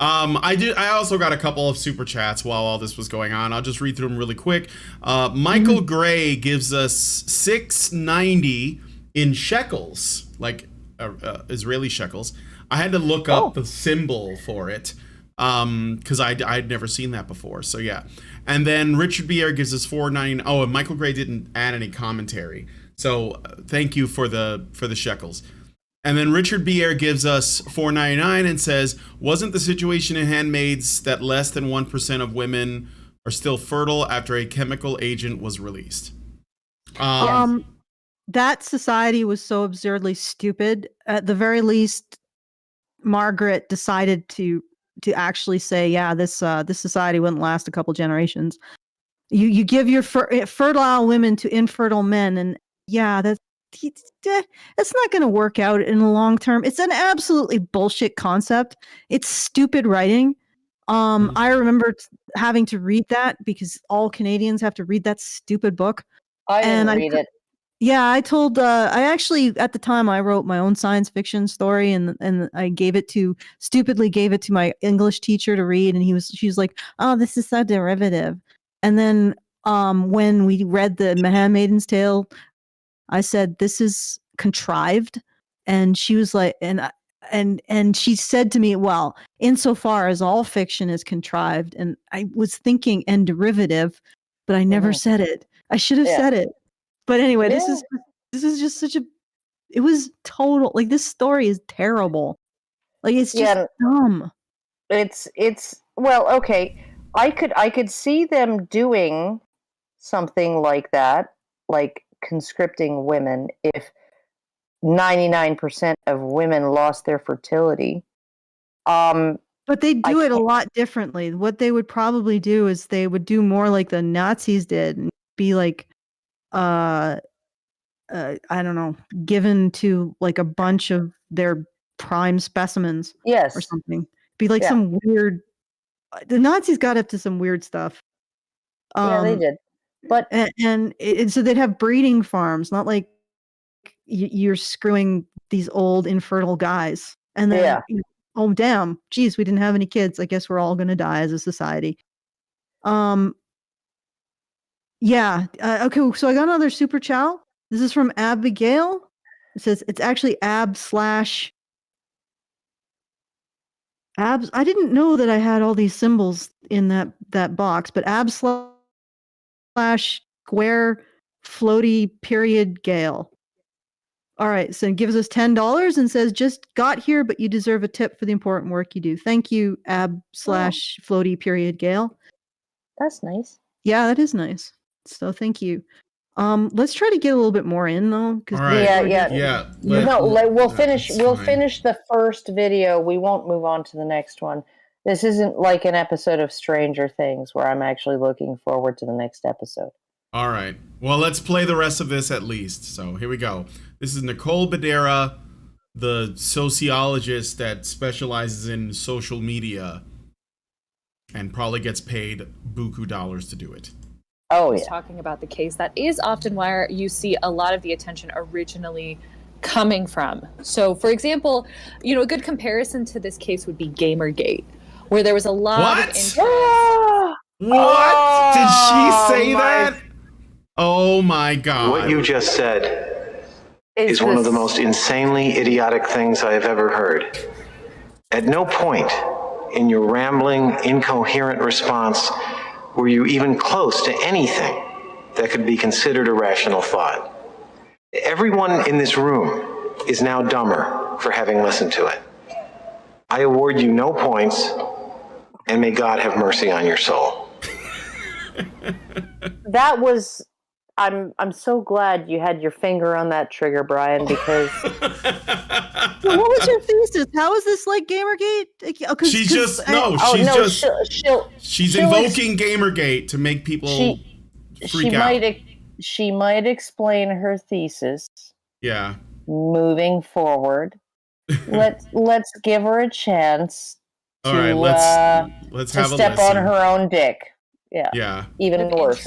I also got a couple of super chats while all this was going on. I'll just read through them really quick. Michael Gray gives us $6.90 in shekels, like Israeli shekels. I had to look up the symbol for it because I'd never seen that before. So yeah, and then Richard Bier gives us $4.99. Oh, and Michael Gray didn't add any commentary. So thank you for the shekels. And then Richard Bier gives us $4.99 and says, wasn't the situation in Handmaids that less than 1% of women are still fertile after a chemical agent was released? That society was so absurdly stupid. At the very least, Margaret decided to actually say, yeah, this society wouldn't last a couple generations. You give your fertile women to infertile men, and yeah, that's not going to work out in the long term. It's an absolutely bullshit concept. It's stupid writing. I remember having to read that because all Canadians have to read that stupid book. I didn't read it. Yeah, I told. I actually at the time I wrote my own science fiction story, and I stupidly gave it to my English teacher to read, and she was like, "Oh, this is so derivative." And then when we read the Handmaid's Tale, I said, "This is contrived," and she was like, and she said to me, "Well, insofar as all fiction is contrived," and I was thinking and derivative, but I never said it. I should have said it. But anyway, this is just such a. It was total, like, this story is terrible. Like, it's just dumb. It's well, okay. I could see them doing something like that, like conscripting women, if 99% of women lost their fertility. But they do it a lot differently. What they would probably do is they would do more like the Nazis did and be like, I don't know, given to like a bunch of their prime specimens. Yes. Or something. Be like some weird. The Nazis got up to some weird stuff. Yeah, they did. But so they'd have breeding farms, not like you're screwing these old infertile guys. And then, oh damn, geez, we didn't have any kids. I guess we're all going to die as a society. Yeah. Okay. So I got another super chow. This is from Abigail. It says it's actually abs. I didn't know that I had all these symbols in that box, but ab/square floaty period Gale. All right, so it gives us $10 and says, just got here, but you deserve a tip for the important work you do. Thank you, ab/floaty period Gail. That's nice. Yeah, that is nice. So thank you. Let's try to get a little bit more in though. All right. Yeah. We'll finish the first video. We won't move on to the next one. This isn't like an episode of Stranger Things where I'm actually looking forward to the next episode. All right. Well, let's play the rest of this at least. So here we go. This is Nicole Badera, the sociologist that specializes in social media and probably gets paid buku dollars to do it. Oh, yeah. Talking about the case, that is often where you see a lot of the attention originally coming from. So, for example, a good comparison to this case would be Gamergate, where there was a lot of interest. What? Did she say that? Oh my God. What you just said is one of the most insanely idiotic things I have ever heard. At no point in your rambling, incoherent response were you even close to anything that could be considered a rational thought. Everyone in this room is now dumber for having listened to it. I award you no points, and may God have mercy on your soul. That was... I'm so glad you had your finger on that trigger, Brian, because... So what was your thesis? How is this like Gamergate? She's invoking Gamergate to make people freak out. She might explain her thesis. Yeah. Moving forward, let's give her a chance to, all right, let's to have a step listen. on her own dick. Yeah. Yeah. Even worse.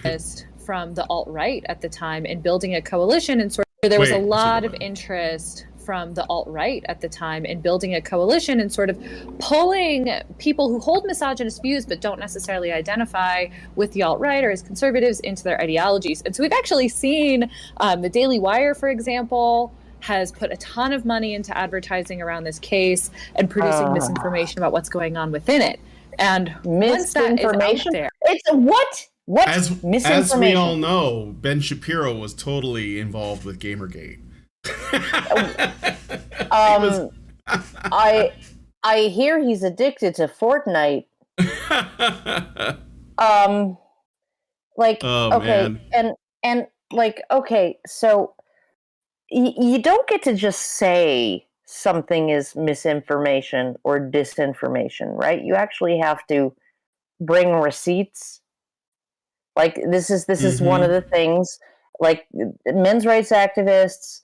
Interest from the alt-right at the time in building a coalition, and there was a lot of interest from the alt-right at the time in building a coalition and sort of pulling people who hold misogynist views but don't necessarily identify with the alt-right or as conservatives into their ideologies. And so we've actually seen the Daily Wire, for example, has put a ton of money into advertising around this case and producing misinformation about what's going on within it. And once that is out there, it's what? What? As we all know, Ben Shapiro was totally involved with Gamergate. I hear he's addicted to Fortnite. So you don't get to just say something is misinformation or disinformation, right? You actually have to bring receipts. Like this is one of the things, like men's rights activists,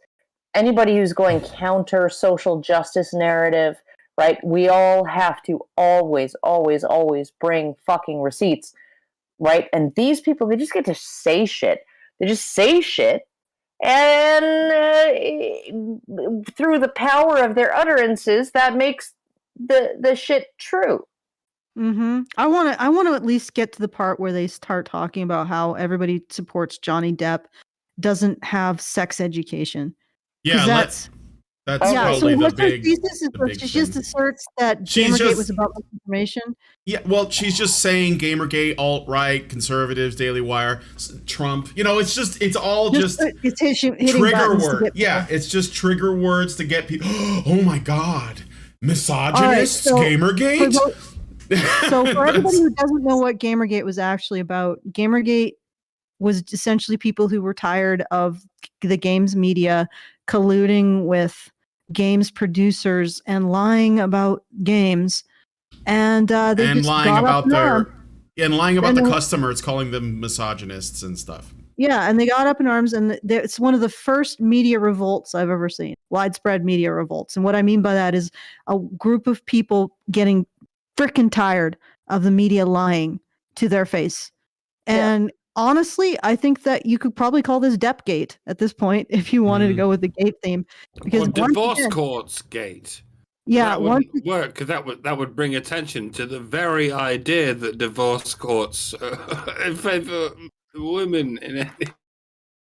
anybody who's going counter social justice narrative, right? We all have to always bring fucking receipts, right? And these people, they just get to say shit. They just say shit, and through the power of their utterances, that makes the shit true. Mm-hmm. I want to at least get to the part where they start talking about how everybody supports Johnny Depp doesn't have sex education. Yeah, that's probably so the what's her big. thesis is she just asserts that Gamergate was about misinformation. Yeah, well, she's just saying Gamergate, alt-right, conservatives, Daily Wire, Trump. It's all just trigger words. Yeah, it's just trigger words to get people. Oh my God, misogynists, Gamergate. So for everybody who doesn't know what Gamergate was actually about, Gamergate was essentially people who were tired of the games media colluding with games producers and lying about games, and lying about the customers, calling them misogynists and stuff. Yeah, and they got up in arms, and it's one of the first media revolts I've ever seen, widespread media revolts. And what I mean by that is a group of people getting freaking tired of the media lying to their face. And honestly, I think that you could probably call this Depp-Gate at this point if you wanted to go with the gate theme. Because divorce courts gate. Yeah, that wouldn't work because that would bring attention to the very idea that divorce courts are in favor of women in any.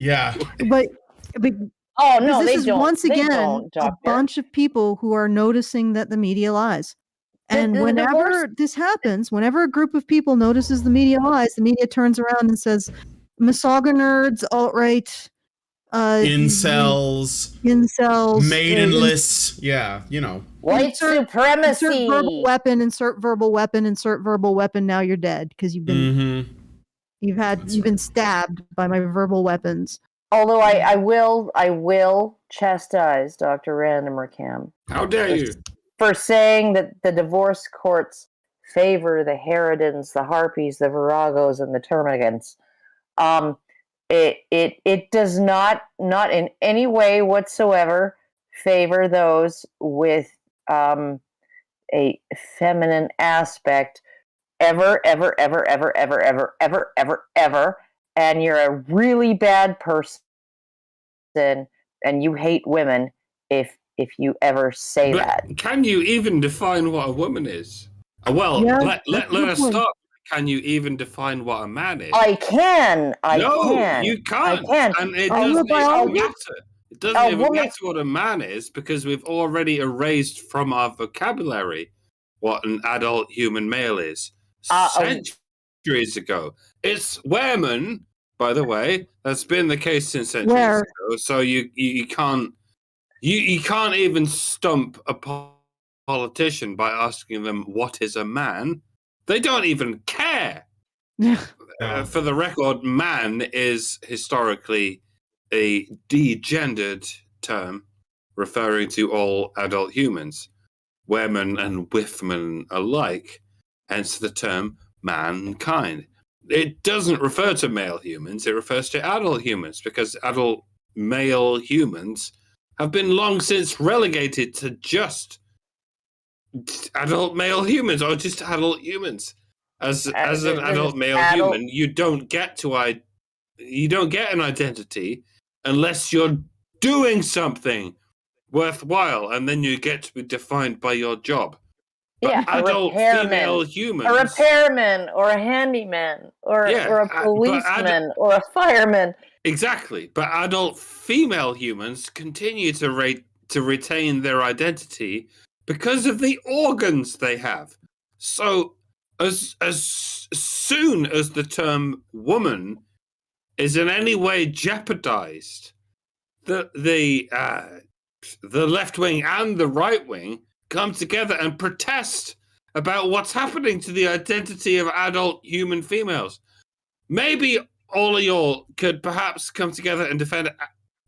Yeah, but oh no, this they is don't. Once again, a bunch of people who are noticing that the media lies. And whenever this happens, whenever a group of people notices the media lies, the media turns around and says, misogynerds, alt-right, incels, maidenless. Yeah, you know. White supremacy. Insert verbal weapon. Now you're dead because you've been you've been stabbed by my verbal weapons. Although I will chastise Dr. Randomer Cam. How dare you? For saying that the divorce courts favor the Harridans, the Harpies, the Viragos, and the Termagants. It does not in any way whatsoever favor those with a feminine aspect ever, and you're a really bad person and you hate women if you ever say that. Can you even define what a woman is? Well, yeah, let us start. Can you even define what a man is? I can. No, you can't. I can. And it doesn't even matter. It doesn't even matter what a man is because we've already erased from our vocabulary what an adult human male is. Centuries ago. It's women, by the way. That's been the case since centuries ago. So you can't even stump a politician by asking them what is a man. They don't even care. For the record, man is historically a degendered term referring to all adult humans, women and withmen alike, hence the term mankind. It doesn't refer to male humans, it refers to adult humans, because adult male humans have been long since relegated to just adult male humans or just adult humans. As an adult male human, you don't get an identity unless you're doing something worthwhile, and then you get to be defined by your job. But adult female humans, a repairman or a handyman or a policeman or a fireman. Exactly, but adult female humans continue to retain their identity because of the organs they have. So as soon as the term woman is in any way jeopardized, the left wing and the right wing come together and protest about what's happening to the identity of adult human females. Maybe all of y'all could perhaps come together and defend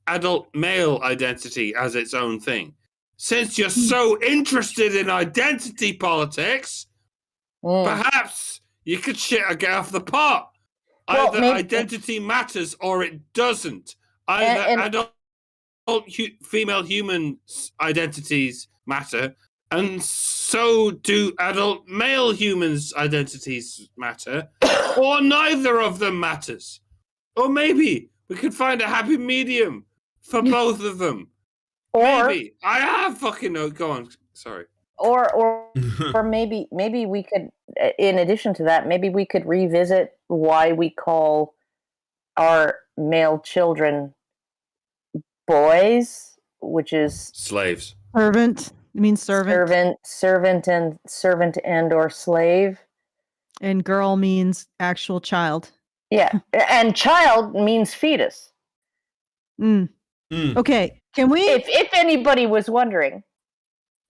adult male identity as its own thing. Since you're so interested in identity politics, perhaps you could get off the pot. Either identity matters or it doesn't. Either adult female humans' identities matter, and so do adult male humans' identities matter, or neither of them matters. Or maybe we could find a happy medium for both of them. Maybe. I have fucking no. Go on. Sorry. Or maybe we could, in addition to that, maybe we could revisit why we call our male children boys, which is slaves. Servant. You mean servant? Servant and or slave. And girl means actual child. Yeah, and child means fetus. Okay, can we? If anybody was wondering.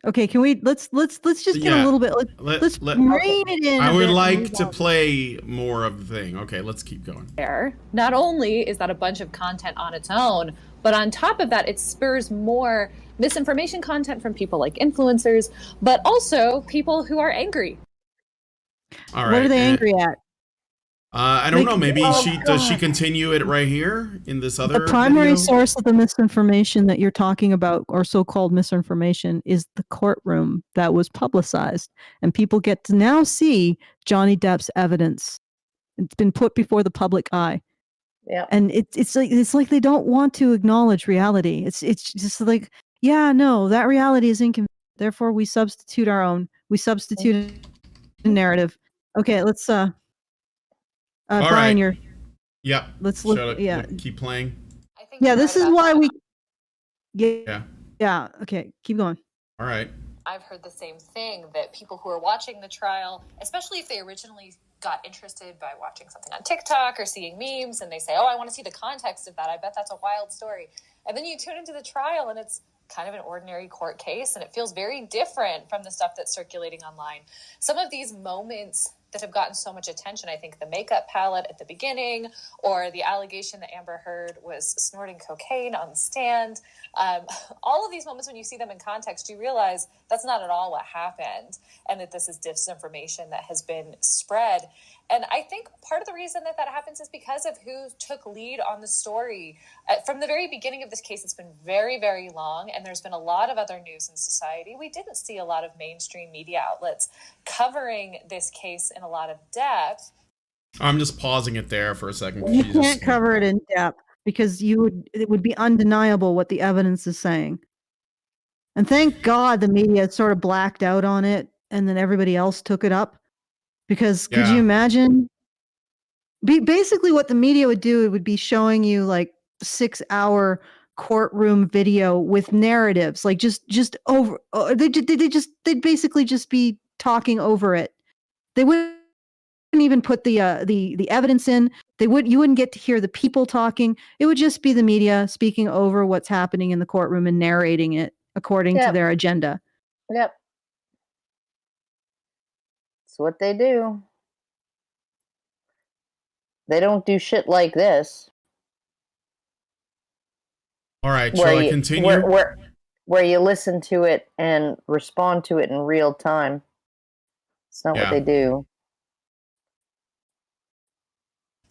Okay, can we? Let's just get a little bit. Let's rein it in. I would like to play more of the thing. Okay, let's keep going. Not only is that a bunch of content on its own, but on top of that, it spurs more misinformation content from people like influencers, but also people who are angry. All right. What are they angry at? I don't know. Maybe does she continue it right here in this other? The primary video? source of the misinformation that you're talking about, or so-called misinformation, is the courtroom that was publicized, and people get to now see Johnny Depp's evidence. It's been put before the public eye. Yeah, and it's like they don't want to acknowledge reality. It's just like, yeah, no, that reality is inconvenient. Therefore, we substitute our own. We substitute a narrative. Okay, let's. Brian, right. Yeah. Let's look. Keep playing. Yeah, this is why we. Yeah. Okay, keep going. All right. I've heard the same thing, that people who are watching the trial, especially if they originally got interested by watching something on TikTok or seeing memes, and they say, oh, I want to see the context of that. I bet that's a wild story. And then you tune into the trial and it's kind of an ordinary court case, and it feels very different from the stuff that's circulating online. Some of these moments that have gotten so much attention, I think the makeup palette at the beginning, or the allegation that Amber Heard was snorting cocaine on the stand, all of these moments, when you see them in context, you realize that's not at all what happened, and that this is disinformation that has been spread. And I think part of the reason that happens is because of who took lead on the story. From the very beginning of this case, it's been very, very long, and there's been a lot of other news in society. We didn't see a lot of mainstream media outlets covering this case in a lot of depth. I'm just pausing it there for a second. You can't cover it in depth because it would be undeniable what the evidence is saying. And thank God the media sort of blacked out on it, and then everybody else took it up. Because could you imagine? Basically, what the media would do, it would be showing you like 6-hour courtroom video with narratives, like just over. They'd basically just be talking over it. They wouldn't even put the evidence in. You wouldn't get to hear the people talking. It would just be the media speaking over what's happening in the courtroom and narrating it according to their agenda. Yep. That's what they do. They don't do shit like this. All right, shall I continue? Where you listen to it and respond to it in real time. It's not what they do.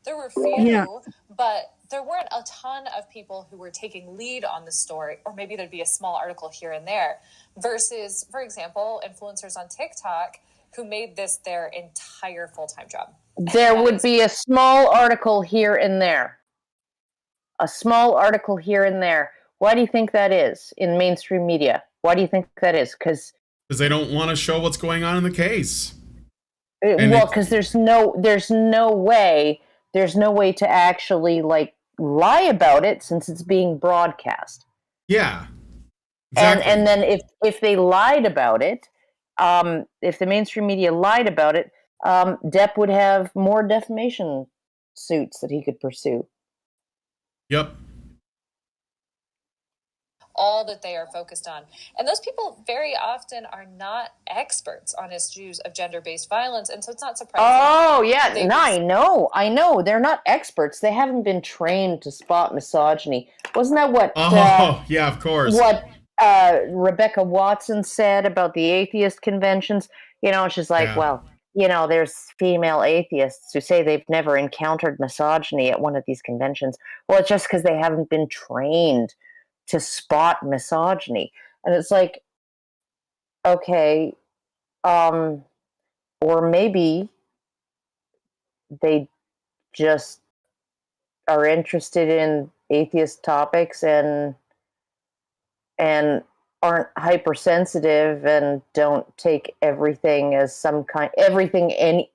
There were few, but there weren't a ton of people who were taking lead on the story, or maybe there'd be a small article here and there, versus, for example, influencers on TikTok who made this their entire full-time job. There would be a small article here and there. A small article here and there. Why do you think that is in mainstream media? Why do you think that is? Because they don't want to show what's going on in the case. Because there's no way to actually like lie about it since it's being broadcast. Yeah. Exactly. And then if they lied about it, if the mainstream media lied about it, Depp would have more defamation suits that he could pursue. Yep. All that they are focused on. And those people very often are not experts on issues of gender-based violence, and so it's not surprising. Oh, yeah. I know. They're not experts. They haven't been trained to spot misogyny. Wasn't that what... yeah, of course. What Rebecca Watson said about the atheist conventions? You know, she's like, well, you know, there's female atheists who say they've never encountered misogyny at one of these conventions. Well, it's just because they haven't been trained to spot misogyny. And it's like, okay, or maybe they just are interested in atheist topics and aren't hypersensitive and don't take everything as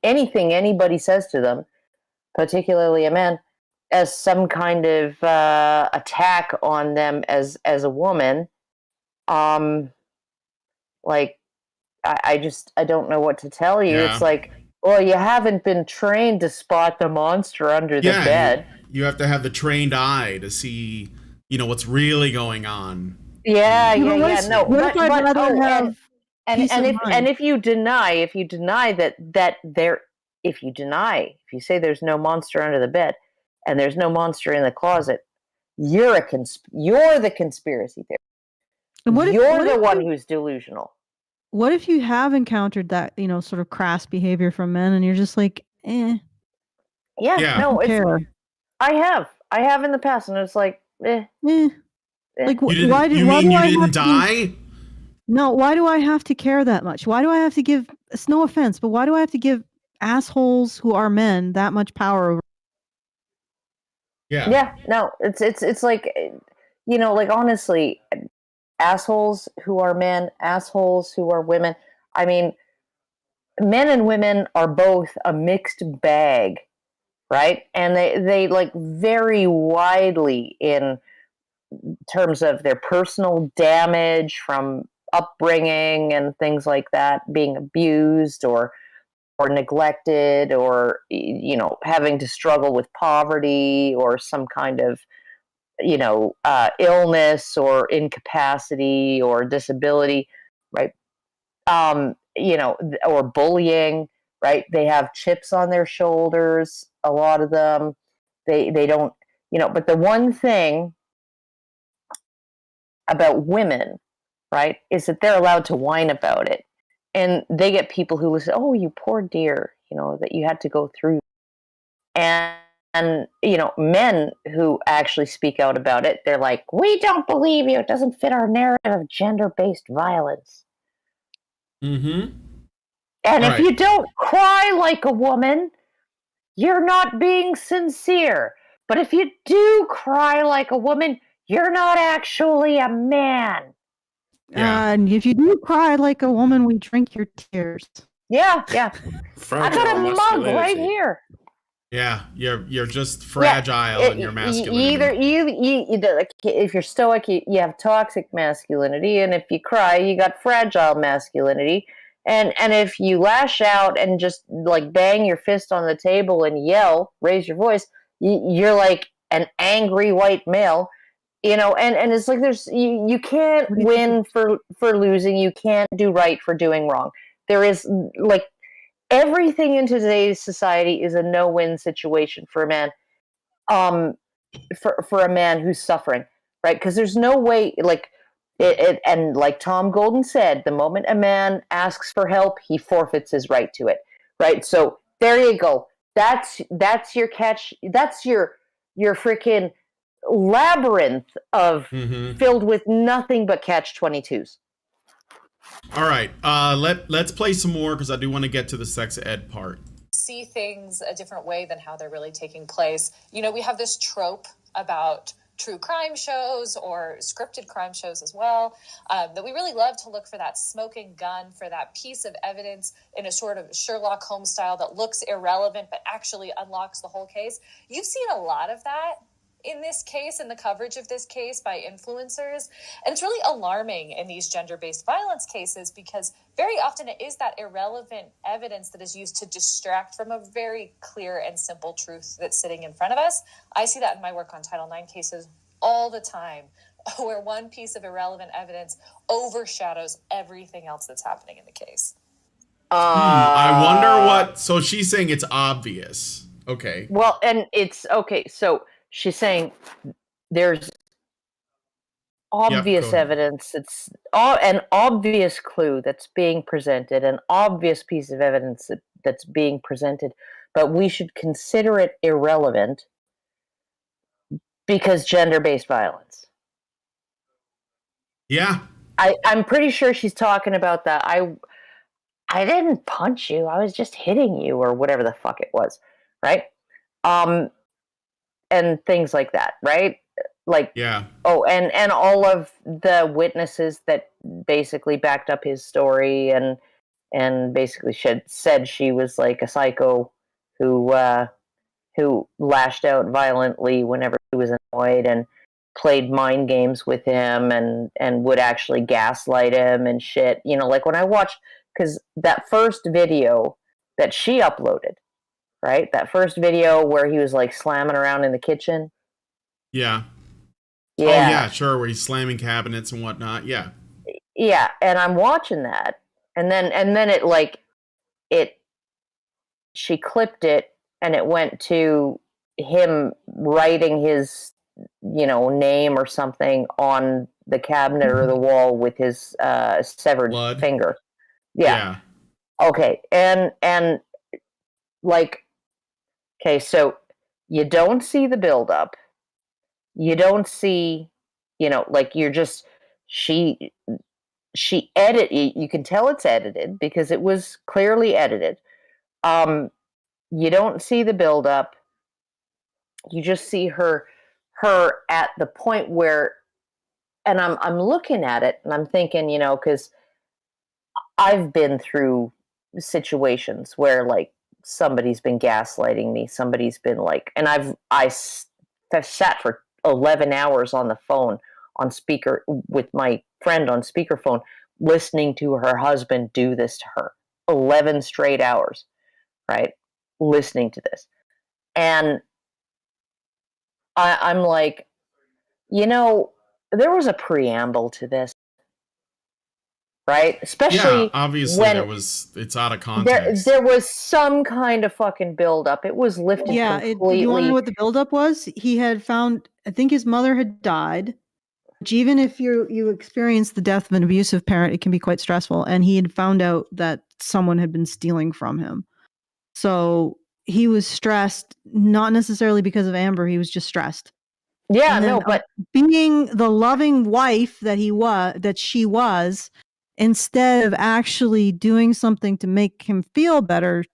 anything anybody says to them, particularly a man, as some kind of attack on them as a woman. Like, I don't know what to tell you. It's like, well, you haven't been trained to spot the monster under the bed. You have to have the trained eye to see, you know, what's really going on. Yeah. No, what if I'd rather have peace of mind? And if you say there's no monster under the bed and there's no monster in the closet, you're the conspiracy theorist. You're the one who's delusional. What if you have encountered that, you know, sort of crass behavior from men, and you're just like, eh? No, I have in the past, and it's like, Like, why do I didn't die? No, why do I have to care that much? Why do I have to give? It's no offense, but why do I have to give assholes who are men that much power over? Yeah. No, it's like, you know, like, honestly, assholes who are men, assholes who are women. I mean, men and women are both a mixed bag, right? And they like vary widely in terms of their personal damage from upbringing and things like that, being abused or neglected, or having to struggle with poverty or some kind of illness or incapacity or disability, right? Or bullying, right? They have chips on their shoulders, a lot of them. They don't, but the one thing about women, right, is that they're allowed to whine about it. And they get people who will say, "Oh, you poor dear, that you had to go through." And men who actually speak out about it, they're like, "We don't believe you. It doesn't fit our narrative of gender-based violence." Mm-hmm. And if you don't cry like a woman, you're not being sincere. But if you do cry like a woman, you're not actually a man. Yeah. And if you do cry like a woman, we drink your tears. Yeah. I got a mug right here. Yeah, you're just fragile in your masculinity. If you're stoic, you have toxic masculinity, and if you cry, you got fragile masculinity. And if you lash out and just like bang your fist on the table and yell, raise your voice, you're like an angry white male. And it's like you can't win for losing. You can't do right for doing wrong. There is like everything in today's society is a no-win situation for a man. For a man who's suffering, right? Because there's no way, like it. And like Tom Golden said, the moment a man asks for help, he forfeits his right to it, right? So there you go. That's your catch. That's your freaking labyrinth of filled with nothing but catch-22s. All right, let's play some more because I do want to get to the sex ed part. See things a different way than how they're really taking place. We have this trope about true crime shows or scripted crime shows as well, that we really love to look for that smoking gun, for that piece of evidence in a sort of Sherlock Holmes style that looks irrelevant but actually unlocks the whole case. You've seen a lot of that in this case, in the coverage of this case by influencers. And it's really alarming in these gender-based violence cases because very often it is that irrelevant evidence that is used to distract from a very clear and simple truth that's sitting in front of us. I see that in my work on Title IX cases all the time, where one piece of irrelevant evidence overshadows everything else that's happening in the case. I wonder what... So she's saying it's obvious. Okay. Well, and it's... Okay, so... She's saying there's obvious evidence. It's an obvious clue that's being presented, an obvious piece of evidence that's being presented, but we should consider it irrelevant because gender-based violence. Yeah. I'm pretty sure she's talking about that. I didn't punch you. I was just hitting you or whatever the fuck it was, right? And things like that, right? Like, yeah. Oh, and all of the witnesses that basically backed up his story and basically said she was like a psycho who lashed out violently whenever he was annoyed and played mind games with him and would actually gaslight him and shit. Like when I watched, because that first video that she uploaded, right? That first video where he was like slamming around in the kitchen. Yeah. Oh yeah, sure. Where he's slamming cabinets and whatnot. Yeah. Yeah, and I'm watching that, and then she clipped it, and it went to him writing his name or something on the cabinet or the wall with his severed finger. Yeah. Okay, and like. Okay, so you don't see the buildup. You don't see, like you're just, she edit. You can tell it's edited because it was clearly edited. You don't see the buildup. You just see her at the point where, and I'm looking at it and I'm thinking, because I've been through situations where like, somebody's been gaslighting me. Somebody's been like, and I sat for 11 hours on the phone on speaker with my friend on speakerphone listening to her husband do this to her. 11 straight hours, right? Listening to this. And I'm like, there was a preamble to this, right? Especially obviously when it's out of context. There was some kind of fucking buildup. It was lifted completely. You want to know what the buildup was? He had found, I think his mother had died. Which even if you experience the death of an abusive parent, it can be quite stressful. And he had found out that someone had been stealing from him. So he was stressed, not necessarily because of Amber. He was just stressed. Yeah, no, but being the loving wife that she was, instead of actually doing something to make him feel better,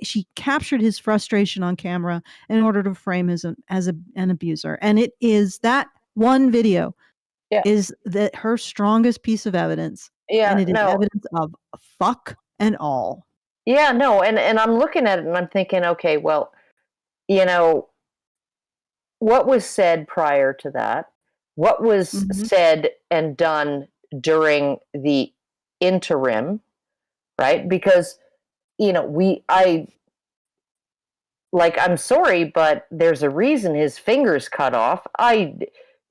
she captured his frustration on camera in order to frame him as an abuser. And it is that one video. Yeah. Is that her strongest piece of evidence? Yeah, and it is evidence of fuck and all. Yeah, no, and I'm looking at it and I'm thinking, okay, well, what was said prior to that? What was said and done during the interim, right? Because, I'm sorry, but there's a reason his finger's cut off.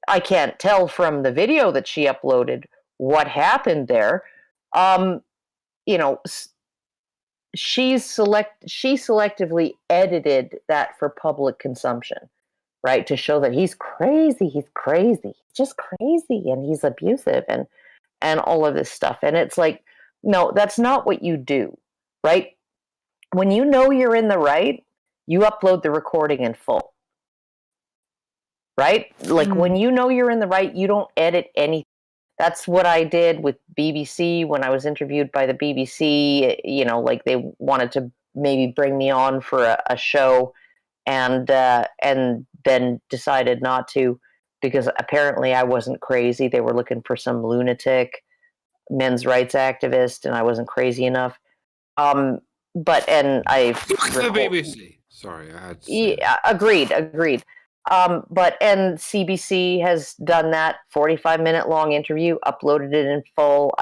I can't tell from the video that she uploaded what happened there. She selectively edited that for public consumption, right? To show that he's crazy, just crazy, and he's abusive and all of this stuff. And it's like, no, that's not what you do, right? When you know you're in the right, you upload the recording in full. Right? Like when you know you're in the right, you don't edit anything. That's what I did with BBC when I was interviewed by the BBC. They wanted to maybe bring me on for a show and then decided not to because apparently I wasn't crazy. They were looking for some lunatic men's rights activist and I wasn't crazy enough. The BBC. Sorry, I had to say that. Agreed. And CBC has done that 45-minute long interview, uploaded it in full.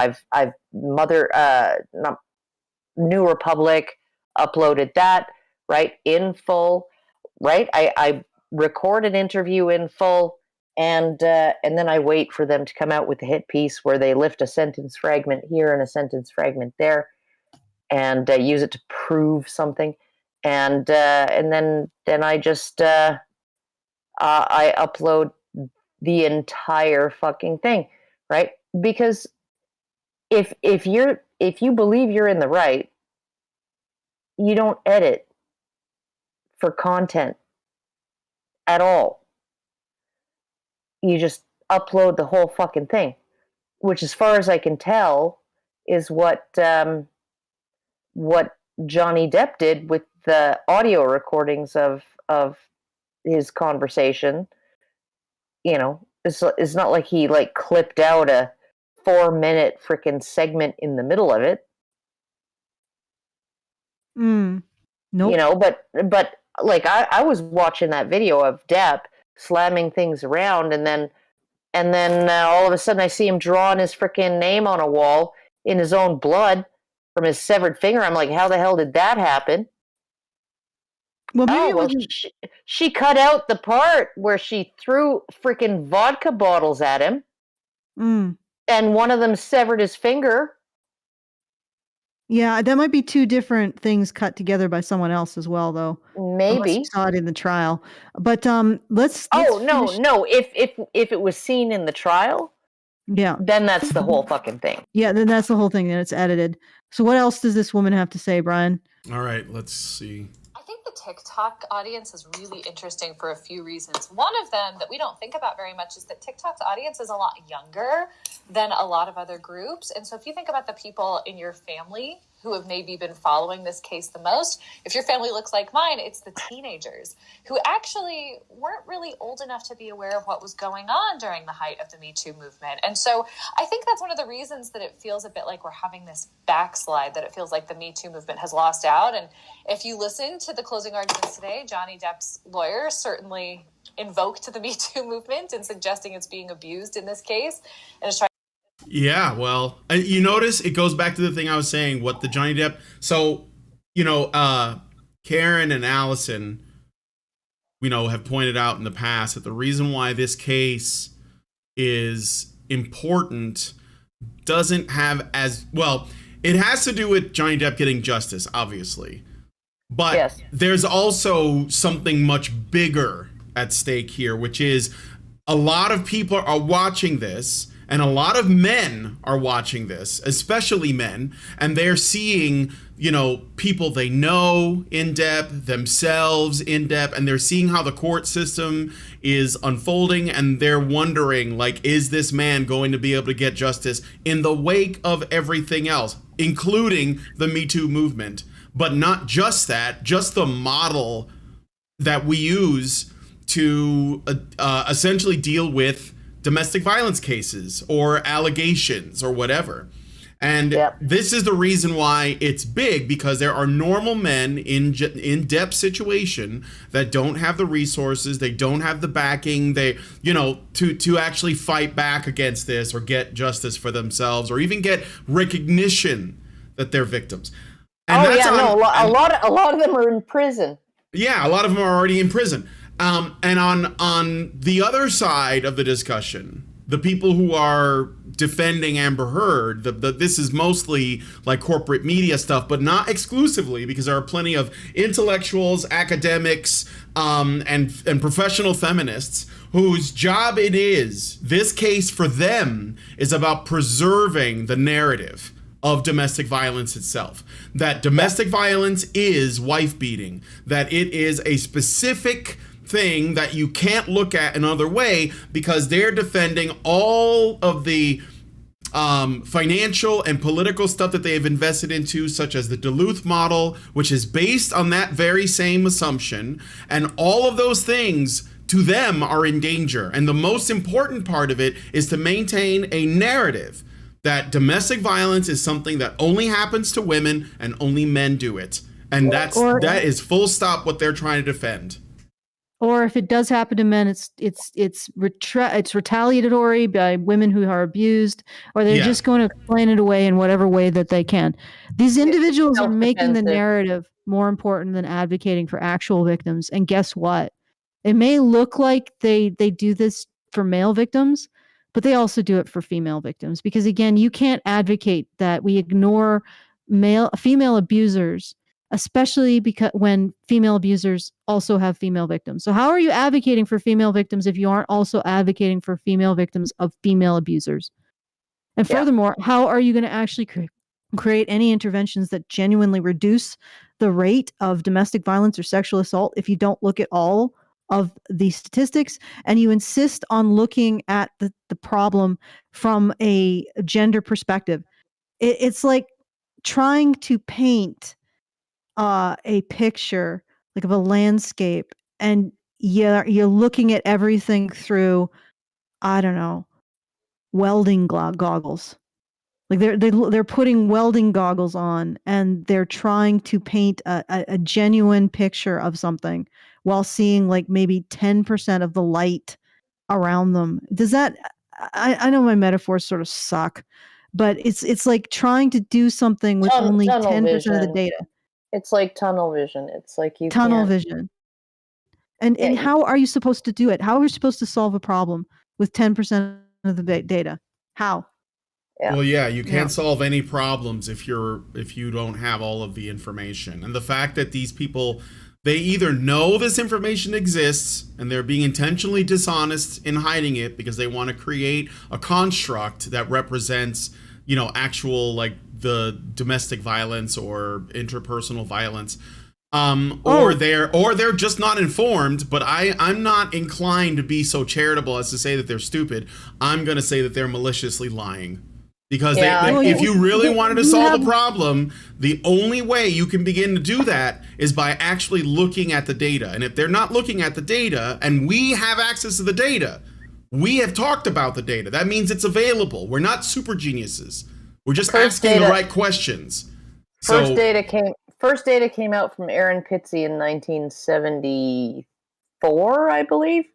New Republic uploaded that, right, in full, right? I record an interview in full, and then I wait for them to come out with the hit piece where they lift a sentence fragment here and a sentence fragment there, and use it to prove something, and then I just. I upload the entire fucking thing, right? Because if you believe you're in the right, you don't edit for content at all. You just upload the whole fucking thing, which, as far as I can tell, is what Johnny Depp did with the audio recordings of his conversation. It's not like he clipped out a 4-minute freaking segment in the middle of it. Nope. But I was watching that video of Depp slamming things around, and then all of a sudden I see him drawing his freaking name on a wall in his own blood from his severed finger. I'm like, how the hell did that happen? Well, she cut out the part where she threw freaking vodka bottles at him, and one of them severed his finger. Yeah, that might be two different things cut together by someone else as well, though. Maybe unless you saw it in the trial. But let's no. If it was seen in the trial, yeah, then that's the whole fucking thing. Yeah, then that's the whole thing, and it's edited. So what else does this woman have to say, Brian? All right, let's see. I think the TikTok audience is really interesting for a few reasons. One of them that we don't think about very much is that TikTok's audience is a lot younger than a lot of other groups. And so if you think about the people in your family who have maybe been following this case the most, if your family looks like mine, it's the teenagers who actually weren't really old enough to be aware of what was going on during the height of the Me Too movement. And so I think that's one of the reasons that it feels a bit like we're having this backslide, that it feels like the Me Too movement has lost out. And if you listen to the closing arguments today, Johnny Depp's lawyer certainly invoked the Me Too movement in suggesting it's being abused in this case and is trying Yeah, well, you notice it goes back to the thing I was saying, what the Johnny Depp. So, Karen and Alison, have pointed out in the past that the reason why this case is important doesn't have as well. It has to do with Johnny Depp getting justice, obviously. But Yes. there's also something much bigger at stake here, which is a lot of people are watching this, and a lot of men are watching this, especially men, and they're seeing, people they know in Depp, themselves in Depp, and they're seeing how the court system is unfolding, and they're wondering, like, is this man going to be able to get justice in the wake of everything else, including the Me Too movement? But not just that, just the model that we use to essentially deal with domestic violence cases or allegations or whatever. And this is the reason why it's big, because there are normal men in Depp's situation that don't have the resources, they don't have the backing, to actually fight back against this or get justice for themselves or even get recognition that they're victims. And a lot of them are in prison. Yeah, a lot of them are already in prison. And on the other side of the discussion, the people who are defending Amber Heard, this is mostly like corporate media stuff, but not exclusively, because there are plenty of intellectuals, academics, and professional feminists whose job it is. This case for them is about preserving the narrative of domestic violence itself. That domestic violence is wife beating, that it is a specific thing that you can't look at another way, because they're defending all of the financial and political stuff that they have invested into, such as the Duluth model, which is based on that very same assumption. And all of those things to them are in danger. And the most important part of it is to maintain a narrative that domestic violence is something that only happens to women and only men do it. And that is full stop what they're trying to defend. Or if it does happen to men, it's retaliatory by women who are abused, or they're just going to explain it away in whatever way that they can. These individuals are making the narrative more important than advocating for actual victims. And guess what? It may look like they do this for male victims, but they also do it for female victims. Because again, you can't advocate that we ignore female abusers, especially because when female abusers also have female victims. So how are you advocating for female victims if you aren't also advocating for female victims of female abusers? And furthermore, how are you going to actually create any interventions that genuinely reduce the rate of domestic violence or sexual assault if you don't look at all of the statistics and you insist on looking at the problem from a gender perspective? It's like trying to paint a picture like of a landscape, and you're looking at everything through, I don't know, welding goggles. Like they're putting welding goggles on, and they're trying to paint a genuine picture of something while seeing like maybe 10% of the light around them. Does that? I know my metaphors sort of suck, but it's like trying to do something with only 10% of the data. It's like tunnel vision. It's like tunnel vision. And how are you supposed to do it? How are you supposed to solve a problem with 10% of the data? How? Yeah. Well, you can't solve any problems if you don't have all of the information. And the fact that these people, they either know this information exists and they're being intentionally dishonest in hiding it because they want to create a construct that represents, actual like the domestic violence or interpersonal violence, or they're just not informed. But I'm not inclined to be so charitable as to say that they're stupid. I'm going to say that they're maliciously lying. Because if you really wanted to solve the problem, the only way you can begin to do that is by actually looking at the data. And if they're not looking at the data, and we have access to the data, we have talked about the data. That means it's available. We're not super geniuses. We're just asking the right questions. First data came out from Aaron Pitsey in 1974, I believe,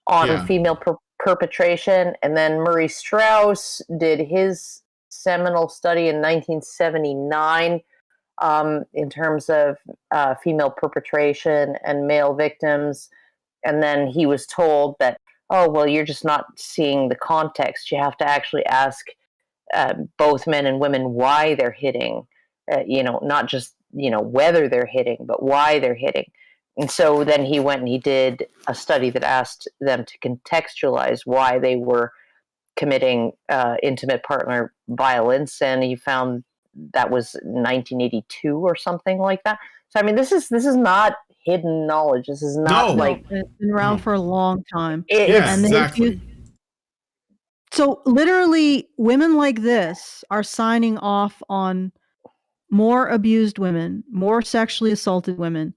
on female perpetration. And then Murray Strauss did his seminal study in 1979 in terms of female perpetration and male victims. And then he was told that, oh, well, you're just not seeing the context. You have to actually ask both men and women why they're hitting, not just, whether they're hitting, but why they're hitting. And so then he went and he did a study that asked them to contextualize why they were committing intimate partner violence. And he found that was 1982 or something like that. So, I mean, this is not hidden knowledge. This is not it's been around for a long time. Exactly. So literally women like this are signing off on more abused women, more sexually assaulted women,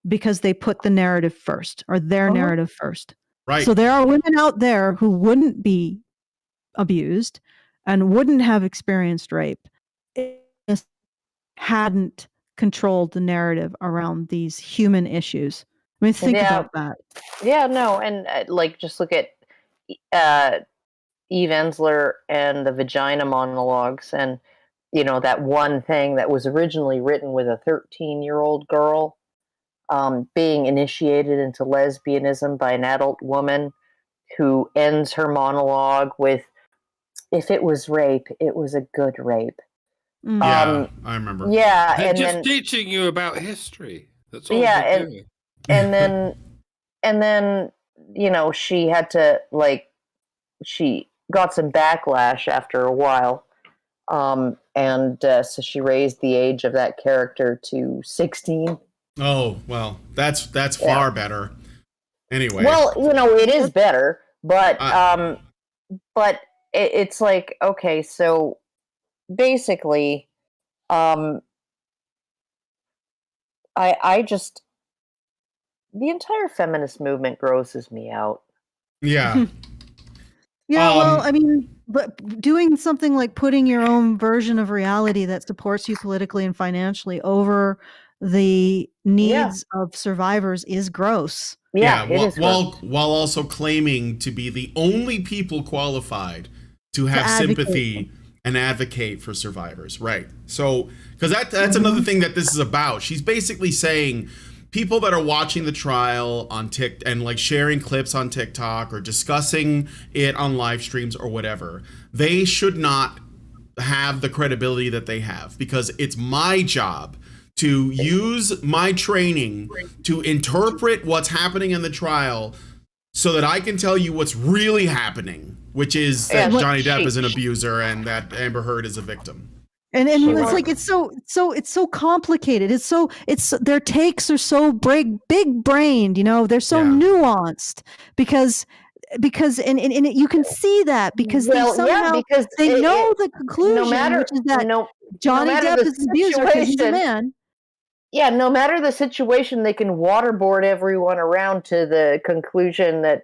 because they put the narrative first, or their narrative first. Right. So there are women out there who wouldn't be abused and wouldn't have experienced rape if hadn't controlled the narrative around these human issues. I mean, think about that. Yeah, no, and just look at Eve Ensler and the vagina monologues, and that one thing that was originally written with a 13-year-old girl being initiated into lesbianism by an adult woman who ends her monologue with, "If it was rape, it was a good rape." Yeah, I remember. Yeah, They're and just teaching you about history. That's all. Yeah, they're doing. and then she had to she got some backlash after a while, and so she raised the age of that character to 16. Oh, well, that's far better. Anyway. Well, it is better, but it's like, okay, so basically, I just, the entire feminist movement grosses me out. Yeah. Yeah, well, I mean, but doing something like putting your own version of reality that supports you politically and financially over the needs of survivors is gross. Yeah, while also claiming to be the only people qualified to have sympathy and advocate for survivors, right? So, because that's another thing that this is about. She's basically saying people that are watching the trial on TikTok and sharing clips on TikTok or discussing it on live streams or whatever, they should not have the credibility that they have, because it's my job to use my training to interpret what's happening in the trial so that I can tell you what's really happening, which is that Johnny Depp is an abuser and that Amber Heard is a victim. And it's like it's so complicated. It's their takes are so big brained, they're so nuanced because and you can see that because they somehow they know the conclusion, which is that Johnny Depp is an abuser because he's a man. Yeah, no matter the situation, they can waterboard everyone around to the conclusion that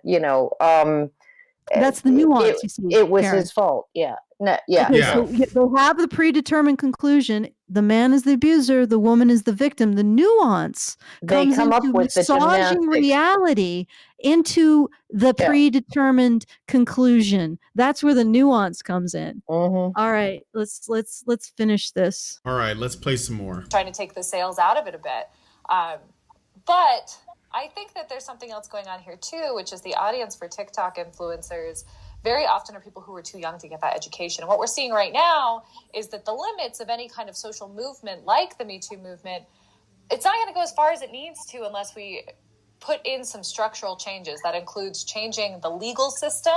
that's the nuance. You see, it was his fault. Yeah. No, yeah. Okay, so they'll have the predetermined conclusion. The man is the abuser. The woman is the victim. The nuance comes into massaging reality into the predetermined conclusion. That's where the nuance comes in. Mm-hmm. All right, let's finish this. All right, let's play some more. Trying to take the sales out of it a bit, but I think that there's something else going on here too, which is the audience for TikTok influencers very often are people who are too young to get that education. And what we're seeing right now is that the limits of any kind of social movement like the Me Too movement, it's not going to go as far as it needs to unless we put in some structural changes. That includes changing the legal system,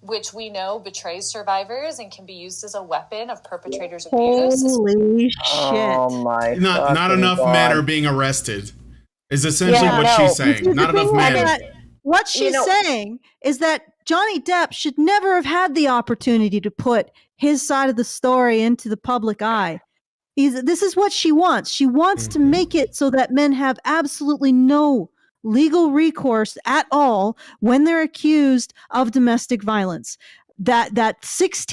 which we know betrays survivors and can be used as a weapon of perpetrators' abuse. Holy shit. Oh my God. Not enough men are being arrested is essentially what she's saying. Not enough men. What she's saying is that Johnny Depp should never have had the opportunity to put his side of the story into the public eye. This is what she wants. She wants to make it so that men have absolutely no legal recourse at all when they're accused of domestic violence. That 6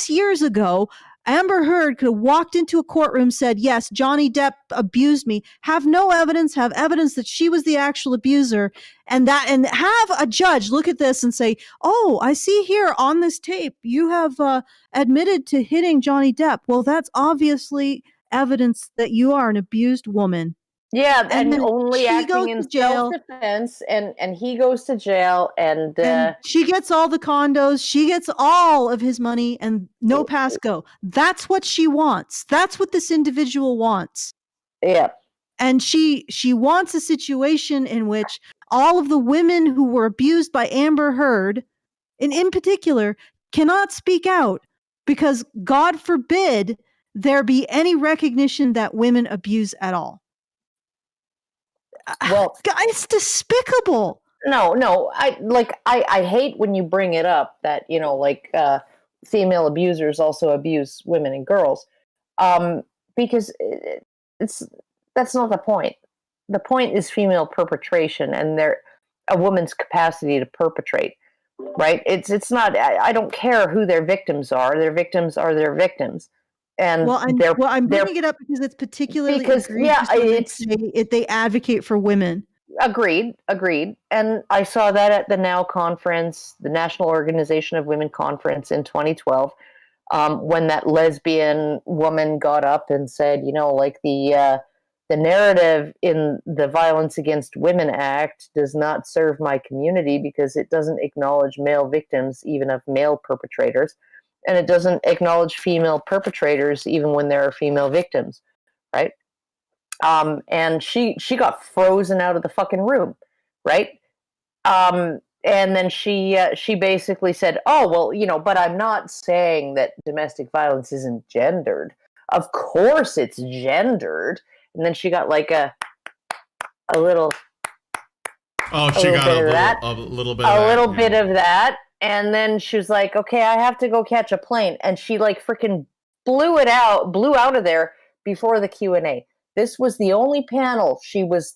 years ago, Amber Heard could have walked into a courtroom, said, yes, Johnny Depp abused me, have no evidence, have evidence that she was the actual abuser, and have a judge look at this and say, oh, I see here on this tape, you have admitted to hitting Johnny Depp. Well, that's obviously evidence that you are an abused woman. Yeah, and then only she acting goes in to jail. self-defense, and he goes to jail, and she gets all the condos, she gets all of his money, and no pass go. That's what she wants. That's what this individual wants. Yeah. And she wants a situation in which all of the women who were abused by Amber Heard, and in particular, cannot speak out because God forbid there be any recognition that women abuse at all. Well, it's despicable. No, I hate when you bring it up that, you know, like female abusers also abuse women and girls, because that's not the point. The point is female perpetration and a woman's capacity to perpetrate, right? It's not. I don't care who their victims are. Their victims are their victims. And I'm bringing it up because it's particularly they advocate for women. Agreed. And I saw that at the NOW conference, the National Organization of Women conference in 2012, when that lesbian woman got up and said, you know, like the narrative in the Violence Against Women Act does not serve my community because it doesn't acknowledge male victims, even of male perpetrators. And it doesn't acknowledge female perpetrators even when there are female victims, right? And she got frozen out of the fucking room, right? And then she basically said, "Oh, well, you know, but I'm not saying that domestic violence isn't gendered. Of course it's gendered." And then she got like a little. Oh, she got a little bit of that. And then she was like, okay, I have to go catch a plane. And she like freaking blew out of there before the Q&A. This was the only panel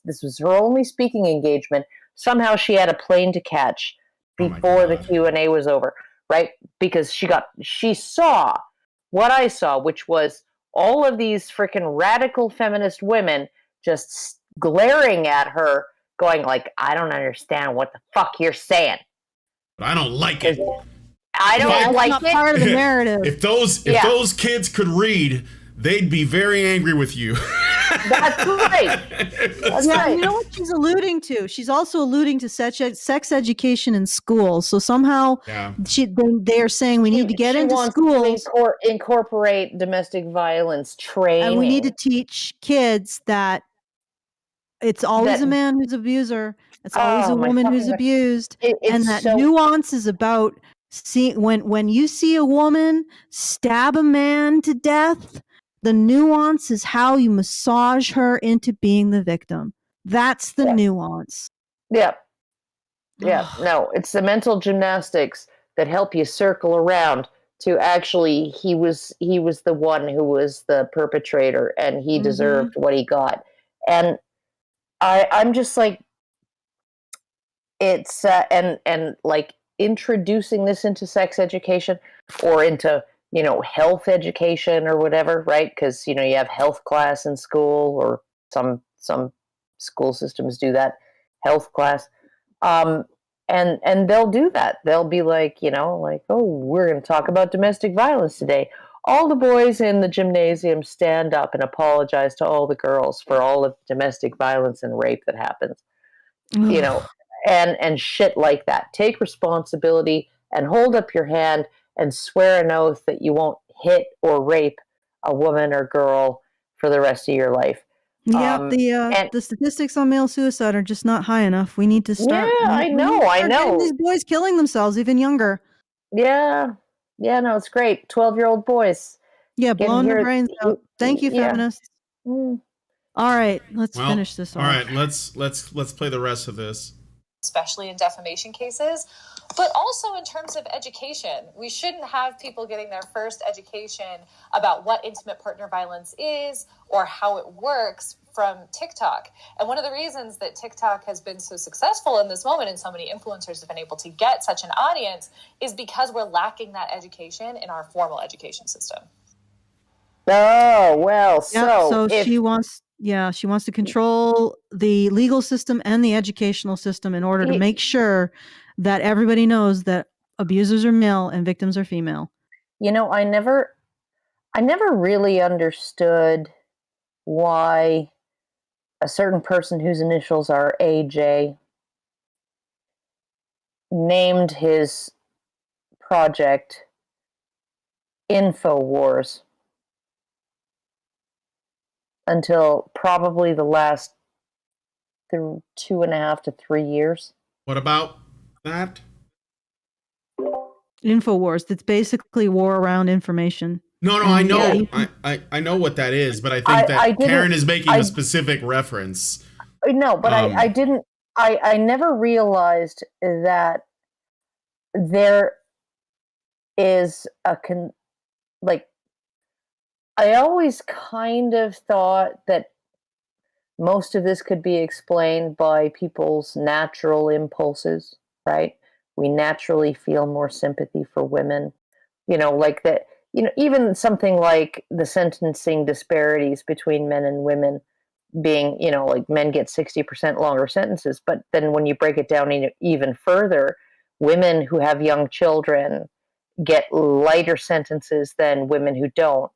this was her only speaking engagement. Somehow she had a plane to catch before the Q&A was over, right? Because she saw what I saw, which was all of these freaking radical feminist women just glaring at her, going like, I don't understand what the fuck you're saying. I don't like it. I don't like it. Part of the narrative. If those kids could read, they'd be very angry with you. That's right. That's right. You know what she's alluding to? She's also alluding to sex education in schools. So somehow they are saying we need to get into schools. To incorporate domestic violence training. And we need to teach kids that it's always a man who's abuser. It's always a woman who's abused. And that nuance is about when you see a woman stab a man to death, the nuance is how you massage her into being the victim. That's the nuance. Yeah. No, it's the mental gymnastics that help you circle around to actually he was the one who was the perpetrator and he deserved what he got. And I'm just like, it's and like introducing this into sex education or into, you know, health education or whatever, right? Because, you know, you have health class in school, or some school systems do that, health class. And they'll do that. They'll be like, you know, like, oh, we're going to talk about domestic violence today. All the boys in the gymnasium stand up and apologize to all the girls for all of the domestic violence and rape that happens. You know, and shit like that. Take responsibility and hold up your hand and swear an oath that you won't hit or rape a woman or girl for the rest of your life. Yeah, the statistics on male suicide are just not high enough. We need to start. Yeah, I know. These boys killing themselves even younger. Yeah, no, it's great. 12-year-old boys. Yeah, blowing their brains out. Thank you, feminists. All right, let's finish this off. All right, let's play the rest of this. Especially in defamation cases, but also in terms of education. We shouldn't have people getting their first education about what intimate partner violence is or how it works from TikTok. And one of the reasons that TikTok has been so successful in this moment and so many influencers have been able to get such an audience is because we're lacking that education in our formal education system. Oh, well, Yeah, so if she wants to control the legal system and the educational system in order to make sure that everybody knows that abusers are male and victims are female. I never really understood why a certain person whose initials are AJ named his project InfoWars until probably the last 2.5 to 3 years. What about that? InfoWars. That's basically war around information. No, I know. I know what that is, but I think that Karen is making a specific reference. No, but I didn't. I never realized that there is I always kind of thought that most of this could be explained by people's natural impulses, right? We naturally feel more sympathy for women, like that, even something like the sentencing disparities between men and women being, like men get 60% longer sentences. But then when you break it down even further, women who have young children get lighter sentences than women who don't.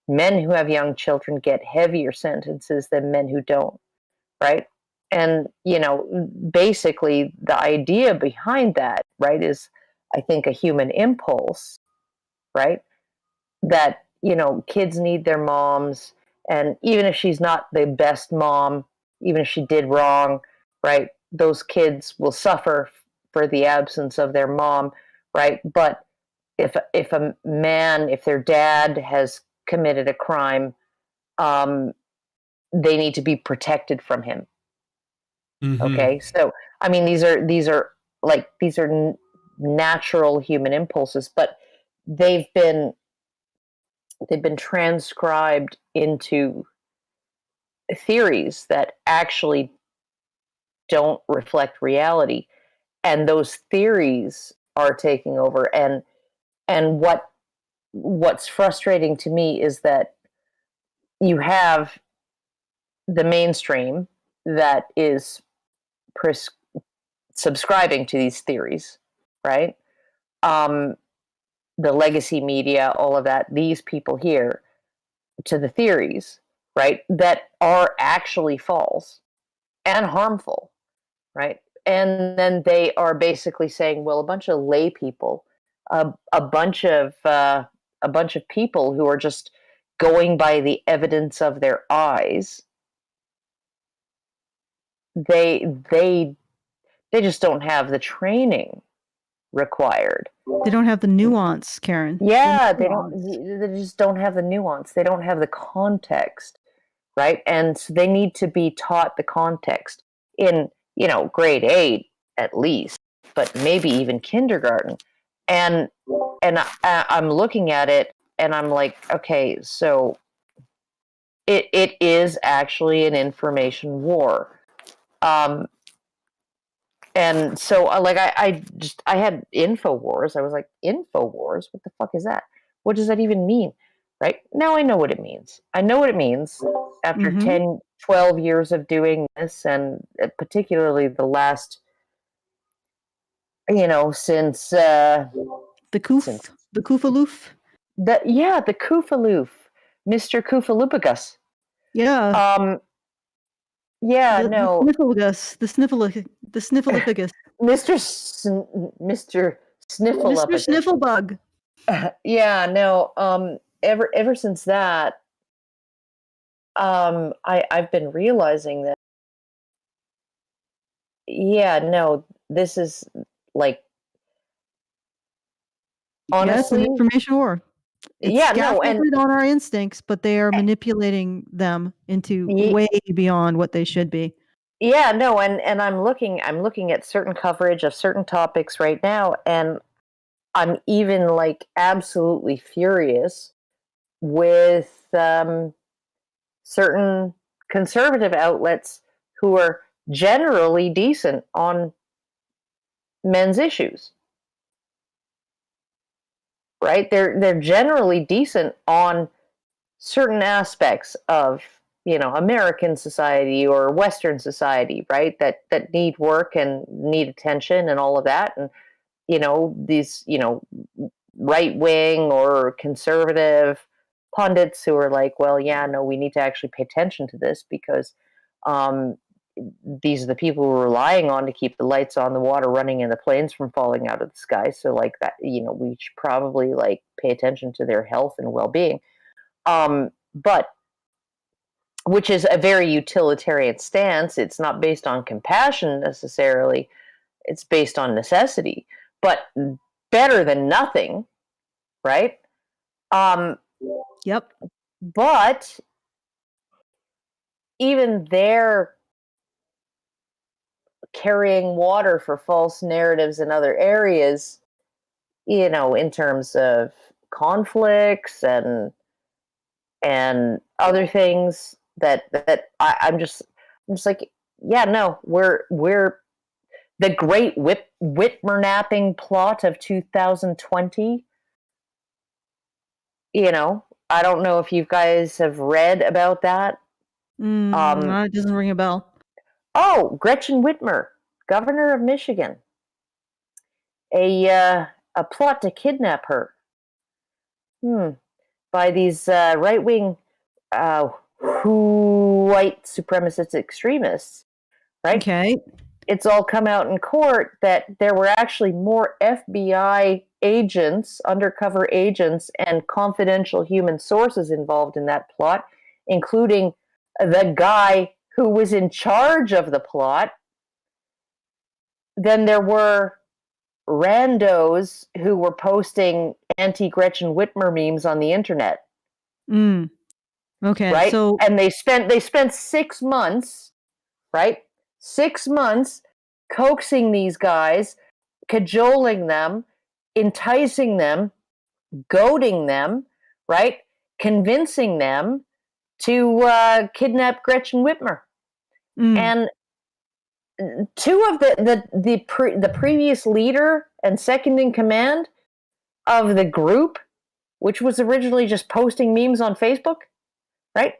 Men who have young children get heavier sentences than men who don't, right? And, basically the idea behind that, right, is I think a human impulse, right? That, kids need their moms. And even if she's not the best mom, even if she did wrong, right, those kids will suffer for the absence of their mom, right? But if their dad has committed a crime, they need to be protected from him. Mm-hmm. Okay, so I mean, these are natural human impulses, but they've been transcribed into theories that actually don't reflect reality, and those theories are taking over. And what's frustrating to me is that you have the mainstream that is subscribing to these theories, right? The legacy media, all of that, these people here to the theories, right, that are actually false and harmful, right? And then they are basically saying, well, a bunch of lay people, a bunch of people who are just going by the evidence of their eyes, they just don't have the training required. They don't have the nuance, Karen. Yeah, they just don't have the nuance. They don't have the context, right? And so they need to be taught the context in, grade 8 at least, but maybe even kindergarten. And I'm looking at it and I'm like, okay, so it is actually an information war. And so I had InfoWars. I was like, InfoWars? What the fuck is that? What does that even mean? Right? Now I know what it means. I know what it means after 10, 12 years of doing this, and particularly the last, since the Koofaloof. The Koofaloof, Mr. Koofaloopagus. Yeah. Yeah, the Snifflegus. The Sniffleupagus. Mr. Sniffleupagus. Mr. Snifflebug. Yeah, no. Ever since that, I've been realizing that. Yeah, no, this is like honestly, an information war. It's scaffolded on our instincts, but they are manipulating them into way beyond what they should be. Yeah, no, and I'm looking at certain coverage of certain topics right now, and I'm even absolutely furious with certain conservative outlets who are generally decent on men's issues. Right? They're generally decent on certain aspects of, American society or Western society, right? That need work and need attention and all of that. And, these, right wing or conservative pundits who are like, well, yeah, no, we need to actually pay attention to this because these are the people we're relying on to keep the lights on, the water running, and the planes from falling out of the sky. So like that, we should probably like pay attention to their health and well-being. But which is a very utilitarian stance. It's not based on compassion necessarily. It's based on necessity, but better than nothing, right? Yep. But even they're carrying water for false narratives in other areas, in terms of conflicts and other things that I'm just like, yeah, no, we're the great Whitmer napping plot of 2020. I don't know if you guys have read about that. It doesn't ring a bell. Oh, Gretchen Whitmer, governor of Michigan. A plot to kidnap her. By these right-wing white supremacist extremists, right? Okay. It's all come out in court that there were actually more FBI agents, undercover agents, and confidential human sources involved in that plot, including the guy who was in charge of the plot. Then there were randos who were posting anti-Gretchen Whitmer memes on the internet. Okay. Right? So, and they spent 6 months, right? 6 months coaxing these guys, cajoling them, enticing them, goading them, right? Convincing them to kidnap Gretchen Whitmer. And two of the previous leader and second in command of the group, which was originally just posting memes on Facebook, right?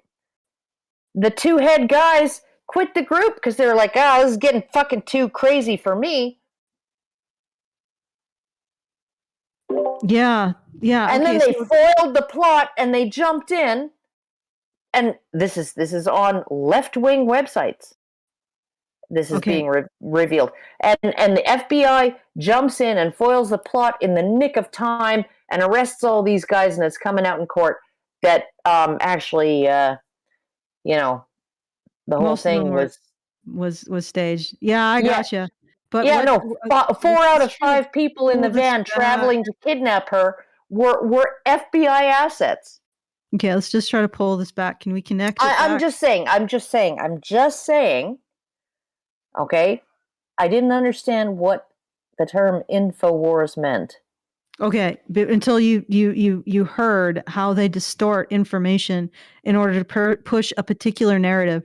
The two head guys quit the group because they were like, this is getting fucking too crazy for me. Yeah. And then they foiled the plot and they jumped in. And this is on left-wing websites. This is being revealed. And the FBI jumps in and foils the plot in the nick of time and arrests all these guys, and it's coming out in court that actually, the whole thing was staged. Yeah, I gotcha. But 4 out of 5 people in the van traveling to kidnap her were FBI assets. Okay, let's just try to pull this back. Can we connect? I'm just saying. Okay, I didn't understand what the term InfoWars meant. Okay, but until you heard how they distort information in order to push a particular narrative.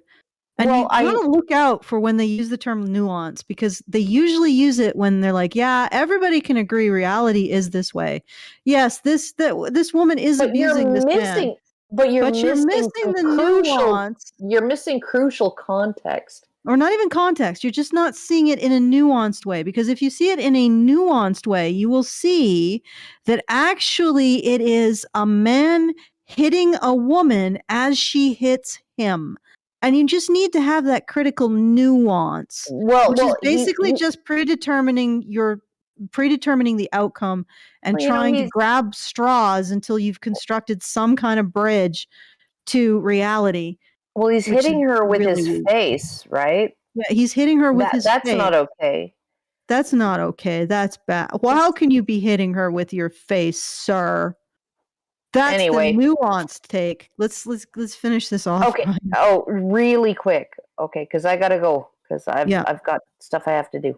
And you want to look out for when they use the term nuance, because they usually use it when they're like, yeah, everybody can agree reality is this way. Yes, this woman is abusing this man. But you're missing the nuance. You're missing crucial context. Or not even context. You're just not seeing it in a nuanced way. Because if you see it in a nuanced way, you will see that actually it is a man hitting a woman as she hits him. And you just need to have that critical nuance, which is basically just predetermining the outcome and trying to grab straws until you've constructed some kind of bridge to reality. Well, he's hitting her with his face, right? Yeah, he's hitting her with his face. That's not okay. That's not okay. That's bad. Well, how can you be hitting her with your face, sir? That's the nuanced take. Let's finish this off. Okay. Oh, really quick. Okay, because I gotta go because I've got stuff I have to do.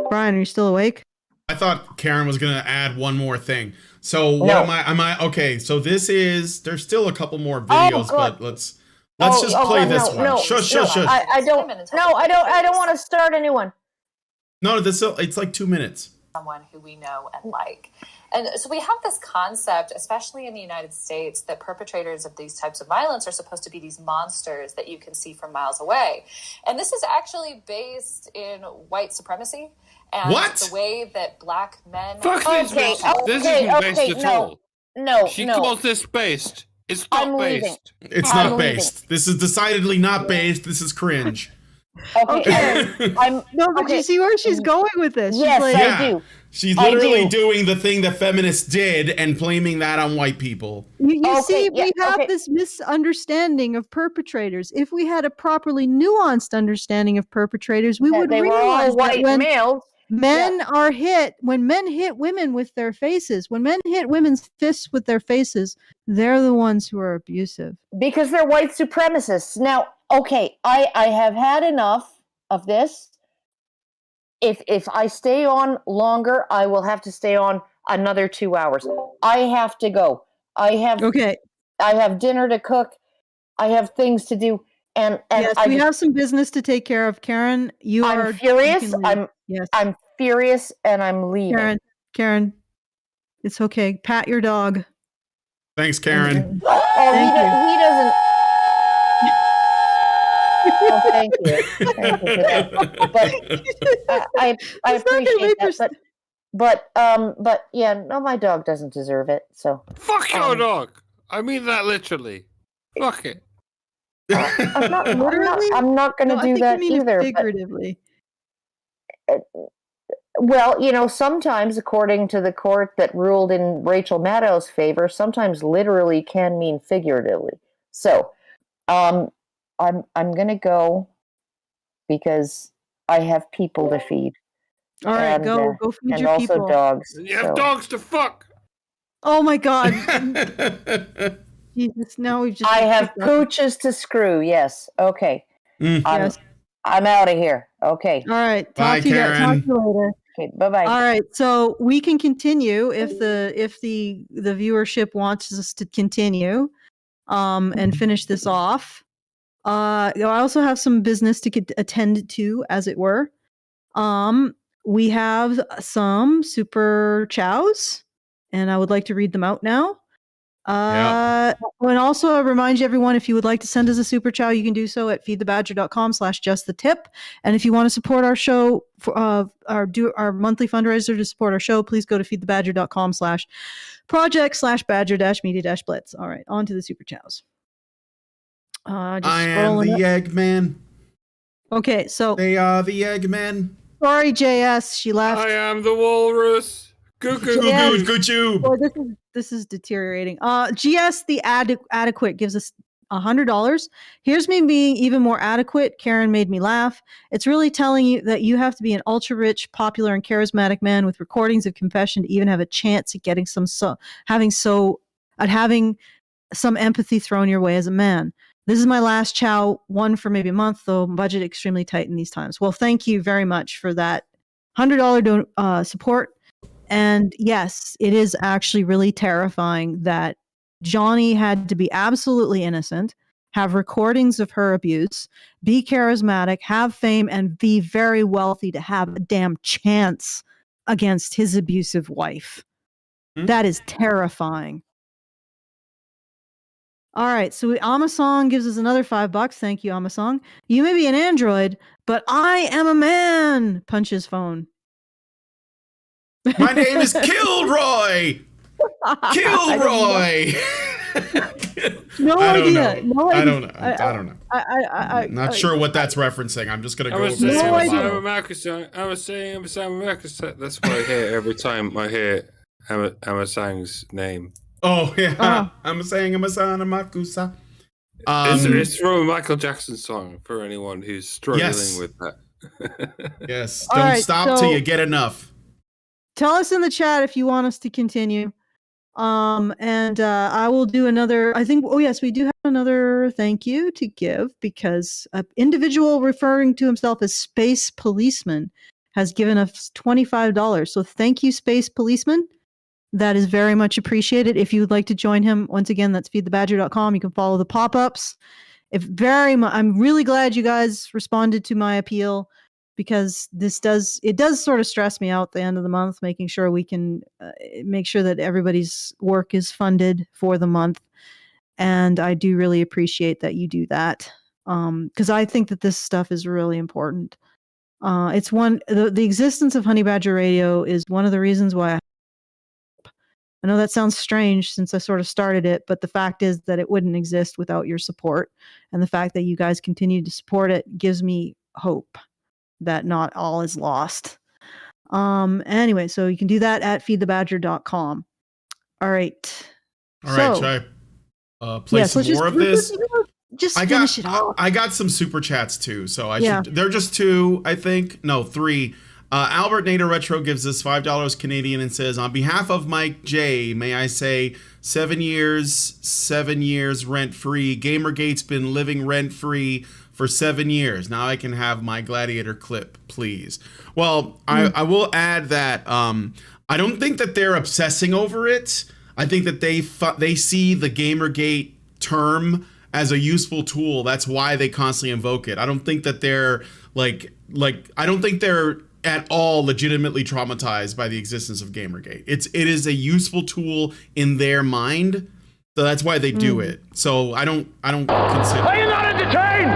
Brian, are you still awake? I thought Karen was gonna add one more thing. So what am I? Okay, so there's still a couple more videos, but let's just play this one. Shush. I don't want to start anyone. No, it's like 2 minutes. someone who we know and like. And so we have this concept, especially in the United States, that perpetrators of these types of violence are supposed to be these monsters that you can see from miles away. And this is actually based in white supremacy and the way that black men... Fuck this isn't based at all. No, she calls this based. It's not based. It's not based. This is decidedly not based. This is cringe. Okay. But you see where she's going with this. Yes, I do. She's literally doing the thing that feminists did and blaming that on white people. You see, we have this misunderstanding of perpetrators. If we had a properly nuanced understanding of perpetrators, we would realize that when men are hit, when men hit women with their faces, when men hit women's fists with their faces, they're the ones who are abusive. Because they're white supremacists. Now, okay, I have had enough of this. If I stay on longer, I will have to stay on another 2 hours. I have to go. I have dinner to cook. I have things to do. And yes, we have some business to take care of. Karen, I'm furious. I'm furious and I'm leaving. Karen, it's okay. Pat your dog. Thanks, Karen. He doesn't. Oh, thank you. Thank you for that. But I appreciate that. But yeah, no, my dog doesn't deserve it. So fuck your dog. I mean that literally. Fuck it. I'm not going to do that either. Figuratively. Well, sometimes, according to the court that ruled in Rachel Maddow's favor, sometimes literally can mean figuratively. So, I'm going to go because I have people to feed. All right, go feed your people. And also dogs. You have dogs to fuck. Oh my God. Jesus, now we've just... I have pooches to screw, yes. Okay. Yes. I'm out of here. Okay. All right. Bye, Karen. Talk to you later. Okay, bye-bye. All right, so we can continue if the viewership wants us to continue and finish this off. I also have some business to attend to, as it were. We have some super chows, and I would like to read them out now. And also I remind you, everyone, if you would like to send us a super chow, you can do so at feedthebadger.com/justthetip. And if you want to support our show, our monthly fundraiser to support our show, please go to feedthebadger.com/project/badger-media-blitz. All right, on to the super chows. I am the Eggman. Okay, so they are the Eggmen. Sorry, JS, she left. I am the walrus. Goo-goo. Boy, this is deteriorating. GS the adequate gives us $100. Here's me being even more adequate. Karen made me laugh. It's really telling you that you have to be an ultra rich, popular, and charismatic man with recordings of confession to even have a chance at getting having some empathy thrown your way as a man. This is my last chow, one for maybe a month, though budget extremely tight in these times. Well, thank you very much for that $100 support. And yes, it is actually really terrifying that Johnny had to be absolutely innocent, have recordings of her abuse, be charismatic, have fame, and be very wealthy to have a damn chance against his abusive wife. That is terrifying. All right, so Amasong gives us another $5. Thank you, Amasong. You may be an android, but I am a man. Punch his phone. My name is Kilroy. Kilroy. No idea. I don't know. I'm not sure what that's referencing. I'm just gonna go. I'm saying that's what I hear every time I hear Amasang's name. Oh yeah, I'm saying Amakusa. It's from a Michael Jackson song for anyone who's struggling with that. Yes, don't stop till you get enough. Tell us in the chat if you want us to continue. And I will do another, I think, oh yes, we do have another thank you to give because an individual referring to himself as Space Policeman has given us $25. So thank you, Space Policeman. That is very much appreciated. If you would like to join him, once again, that's feedthebadger.com. You can follow the pop-ups. I'm really glad you guys responded to my appeal. because it does sort of stress me out at the end of the month, making sure we can make sure that everybody's work is funded for the month. And I do really appreciate that you do that. Because I think that this stuff is really important. It's the existence of Honey Badger Radio is one of the reasons why I know that sounds strange since I sort of started it, but the fact is that it wouldn't exist without your support. And the fact that you guys continue to support it gives me hope that not all is lost. Anyway, so you can do that at feedthebadger.com. All right. All right, should I play some more of this? Just finish it off. I got some super chats too, so I should. They're just 2, I think. No, 3. Albert Nader Retro gives us $5 Canadian and says, on behalf of Mike J, may I say 7 years rent-free. Gamergate's been living rent-free for 7 years. Now I can have my Gladiator clip, please. Well, I will add that I don't think that they're obsessing over it. I think that they see the Gamergate term as a useful tool. That's why they constantly invoke it. I don't think that they're like I don't think they're at all legitimately traumatized by the existence of Gamergate. It is a useful tool in their mind, so that's why they do it. So I don't consider. Are you not entertained?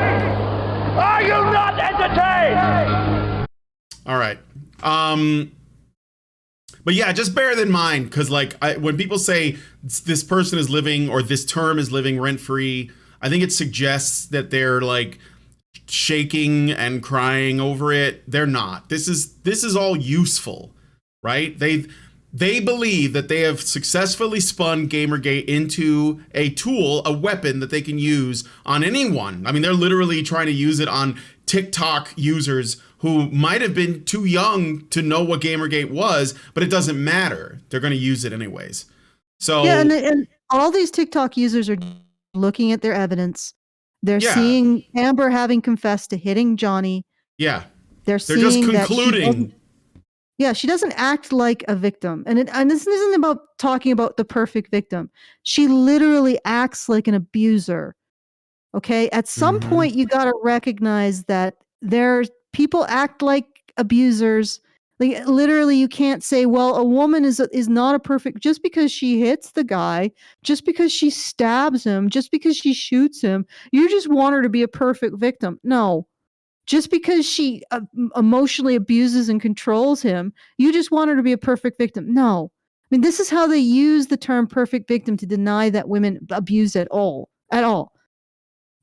Are you not entertained? All right. But yeah, just bear that in mind, because when people say this person is living or this term is living rent free, I think it suggests that they're like shaking and crying over it. They're not. This is all useful, right? They believe that they have successfully spun Gamergate into a tool, a weapon that they can use on anyone. I mean, they're literally trying to use it on TikTok users who might have been too young to know what Gamergate was, but it doesn't matter. They're going to use it anyways. So yeah, and all these TikTok users are looking at their evidence. They're seeing Amber having confessed to hitting Johnny. Yeah. They're just concluding. She doesn't act like a victim. And this isn't about talking about the perfect victim. She literally acts like an abuser. Okay? At some point, you got to recognize that people act like abusers. Like literally, you can't say, well, a woman is not a perfect, just because she hits the guy, just because she stabs him, just because she shoots him, you just want her to be a perfect victim. No. Just because she emotionally abuses and controls him, you just want her to be a perfect victim. No. I mean, this is how they use the term perfect victim to deny that women abuse at all.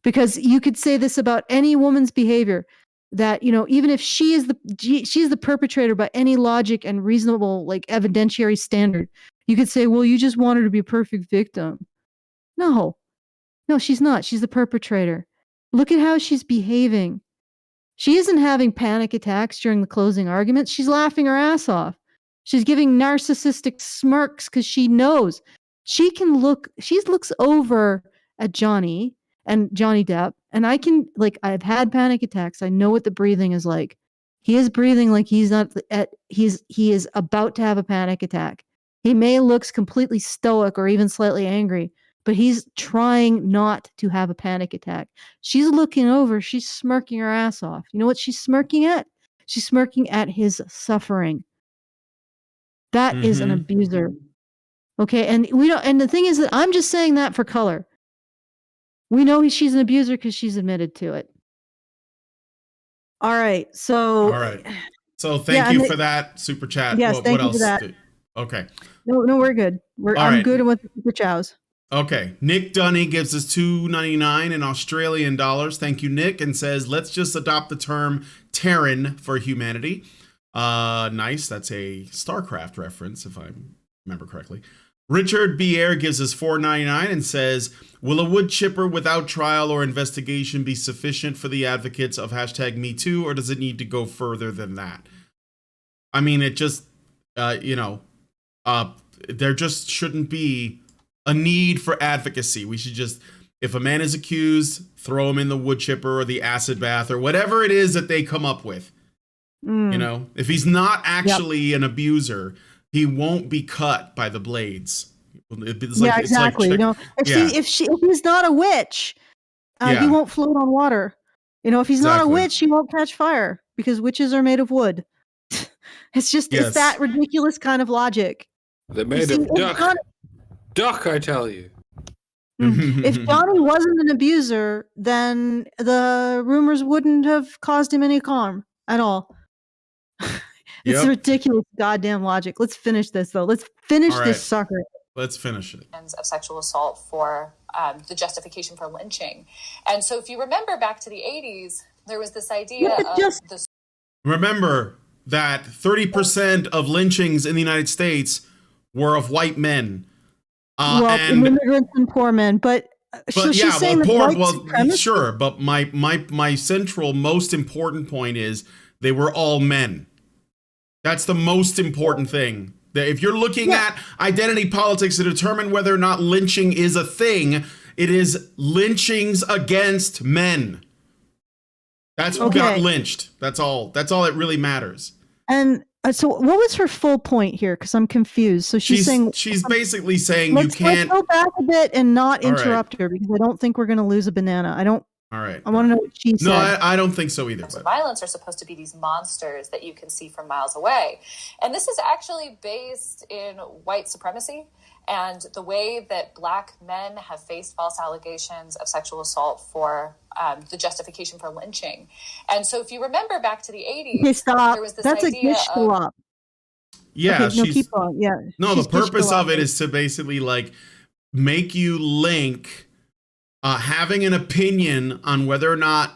Because you could say this about any woman's behavior, that, even if she is the perpetrator by any logic and reasonable, evidentiary standard, you could say, well, you just want her to be a perfect victim. No, she's not. She's the perpetrator. Look at how she's behaving. She isn't having panic attacks during the closing arguments. She's laughing her ass off. She's giving narcissistic smirks because she knows she looks over at Johnny and Johnny Depp, and I've had panic attacks. I know what the breathing is like. He is breathing like he is about to have a panic attack. He may looks completely stoic or even slightly angry, but he's trying not to have a panic attack. She's looking over, she's smirking her ass off. You know what she's smirking at? She's smirking at his suffering. That is an abuser. Okay, and the thing is that I'm just saying that for color. We know she's an abuser because she's admitted to it. All right. So thank you for that super chat. Yes, thank you for that. Okay. No, we're good. I'm good with the super chows. Okay. Nick Dunny gives us $2.99 in Australian dollars. Thank you, Nick, and says, let's just adopt the term Terran for humanity. Nice. That's a StarCraft reference, if I remember correctly. Richard Bier gives us $4.99 and says, will a wood chipper without trial or investigation be sufficient for the advocates of #MeToo, or does it need to go further than that? I mean, it just, there just shouldn't be a need for advocacy. We should just, if a man is accused, throw him in the wood chipper or the acid bath or whatever it is that they come up with. If he's not actually an abuser, he won't be cut by the blades. Exactly. If he's not a witch, he won't float on water. If he's not a witch, he won't catch fire. because witches are made of wood. It's just Yes. it's that ridiculous kind of logic. They're made of duck. Duck, I tell you. If Johnny wasn't an abuser, then the rumors wouldn't have caused him any harm at all. It's ridiculous goddamn logic. Let's finish this though. Let's finish this sucker. Let's finish it. Of sexual assault for the justification for lynching. And so if you remember back to the 80s, there was this idea of the... Remember that 30% of lynchings in the United States were of white men. And immigrants and poor men, but she's saying sure, but my central most important point is they were all men. That's the most important thing. That if you're looking at identity politics to determine whether or not lynching is a thing, it is lynchings against men. That's who got lynched. That's all that really matters. And so what was her full point here? Because I'm confused. So she's saying... She's basically saying you can't... Let's go back a bit and not interrupt her, because I don't think we're going to lose a banana. All right. I want to know what she said. No, I don't think so either. But violence are supposed to be these monsters that you can see from miles away. And this is actually based in white supremacy and the way that Black men have faced false allegations of sexual assault for the justification for lynching. And so if you remember back to the 80s, there was this idea of... Yeah, keep on. Yeah. No, the purpose of it is to basically like make you link having an opinion on whether or not,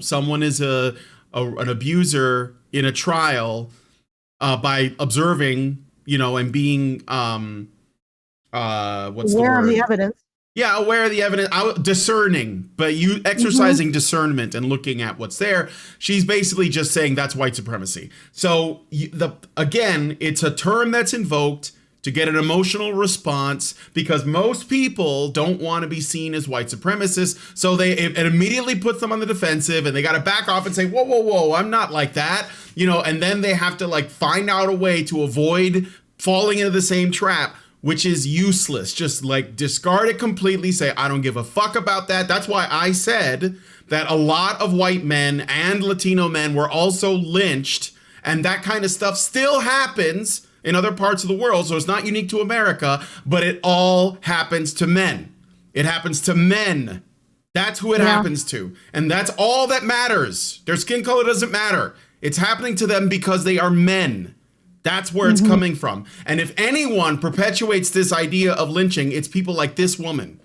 someone is an abuser in a trial by observing, and being what's aware the word? Of the evidence. Yeah, aware of the evidence, discerning, but you exercising discernment and looking at what's there. She's basically just saying that's white supremacy. So again, it's a term that's invoked to get an emotional response because most people don't want to be seen as white supremacists. So it immediately puts them on the defensive and they got to back off and say, whoa, I'm not like that. And then they have to like find out a way to avoid falling into the same trap, which is useless. Just like discard it completely, say, I don't give a fuck about that. That's why I said that a lot of white men and Latino men were also lynched, and that kind of stuff still happens in other parts of the world. So it's not unique to America, but it all happens to men. It happens to men. That's who it happens to. And that's all that matters. Their skin color doesn't matter. It's happening to them because they are men. That's where it's coming from. And if anyone perpetuates this idea of lynching, it's people like this woman.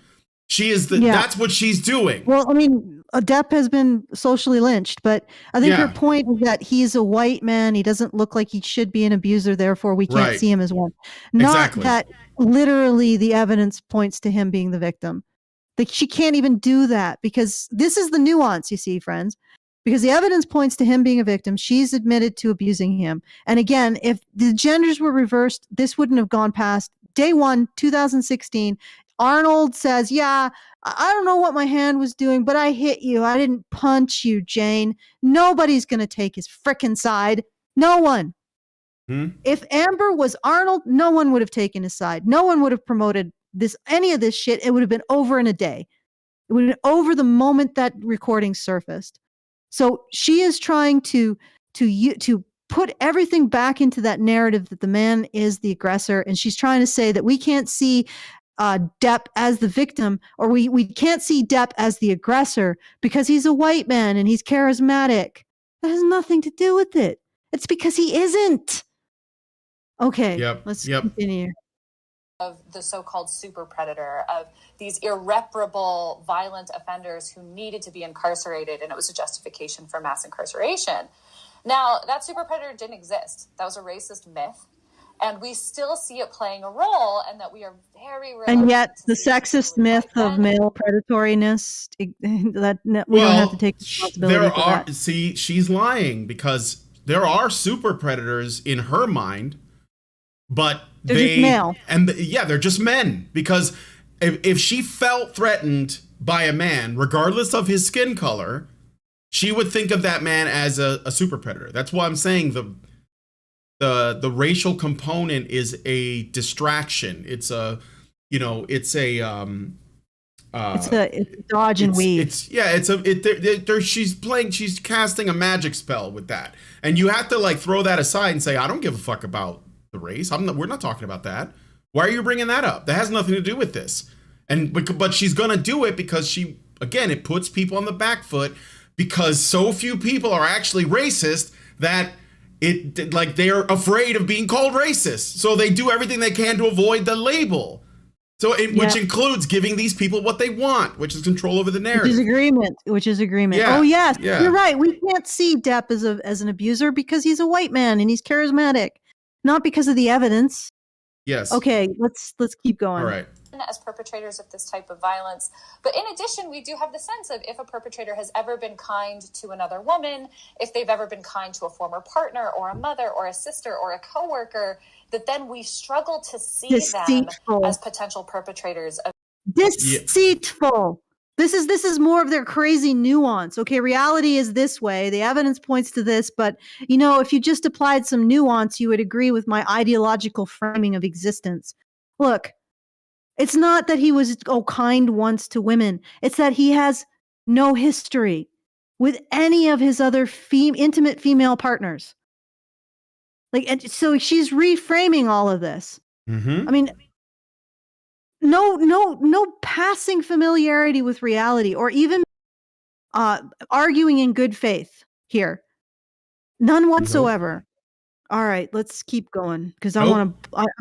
She is that's what she's doing. Well, I mean, Depp has been socially lynched, but I think her point is that he's a white man. He doesn't look like he should be an abuser. Therefore, we can't see him as one. Not that literally the evidence points to him being the victim. Like she can't even do that because this is the nuance, you see, friends. Because the evidence points to him being a victim. She's admitted to abusing him. And again, if the genders were reversed, this wouldn't have gone past day 1, 2016. Arnold says, I don't know what my hand was doing, but I hit you. I didn't punch you, Jane. Nobody's going to take his frickin' side. No one. If Amber was Arnold, no one would have taken his side. No one would have promoted any of this shit. It would have been over in a day. It would have been over the moment that recording surfaced. So she is trying to put everything back into that narrative that the man is the aggressor. And she's trying to say that we can't see Depp as the victim, or we can't see Depp as the aggressor because he's a white man and he's charismatic. That has nothing to do with it. It's because he isn't. Okay, let's continue. Of the so-called super predator, of these irreparable violent offenders who needed to be incarcerated, and it was a justification for mass incarceration. Now, that super predator didn't exist. That was a racist myth. And we still see it playing a role, and that we are very reluctant. And yet, the sexist myth of male predatoriness, that we don't have to take responsibility for that. See, she's lying because there are super predators in her mind, but they're just male. And they're just men. Because if she felt threatened by a man, regardless of his skin color, she would think of that man as a super predator. That's why I'm saying the racial component is a distraction. It's It's a dodge and weave. She's casting a magic spell with that, and you have to like throw that aside and say, I don't give a fuck about the race. We're not talking about that. Why are you bringing that up? That has nothing to do with this. But she's gonna do it because it puts people on the back foot because so few people are actually racist that they're afraid of being called racist, so they do everything they can to avoid the label. Which includes giving these people what they want, which is control over the narrative. Which is agreement. Yeah, oh, yes. Yeah. You're right. We can't see Depp as an abuser because he's a white man and he's charismatic, not because of the evidence. Yes. Okay, let's keep going. All right. As perpetrators of this type of violence. But in addition, we do have the sense of if a perpetrator has ever been kind to another woman, if they've ever been kind to a former partner or a mother or a sister or a coworker, that then we struggle to see them as potential perpetrators of deceitful. This is more of their crazy nuance. Okay, reality is this way. The evidence points to this, but if you just applied some nuance, you would agree with my ideological framing of existence. Look, it's not that he was kind once to women. It's that he has no history with any of his other intimate female partners. And so she's reframing all of this. Mm-hmm. I mean, no passing familiarity with reality or even arguing in good faith here. None whatsoever. All right, let's keep going because I'm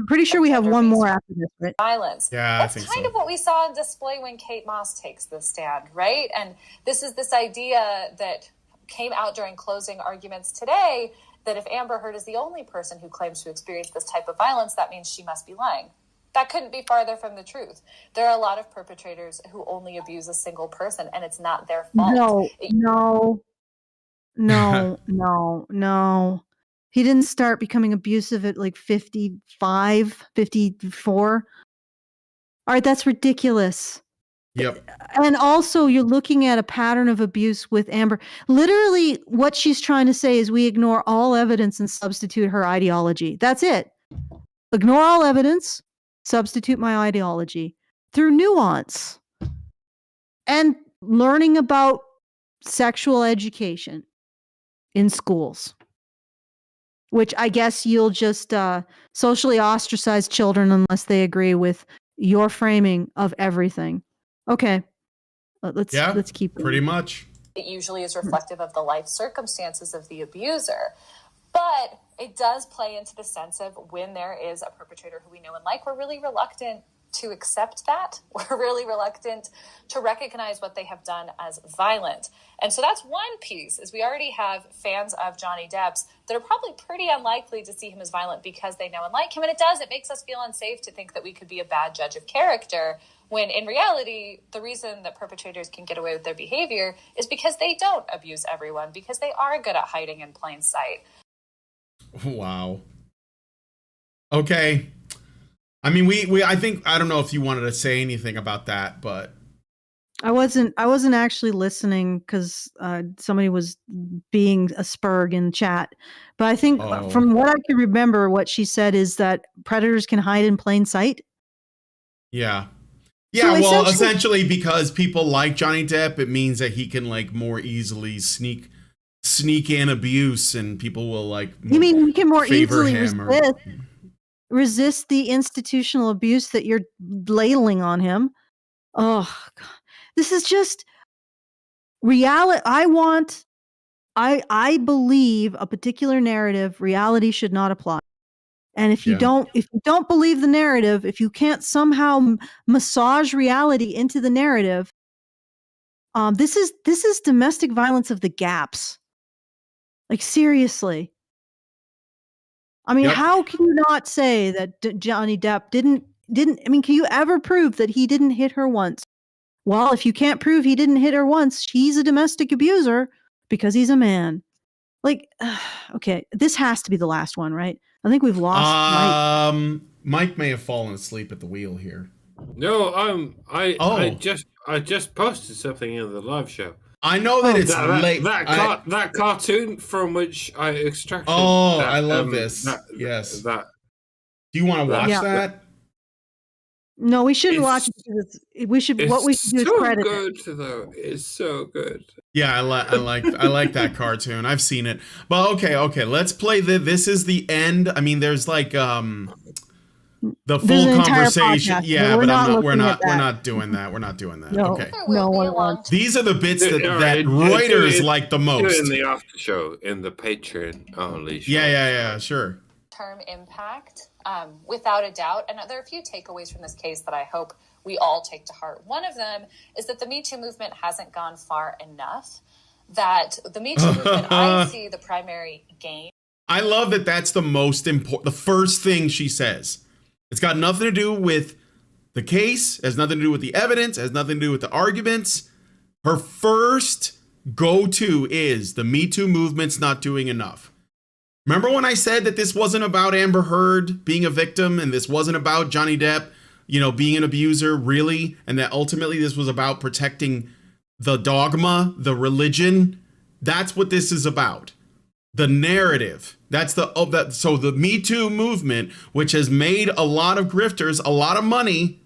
pretty sure we have one more after this, right? Violence. Yeah, that's kind of what we saw on display when Kate Moss takes the stand, right? And this is this idea that came out during closing arguments today that if Amber Heard is the only person who claims to experience this type of violence, that means she must be lying. That couldn't be farther from the truth. There are a lot of perpetrators who only abuse a single person, and it's not their fault. No. He didn't start becoming abusive at like 55, 54. All right, that's ridiculous. Yep. And also, you're looking at a pattern of abuse with Amber. Literally, what she's trying to say is we ignore all evidence and substitute her ideology. That's it. Ignore all evidence, substitute my ideology through nuance and learning about sexual education in schools. Which I guess you'll just socially ostracize children unless they agree with your framing of everything. Okay, let's keep going. Pretty much. It usually is reflective of the life circumstances of the abuser, but it does play into the sense of when there is a perpetrator who we know and like, we're really reluctant to accept that. We're really reluctant to recognize what they have done as violent. And so that's one piece, is we already have fans of Johnny Depp's that are probably pretty unlikely to see him as violent because they know and like him. And it makes us feel unsafe to think that we could be a bad judge of character, when in reality, the reason that perpetrators can get away with their behavior is because they don't abuse everyone, because they are good at hiding in plain sight. Wow. Okay. I mean, I don't know if you wanted to say anything about that, but I wasn't actually listening because somebody was being a spurg in chat. But I think from what I can remember, what she said is that predators can hide in plain sight. Yeah. Yeah, so essentially because people like Johnny Depp, it means that he can like more easily sneak in abuse, and people will like. You mean he can more easily resist the institutional abuse that you're ladling on him? Oh, God. This is just reality. I believe a particular narrative, reality should not apply. And if you don't believe the narrative, if you can't somehow massage reality into the narrative, this is domestic violence of the gaps. Like, seriously. I mean, how can you not say that Johnny Depp didn't, I mean, can you ever prove that he didn't hit her once? Well, if you can't prove he didn't hit her once, he's a domestic abuser because he's a man. Like, okay, this has to be the last one, right? I think we've lost Mike. Mike may have fallen asleep at the wheel here. No, I just posted something in the live show. I know that it's late. That cartoon from which I extracted. Oh, I love this. Yes. Do you want to watch that? No, we shouldn't watch it because we should. What we should do is credit good, though. It's so good. Yeah, I like that cartoon. I've seen it. But okay. Let's play this is the end. I mean, there's like the full conversation. Yeah, but we're not doing that. We're not doing that. No, okay. no one wants. These are the bits that Reuters like the most. In the after show, in the Patreon only show. Yeah, sure. Term impact, without a doubt. And there are a few takeaways from this case that I hope we all take to heart. One of them is that the Me Too movement hasn't gone far enough, that the Me Too movement, I see the primary gain. I love that that's the most important, the first thing she says. It's got nothing to do with the case, has nothing to do with the evidence, has nothing to do with the arguments. Her first go-to is the Me Too movement's not doing enough. Remember when I said that this wasn't about Amber Heard being a victim and this wasn't about Johnny Depp, being an abuser, really? And that ultimately this was about protecting the dogma, the religion? That's what this is about. The narrative. So the Me Too movement, which has made a lot of grifters a lot of money,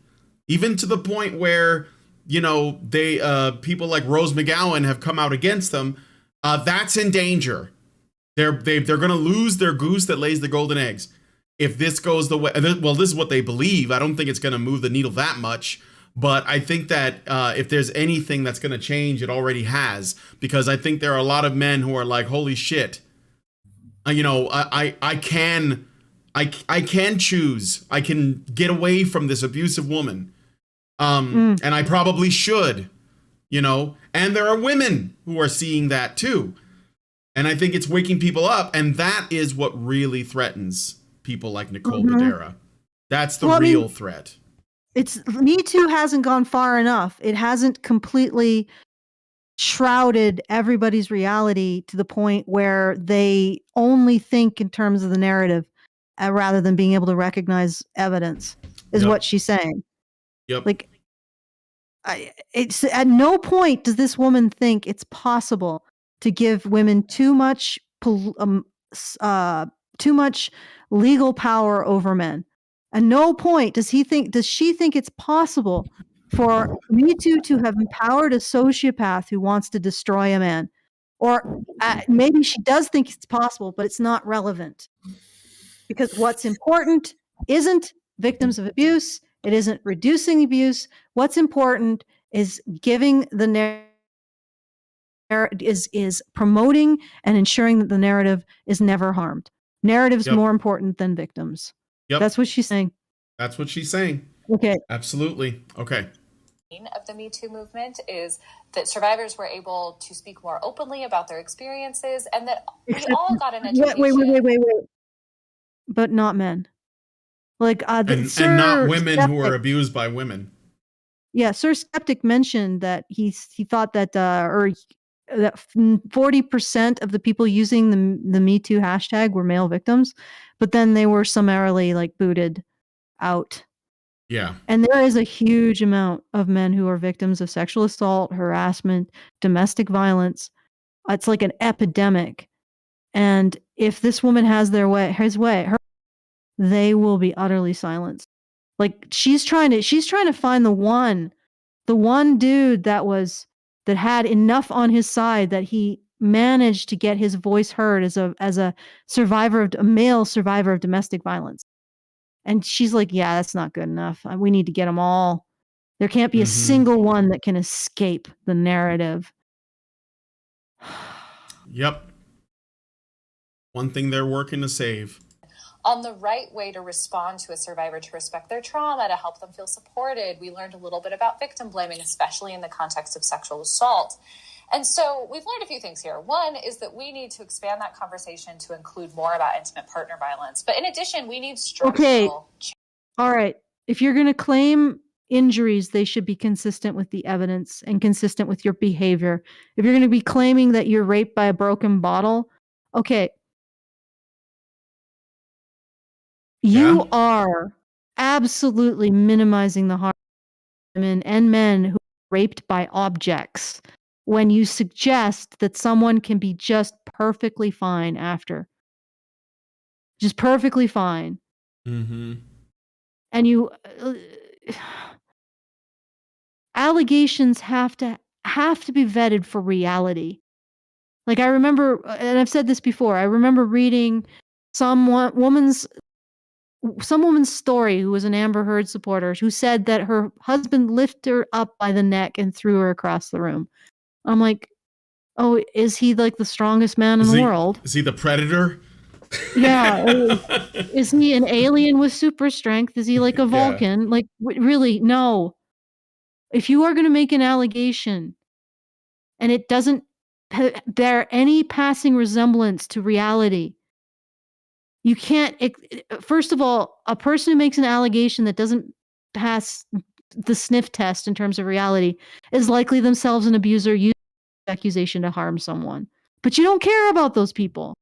even to the point where, they people like Rose McGowan have come out against them, that's in danger. They're going to lose their goose that lays the golden eggs. If this goes the way, well, this is what they believe. I don't think it's going to move the needle that much, but I think that if there's anything that's going to change, it already has, because I think there are a lot of men who are like, holy shit, I can choose. I can get away from this abusive woman, and I probably should, and there are women who are seeing that too. And I think it's waking people up. And that is what really threatens people like Nicole Badera. That's the real threat. Me Too hasn't gone far enough. It hasn't completely shrouded everybody's reality to the point where they only think in terms of the narrative rather than being able to recognize evidence is what she's saying. Yep. Like, it's at no point does this woman think it's possible to give women too much legal power over men. At no point does she think it's possible for Me Too to have empowered a sociopath who wants to destroy a man. Or maybe she does think it's possible, but it's not relevant. Because what's important isn't victims of abuse. It isn't reducing abuse. What's important is giving the narrative, is promoting and ensuring that the narrative is never harmed. Narrative's more important than victims. Yep. That's what she's saying. That's what she's saying. Okay. Absolutely. Okay. Of the Me Too movement is that survivors were able to speak more openly about their experiences, and that we all got an education. Wait. But not men. Like and not women Skeptic, who are abused by women. Yeah, Sir Skeptic mentioned that he thought that that 40% of the people using the Me Too hashtag were male victims, but then they were summarily booted out. Yeah. And there is a huge amount of men who are victims of sexual assault, harassment, domestic violence. It's like an epidemic. And if this woman has his way, they will be utterly silenced. Like she's trying to find the one dude that had enough on his side that he managed to get his voice heard as a male survivor of domestic violence. And she's like, yeah, that's not good enough. We need to get them all. There can't be a single one that can escape the narrative. Yep. One thing they're working to save. On the right way to respond to a survivor, to respect their trauma, to help them feel supported. We learned a little bit about victim blaming, especially in the context of sexual assault. And so we've learned a few things here. One is that we need to expand that conversation to include more about intimate partner violence. But in addition, we need structural change. All right. If you're going to claim injuries, they should be consistent with the evidence and consistent with your behavior. If you're going to be claiming that you're raped by a broken bottle, okay. You are absolutely minimizing the harm of women and men who are raped by objects when you suggest that someone can be just perfectly fine after. Just perfectly fine. Mm-hmm. And allegations have to be vetted for reality. Like, I remember, and I've said this before, I remember reading some woman's story, who was an Amber Heard supporter, who said that her husband lifted her up by the neck and threw her across the room. I'm like, oh, is he like the strongest man in the world? Is he the predator? Yeah. Is he an alien with super strength? Is he like a Vulcan? Like, really? No. If you are going to make an allegation and it doesn't bear any passing resemblance to reality, you can't. First of all, a person who makes an allegation that doesn't pass the sniff test in terms of reality is likely themselves an abuser using accusation to harm someone. But you don't care about those people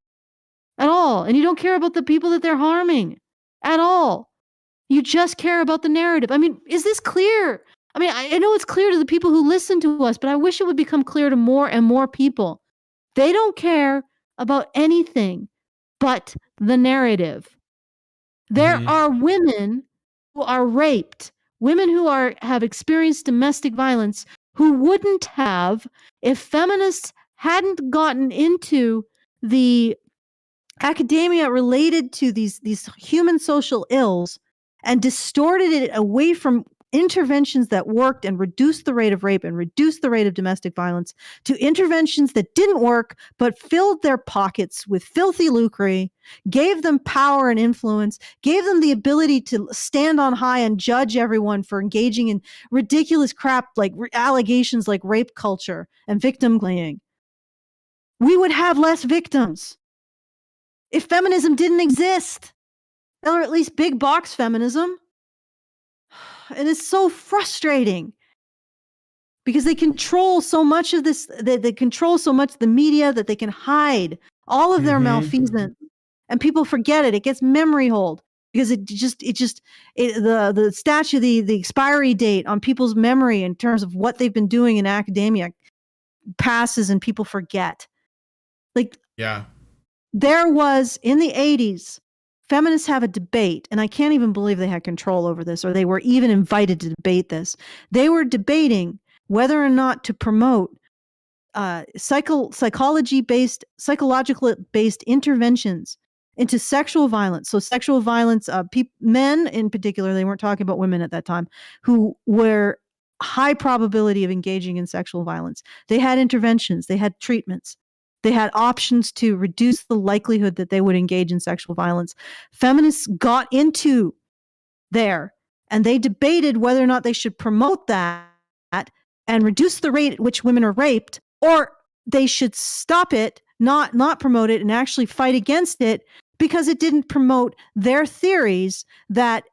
at all. And you don't care about the people that they're harming at all. You just care about the narrative. I mean, is this clear? I mean, I know it's clear to the people who listen to us, but I wish it would become clear to more and more people. They don't care about anything but the narrative. There are women who are raped, women who have experienced domestic violence, who wouldn't have if feminists hadn't gotten into the academia related to these human social ills and distorted it away from interventions that worked and reduced the rate of rape and reduced the rate of domestic violence to interventions that didn't work but filled their pockets with filthy lucre, gave them power and influence, gave them the ability to stand on high and judge everyone for engaging in ridiculous crap like allegations like rape culture and victim blaming. We would have less victims if feminism didn't exist, or at least big box feminism. And it's so frustrating because they control so much of this. They control so much of the media that they can hide all of their malfeasance, and people forget it. It gets memory hold because the statute, the expiry date on people's memory in terms of what they've been doing in academia passes, and people forget. Like, there was in the 80s. Feminists have a debate, and I can't even believe they had control over this, or they were even invited to debate this. They were debating whether or not to promote psychological-based interventions into sexual violence. So sexual violence, men in particular, they weren't talking about women at that time, who were high probability of engaging in sexual violence. They had interventions, they had treatments. They had options to reduce the likelihood that they would engage in sexual violence. Feminists got into there, and they debated whether or not they should promote that and reduce the rate at which women are raped, or they should stop it, not promote it, and actually fight against it because it didn't promote their theories that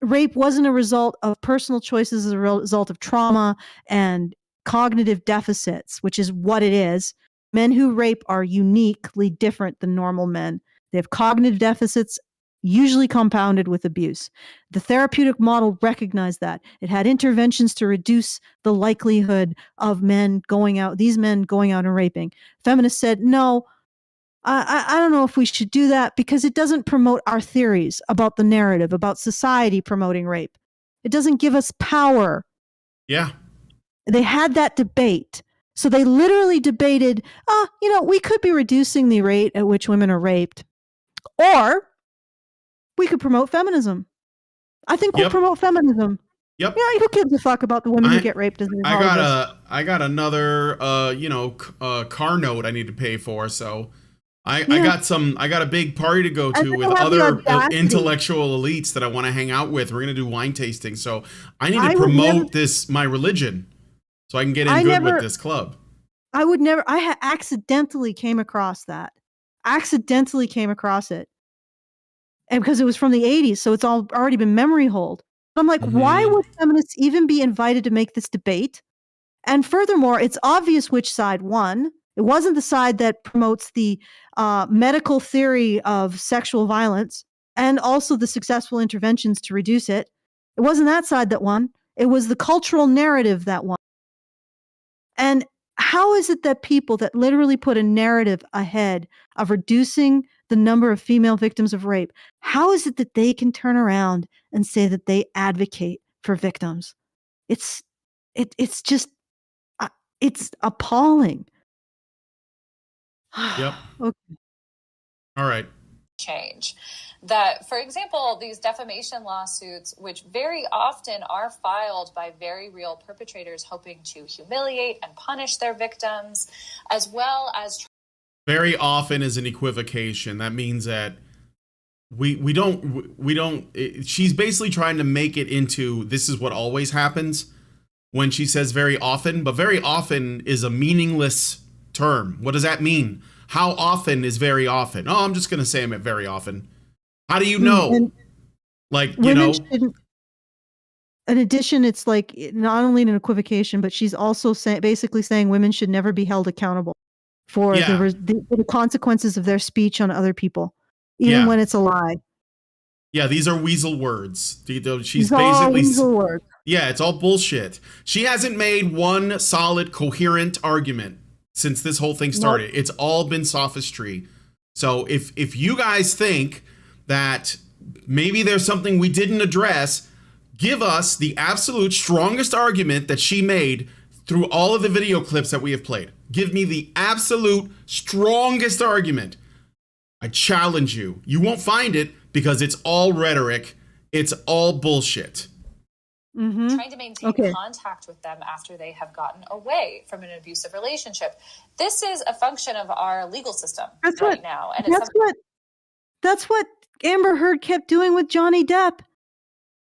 rape wasn't a result of personal choices as a result of trauma and cognitive deficits, which is what it is. Men who rape are uniquely different than normal men. They have cognitive deficits, usually compounded with abuse. The therapeutic model recognized that. It had interventions to reduce the likelihood of these men going out and raping. Feminists said, no, I don't know if we should do that because it doesn't promote our theories about the narrative, about society promoting rape. It doesn't give us power. Yeah. They had that debate. So they literally debated, we could be reducing the rate at which women are raped, or we could promote feminism. I think we'll promote feminism. Yep. Yeah, who gives a fuck about the women who get raped as I got another car note I need to pay for, so I got a big party to go to with other intellectual elites that I want to hang out with. We're gonna do wine tasting, so I need to promote my religion. So I can get in good with this club. I accidentally came across that. Accidentally came across it. And because it was from the 80s, so it's already been memory hold. But I'm like, why would feminists even be invited to make this debate? And furthermore, it's obvious which side won. It wasn't the side that promotes the medical theory of sexual violence and also the successful interventions to reduce it. It wasn't that side that won. It was the cultural narrative that won. And how is it that people that literally put a narrative ahead of reducing the number of female victims of rape, how is it that they can turn around and say that they advocate for victims. It's just it's appalling. Yep. Okay. All right. Change that, for example, these defamation lawsuits, which very often are filed by very real perpetrators hoping to humiliate and punish their victims, as well as very often is an equivocation. That means that we don't she's basically trying to make it into this is what always happens when she says very often, but very often is a meaningless term. What does that mean? How often is very often? Oh, I'm just going to say I'm at very often. How do you know? And like, you know, in addition, it's like not only an equivocation, but she's also basically saying women should never be held accountable for the consequences of their speech on other people, even when it's a lie. Yeah, these are weasel words. She's these basically all weasel words. Yeah, it's all bullshit. She hasn't made one solid, coherent argument since this whole thing started. Nope. It's all been sophistry. So if you guys think that maybe there's something we didn't address, give us the absolute strongest argument that she made through all of the video clips that we have played. Give me the absolute strongest argument. I challenge you. You won't find it because it's all rhetoric. It's all bullshit. Mm-hmm. Trying to maintain contact with them after they have gotten away from an abusive relationship. This is a function of our legal system now. And that's what Amber Heard kept doing with Johnny Depp.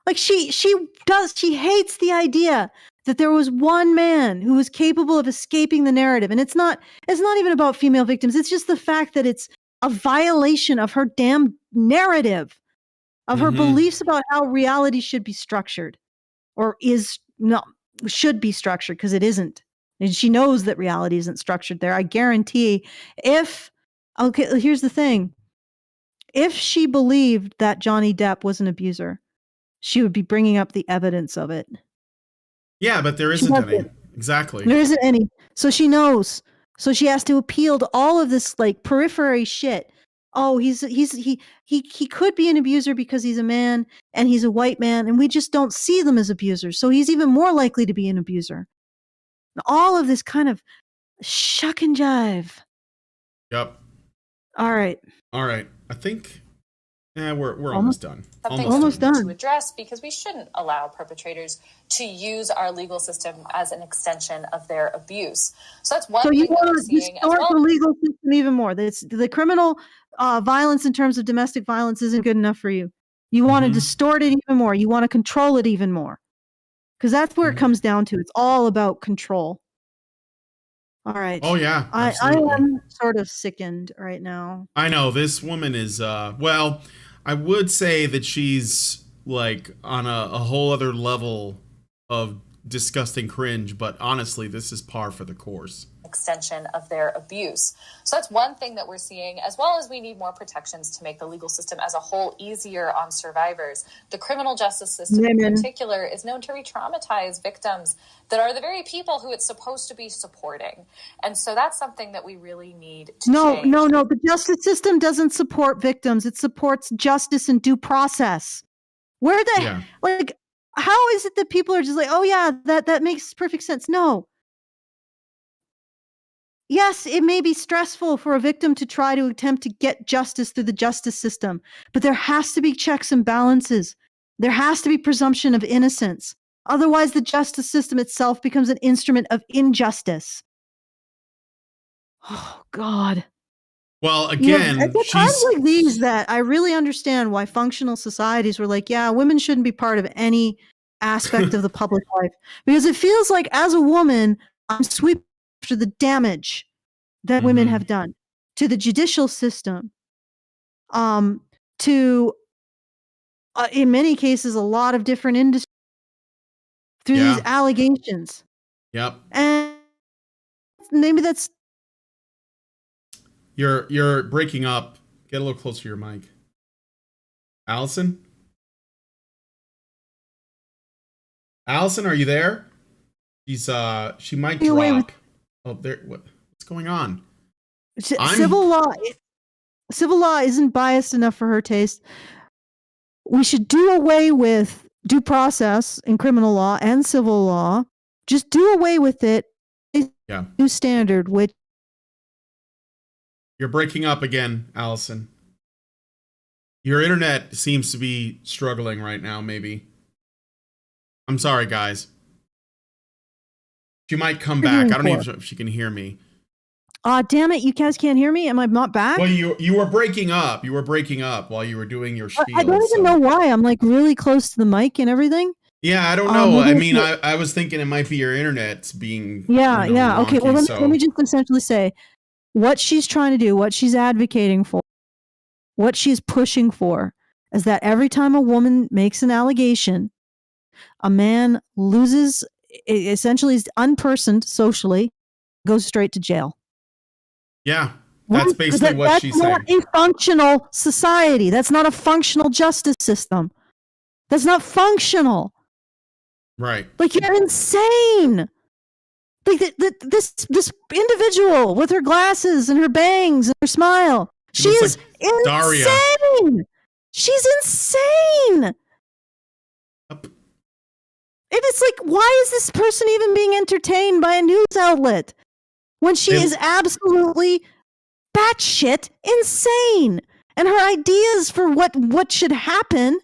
Like she hates the idea that there was one man who was capable of escaping the narrative. And it's not even about female victims. It's just the fact that it's a violation of her damn narrative, of her beliefs about how reality should be structured. Or should be structured, because it isn't. And she knows that reality isn't structured there. I guarantee here's the thing. If she believed that Johnny Depp was an abuser, she would be bringing up the evidence of it. Yeah, but there isn't any. Exactly. There isn't any. So she knows. So she has to appeal to all of this like periphery shit. Oh, he could be an abuser because he's a man and he's a white man, and we just don't see them as abusers. So he's even more likely to be an abuser. All of this kind of shuck and jive. Yep. All right. I think we're almost done. Almost done. To address, because we shouldn't allow perpetrators to use our legal system as an extension of their abuse. So that's one thing that we're seeing. So you want to distort the legal system even more. The criminal violence in terms of domestic violence isn't good enough for you. You want to distort it even more. You want to control it even more. Because that's where it comes down to. It's all about control. All right. Oh, yeah. I am sort of sickened right now. I know. This woman is, well, I would say that she's like on a whole other level of disgusting cringe, but honestly, this is par for the course. Extension of their abuse. So that's one thing that we're seeing, as well as we need more protections to make the legal system as a whole easier on survivors. The criminal justice system in particular is known to re-traumatize victims that are the very people who it's supposed to be supporting. And so that's something that we really need to change. No. The justice system doesn't support victims. It supports justice and due process. How is it that people are just like, oh yeah, that makes perfect sense? No. Yes, it may be stressful for a victim to try to attempt to get justice through the justice system, but there has to be checks and balances. There has to be presumption of innocence. Otherwise, the justice system itself becomes an instrument of injustice. Oh, God. Well, again, at times like these that I really understand why functional societies were like, yeah, women shouldn't be part of any aspect of the public life. Because it feels like as a woman, I'm sweeping after the damage that women have done to the judicial system, to, in many cases, a lot of different industries through these allegations. Yep. And maybe that's... You're breaking up. Get a little closer to your mic. Alison? Allison, are you there? She might drop. Oh, there. What's going on? Civil law isn't biased enough for her taste. We should do away with due process in criminal law and civil law. Just do away with it. Yeah. New standard, which You're breaking up again, Alison. Your internet seems to be struggling right now, maybe. I'm sorry, guys. She might come back. I don't even know if she can hear me. Damn it, you guys can't hear me? Am I not back? Well, you were breaking up. You were breaking up while you were doing your spiel. I don't even know why. I'm like really close to the mic and everything. Yeah, I don't know. I mean, I was thinking it might be your internet's being yeah. Okay, wonky, well, so. let me just essentially say what she's trying to do, what she's advocating for, what she's pushing for is that every time a woman makes an allegation, a man loses, essentially is unpersoned socially, goes straight to jail. Yeah, that's basically what she's saying. That's not a functional society. That's not a functional justice system. That's not functional. Right. Like, you're insane. Like this individual with her glasses and her bangs and her smile, she is insane. Daria. She's insane. Yep. It is like, why is this person even being entertained by a news outlet when she is absolutely batshit insane? And her ideas for what should happen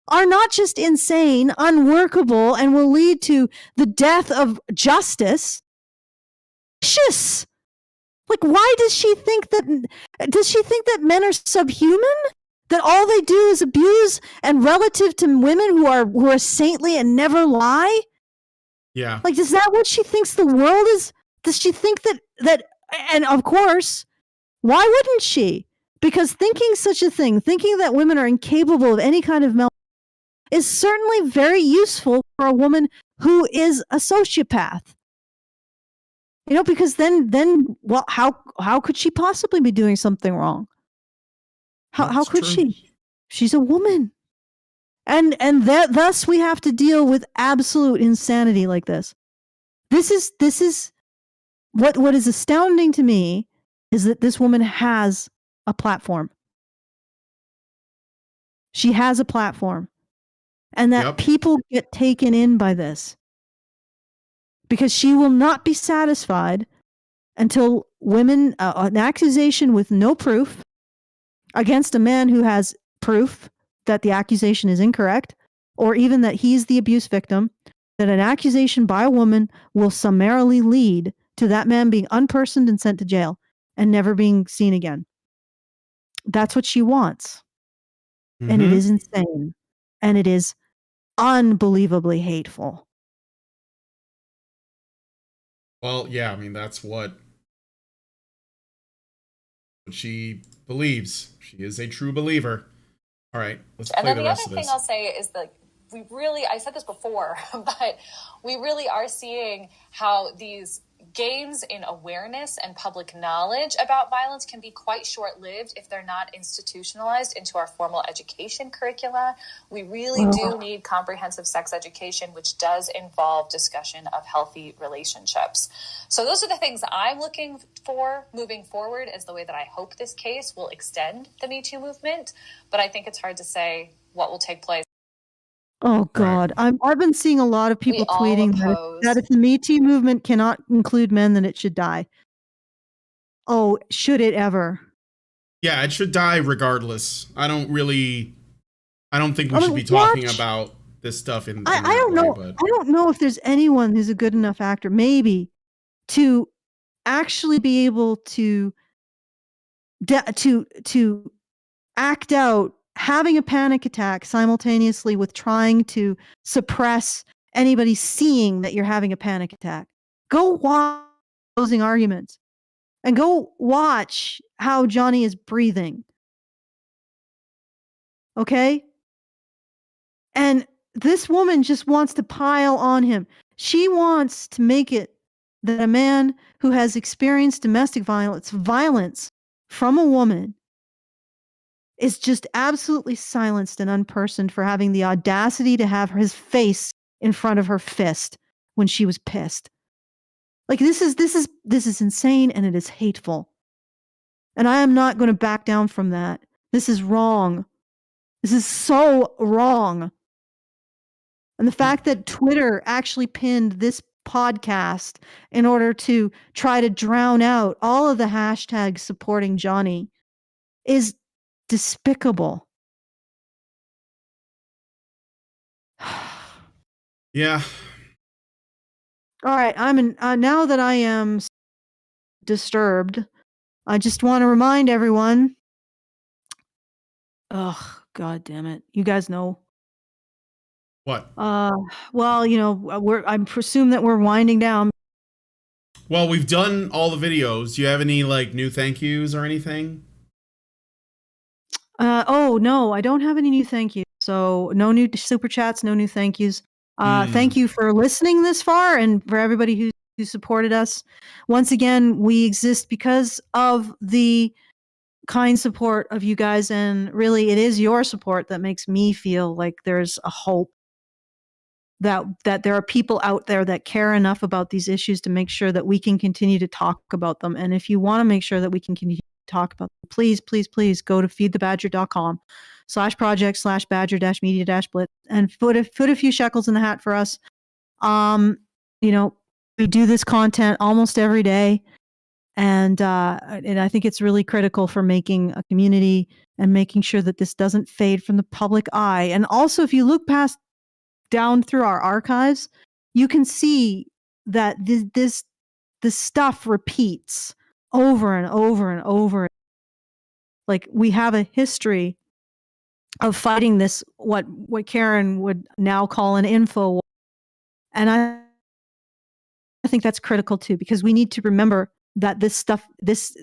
are not just insane, unworkable, and will lead to the death of justice. Vicious. Like, why does she think that? Does she think that men are subhuman? That all they do is abuse, and relative to women who are saintly and never lie? Yeah. Like, is that what she thinks the world is? Does she think that? And of course, why wouldn't she? Because thinking such a thing, thinking that women are incapable of any kind of is certainly very useful for a woman who is a sociopath. You know, because then well, how could she possibly be doing something wrong? How could she? She's a woman. And that thus we have to deal with absolute insanity like this. This is what is astounding to me is that this woman has a platform. She has a platform. And that people get taken in by this. Because she will not be satisfied until women, an accusation with no proof against a man who has proof that the accusation is incorrect, or even that he's the abuse victim, that an accusation by a woman will summarily lead to that man being unpersoned and sent to jail and never being seen again. That's what she wants. Mm-hmm. And it is insane. And it is unbelievably hateful. Well, yeah, I mean, that's what she believes. She is a true believer. All right, let's play the rest of this. And then the other thing I'll say is that I said this before, but we really are seeing how these gains in awareness and public knowledge about violence can be quite short-lived if they're not institutionalized into our formal education curricula. We really do need comprehensive sex education, which does involve discussion of healthy relationships. So those are the things I'm looking for moving forward as the way that I hope this case will extend the Me Too movement. But I think it's hard to say what will take place. Oh God, I've been seeing a lot of people tweeting that if the Me Too movement cannot include men, then it should die. Oh, should it ever? Yeah, it should die regardless. I don't think we should be talking about this stuff in I don't know. But I don't know if there's anyone who's a good enough actor, maybe, to actually be able to act out having a panic attack simultaneously with trying to suppress anybody seeing that you're having a panic attack. Go watch closing arguments and go watch how Johnny is breathing. Okay? And this woman just wants to pile on him. She wants to make it that a man who has experienced domestic violence from a woman is just absolutely silenced and unpersoned for having the audacity to have his face in front of her fist when she was pissed. Like, this is insane, and it is hateful. And I am not going to back down from that. This is wrong. This is so wrong. And the fact that Twitter actually pinned this podcast in order to try to drown out all of the hashtags supporting Johnny is despicable. Yeah. All right, now that I am disturbed, I just want to remind everyone. Oh, God damn it. You guys know. What? Well, I presume that we're winding down. Well, we've done all the videos. Do you have any like new thank yous or anything? Oh no, I don't have any new thank yous. So no new super chats, no new thank yous. Thank you for listening this far, and for everybody who supported us. Once again, we exist because of the kind support of you guys, and really, it is your support that makes me feel like there's a hope that there are people out there that care enough about these issues to make sure that we can continue to talk about them. And if you want to make sure that we can continue to talk about them, please, please, please go to feedthebadger.com/project/badger-media-blitz and put a few shekels in the hat for us. We do this content almost every day. And I think it's really critical for making a community and making sure that this doesn't fade from the public eye. And also, if you look down through our archives, you can see that this stuff repeats over and over and over. Like, we have a history of fighting this, what Karen would now call an info war. And I think that's critical too, because we need to remember that this stuff, this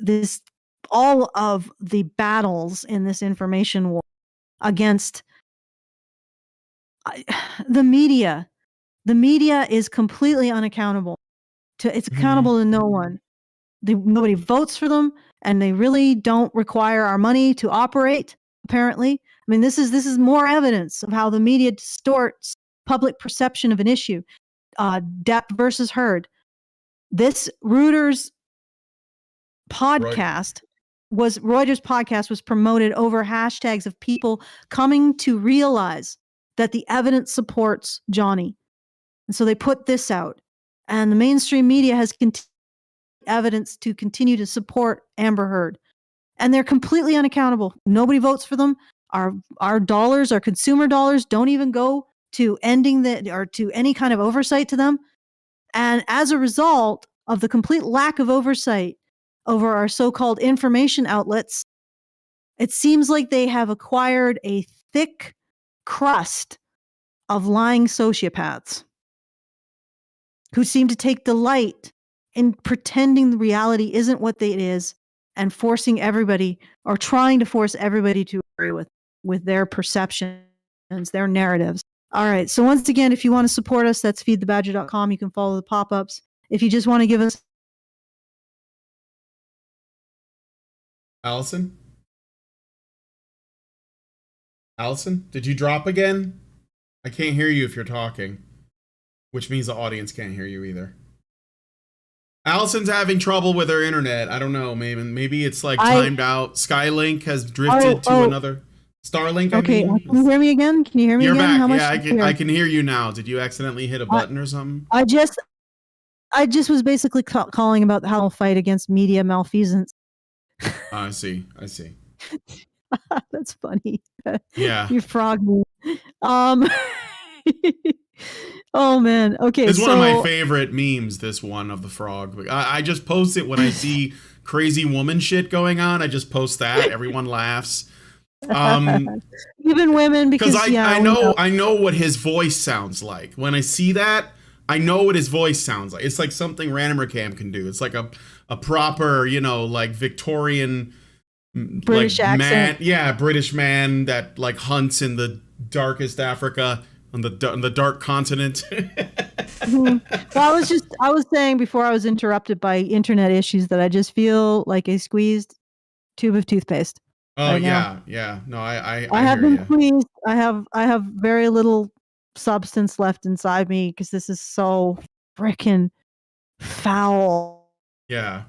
all of the battles in this information war against the media is completely unaccountable. It's accountable to no one. Nobody votes for them, and they really don't require our money to operate, apparently. I mean, this is more evidence of how the media distorts public perception of an issue. Depp versus Heard. This Reuters podcast was promoted over hashtags of people coming to realize that the evidence supports Johnny. And so they put this out, and the mainstream media has evidence to continue to support Amber Heard, and they're completely unaccountable. Nobody votes for them. Our dollars, our consumer dollars, don't even go to ending or to any kind of oversight to them. And as a result of the complete lack of oversight over our so-called information outlets, it seems like they have acquired a thick crust of lying sociopaths who seem to take delight in pretending the reality isn't what it is, and forcing everybody, or trying to force everybody to agree with their perceptions, their narratives. All right. So once again, if you want to support us, that's feedthebadger.com. You can follow the pop-ups. If you just want to give us... Alison, did you drop again? I can't hear you if you're talking, which means the audience can't hear you either. Alison's having trouble with her internet. I don't know. Maybe it's like timed out. Skylink has drifted to another. Starlink. Okay, can you hear me again? Can you hear me You're again? back. I can hear you now. Did you accidentally hit a button or something? I just was basically calling about how I'll fight against media malfeasance. I see. That's funny. Yeah. You frog me. Oh man. Okay. It's one of my favorite memes, this one of the frog. I just post it when I see crazy woman shit going on. I just post that. Everyone laughs. Even women, because I know what his voice sounds like. When I see that, I know what his voice sounds like. It's like something Randomcam can do. It's like a proper, like Victorian British accent. British man that like hunts in the darkest Africa on the dark continent. Well, I was saying before I was interrupted by internet issues that I just feel like a squeezed tube of toothpaste. Oh right yeah, now. yeah. No, I have hear been ya. squeezed. I have very little substance left inside me because this is so freaking foul. Yeah.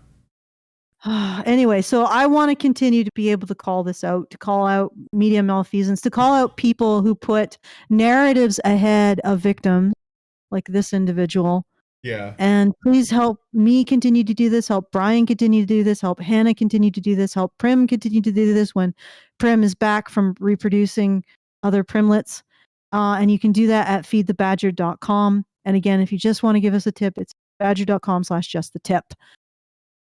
Anyway, so I want to continue to be able to call this out, to call out media malfeasance, to call out people who put narratives ahead of victims, like this individual. Yeah. And please help me continue to do this, help Brian continue to do this, help Hannah continue to do this, help Prim continue to do this when Prim is back from reproducing other Primlets. And you can do that at feedthebadger.com. And again, if you just want to give us a tip, it's badger.com/justthetip.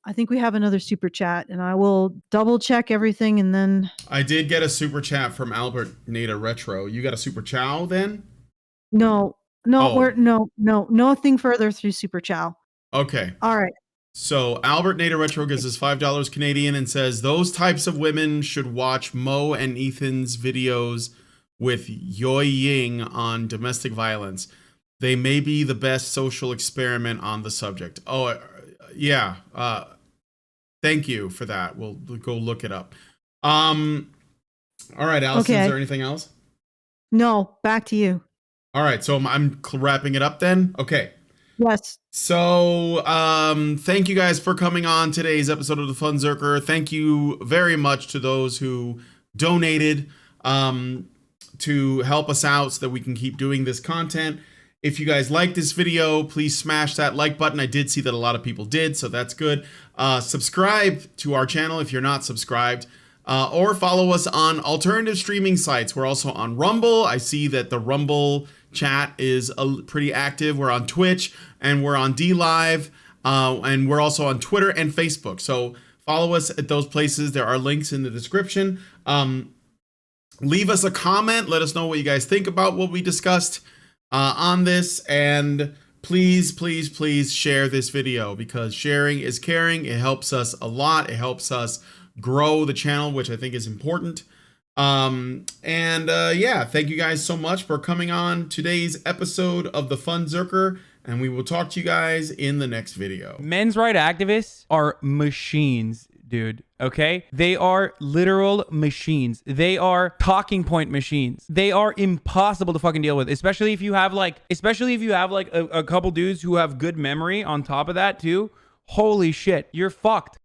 I think we have another super chat, and I will double check everything and then. I did get a super chat from Albert Nada Retro. You got a super chow then? No, nothing further through super chow. Okay. All right. So Albert Nada Retro gives us $5 Canadian and says those types of women should watch Mo and Ethan's videos with Yoi Ying on domestic violence. They may be the best social experiment on the subject. Oh, yeah. Thank you for that. We'll go look it up. All right, Alison, Okay. Is there anything else? No, back to you. All right, so I'm wrapping it up then. Okay. Yes. So, thank you guys for coming on today's episode of the Fundzerker. Thank you very much to those who donated to help us out so that we can keep doing this content. If you guys like this video, please smash that like button. I did see that a lot of people did, so that's good. Subscribe to our channel if you're not subscribed, or follow us on alternative streaming sites. We're also on Rumble. I see that the Rumble chat is pretty active. We're on Twitch, and we're on DLive, and we're also on Twitter and Facebook. So follow us at those places. There are links in the description. Leave us a comment. Let us know what you guys think about what we discussed on this, and please share this video, because sharing is caring. It helps us a lot. It helps us grow the channel, which I think is important. Yeah, thank you guys so much for coming on today's episode of the Fundzerker, and we will talk to you guys in the next video. Men's rights activists are machines, dude. Okay? They are literal machines. They are talking point machines. They are impossible to fucking deal with, especially if you have like a couple dudes who have good memory on top of that too. Holy shit, you're fucked.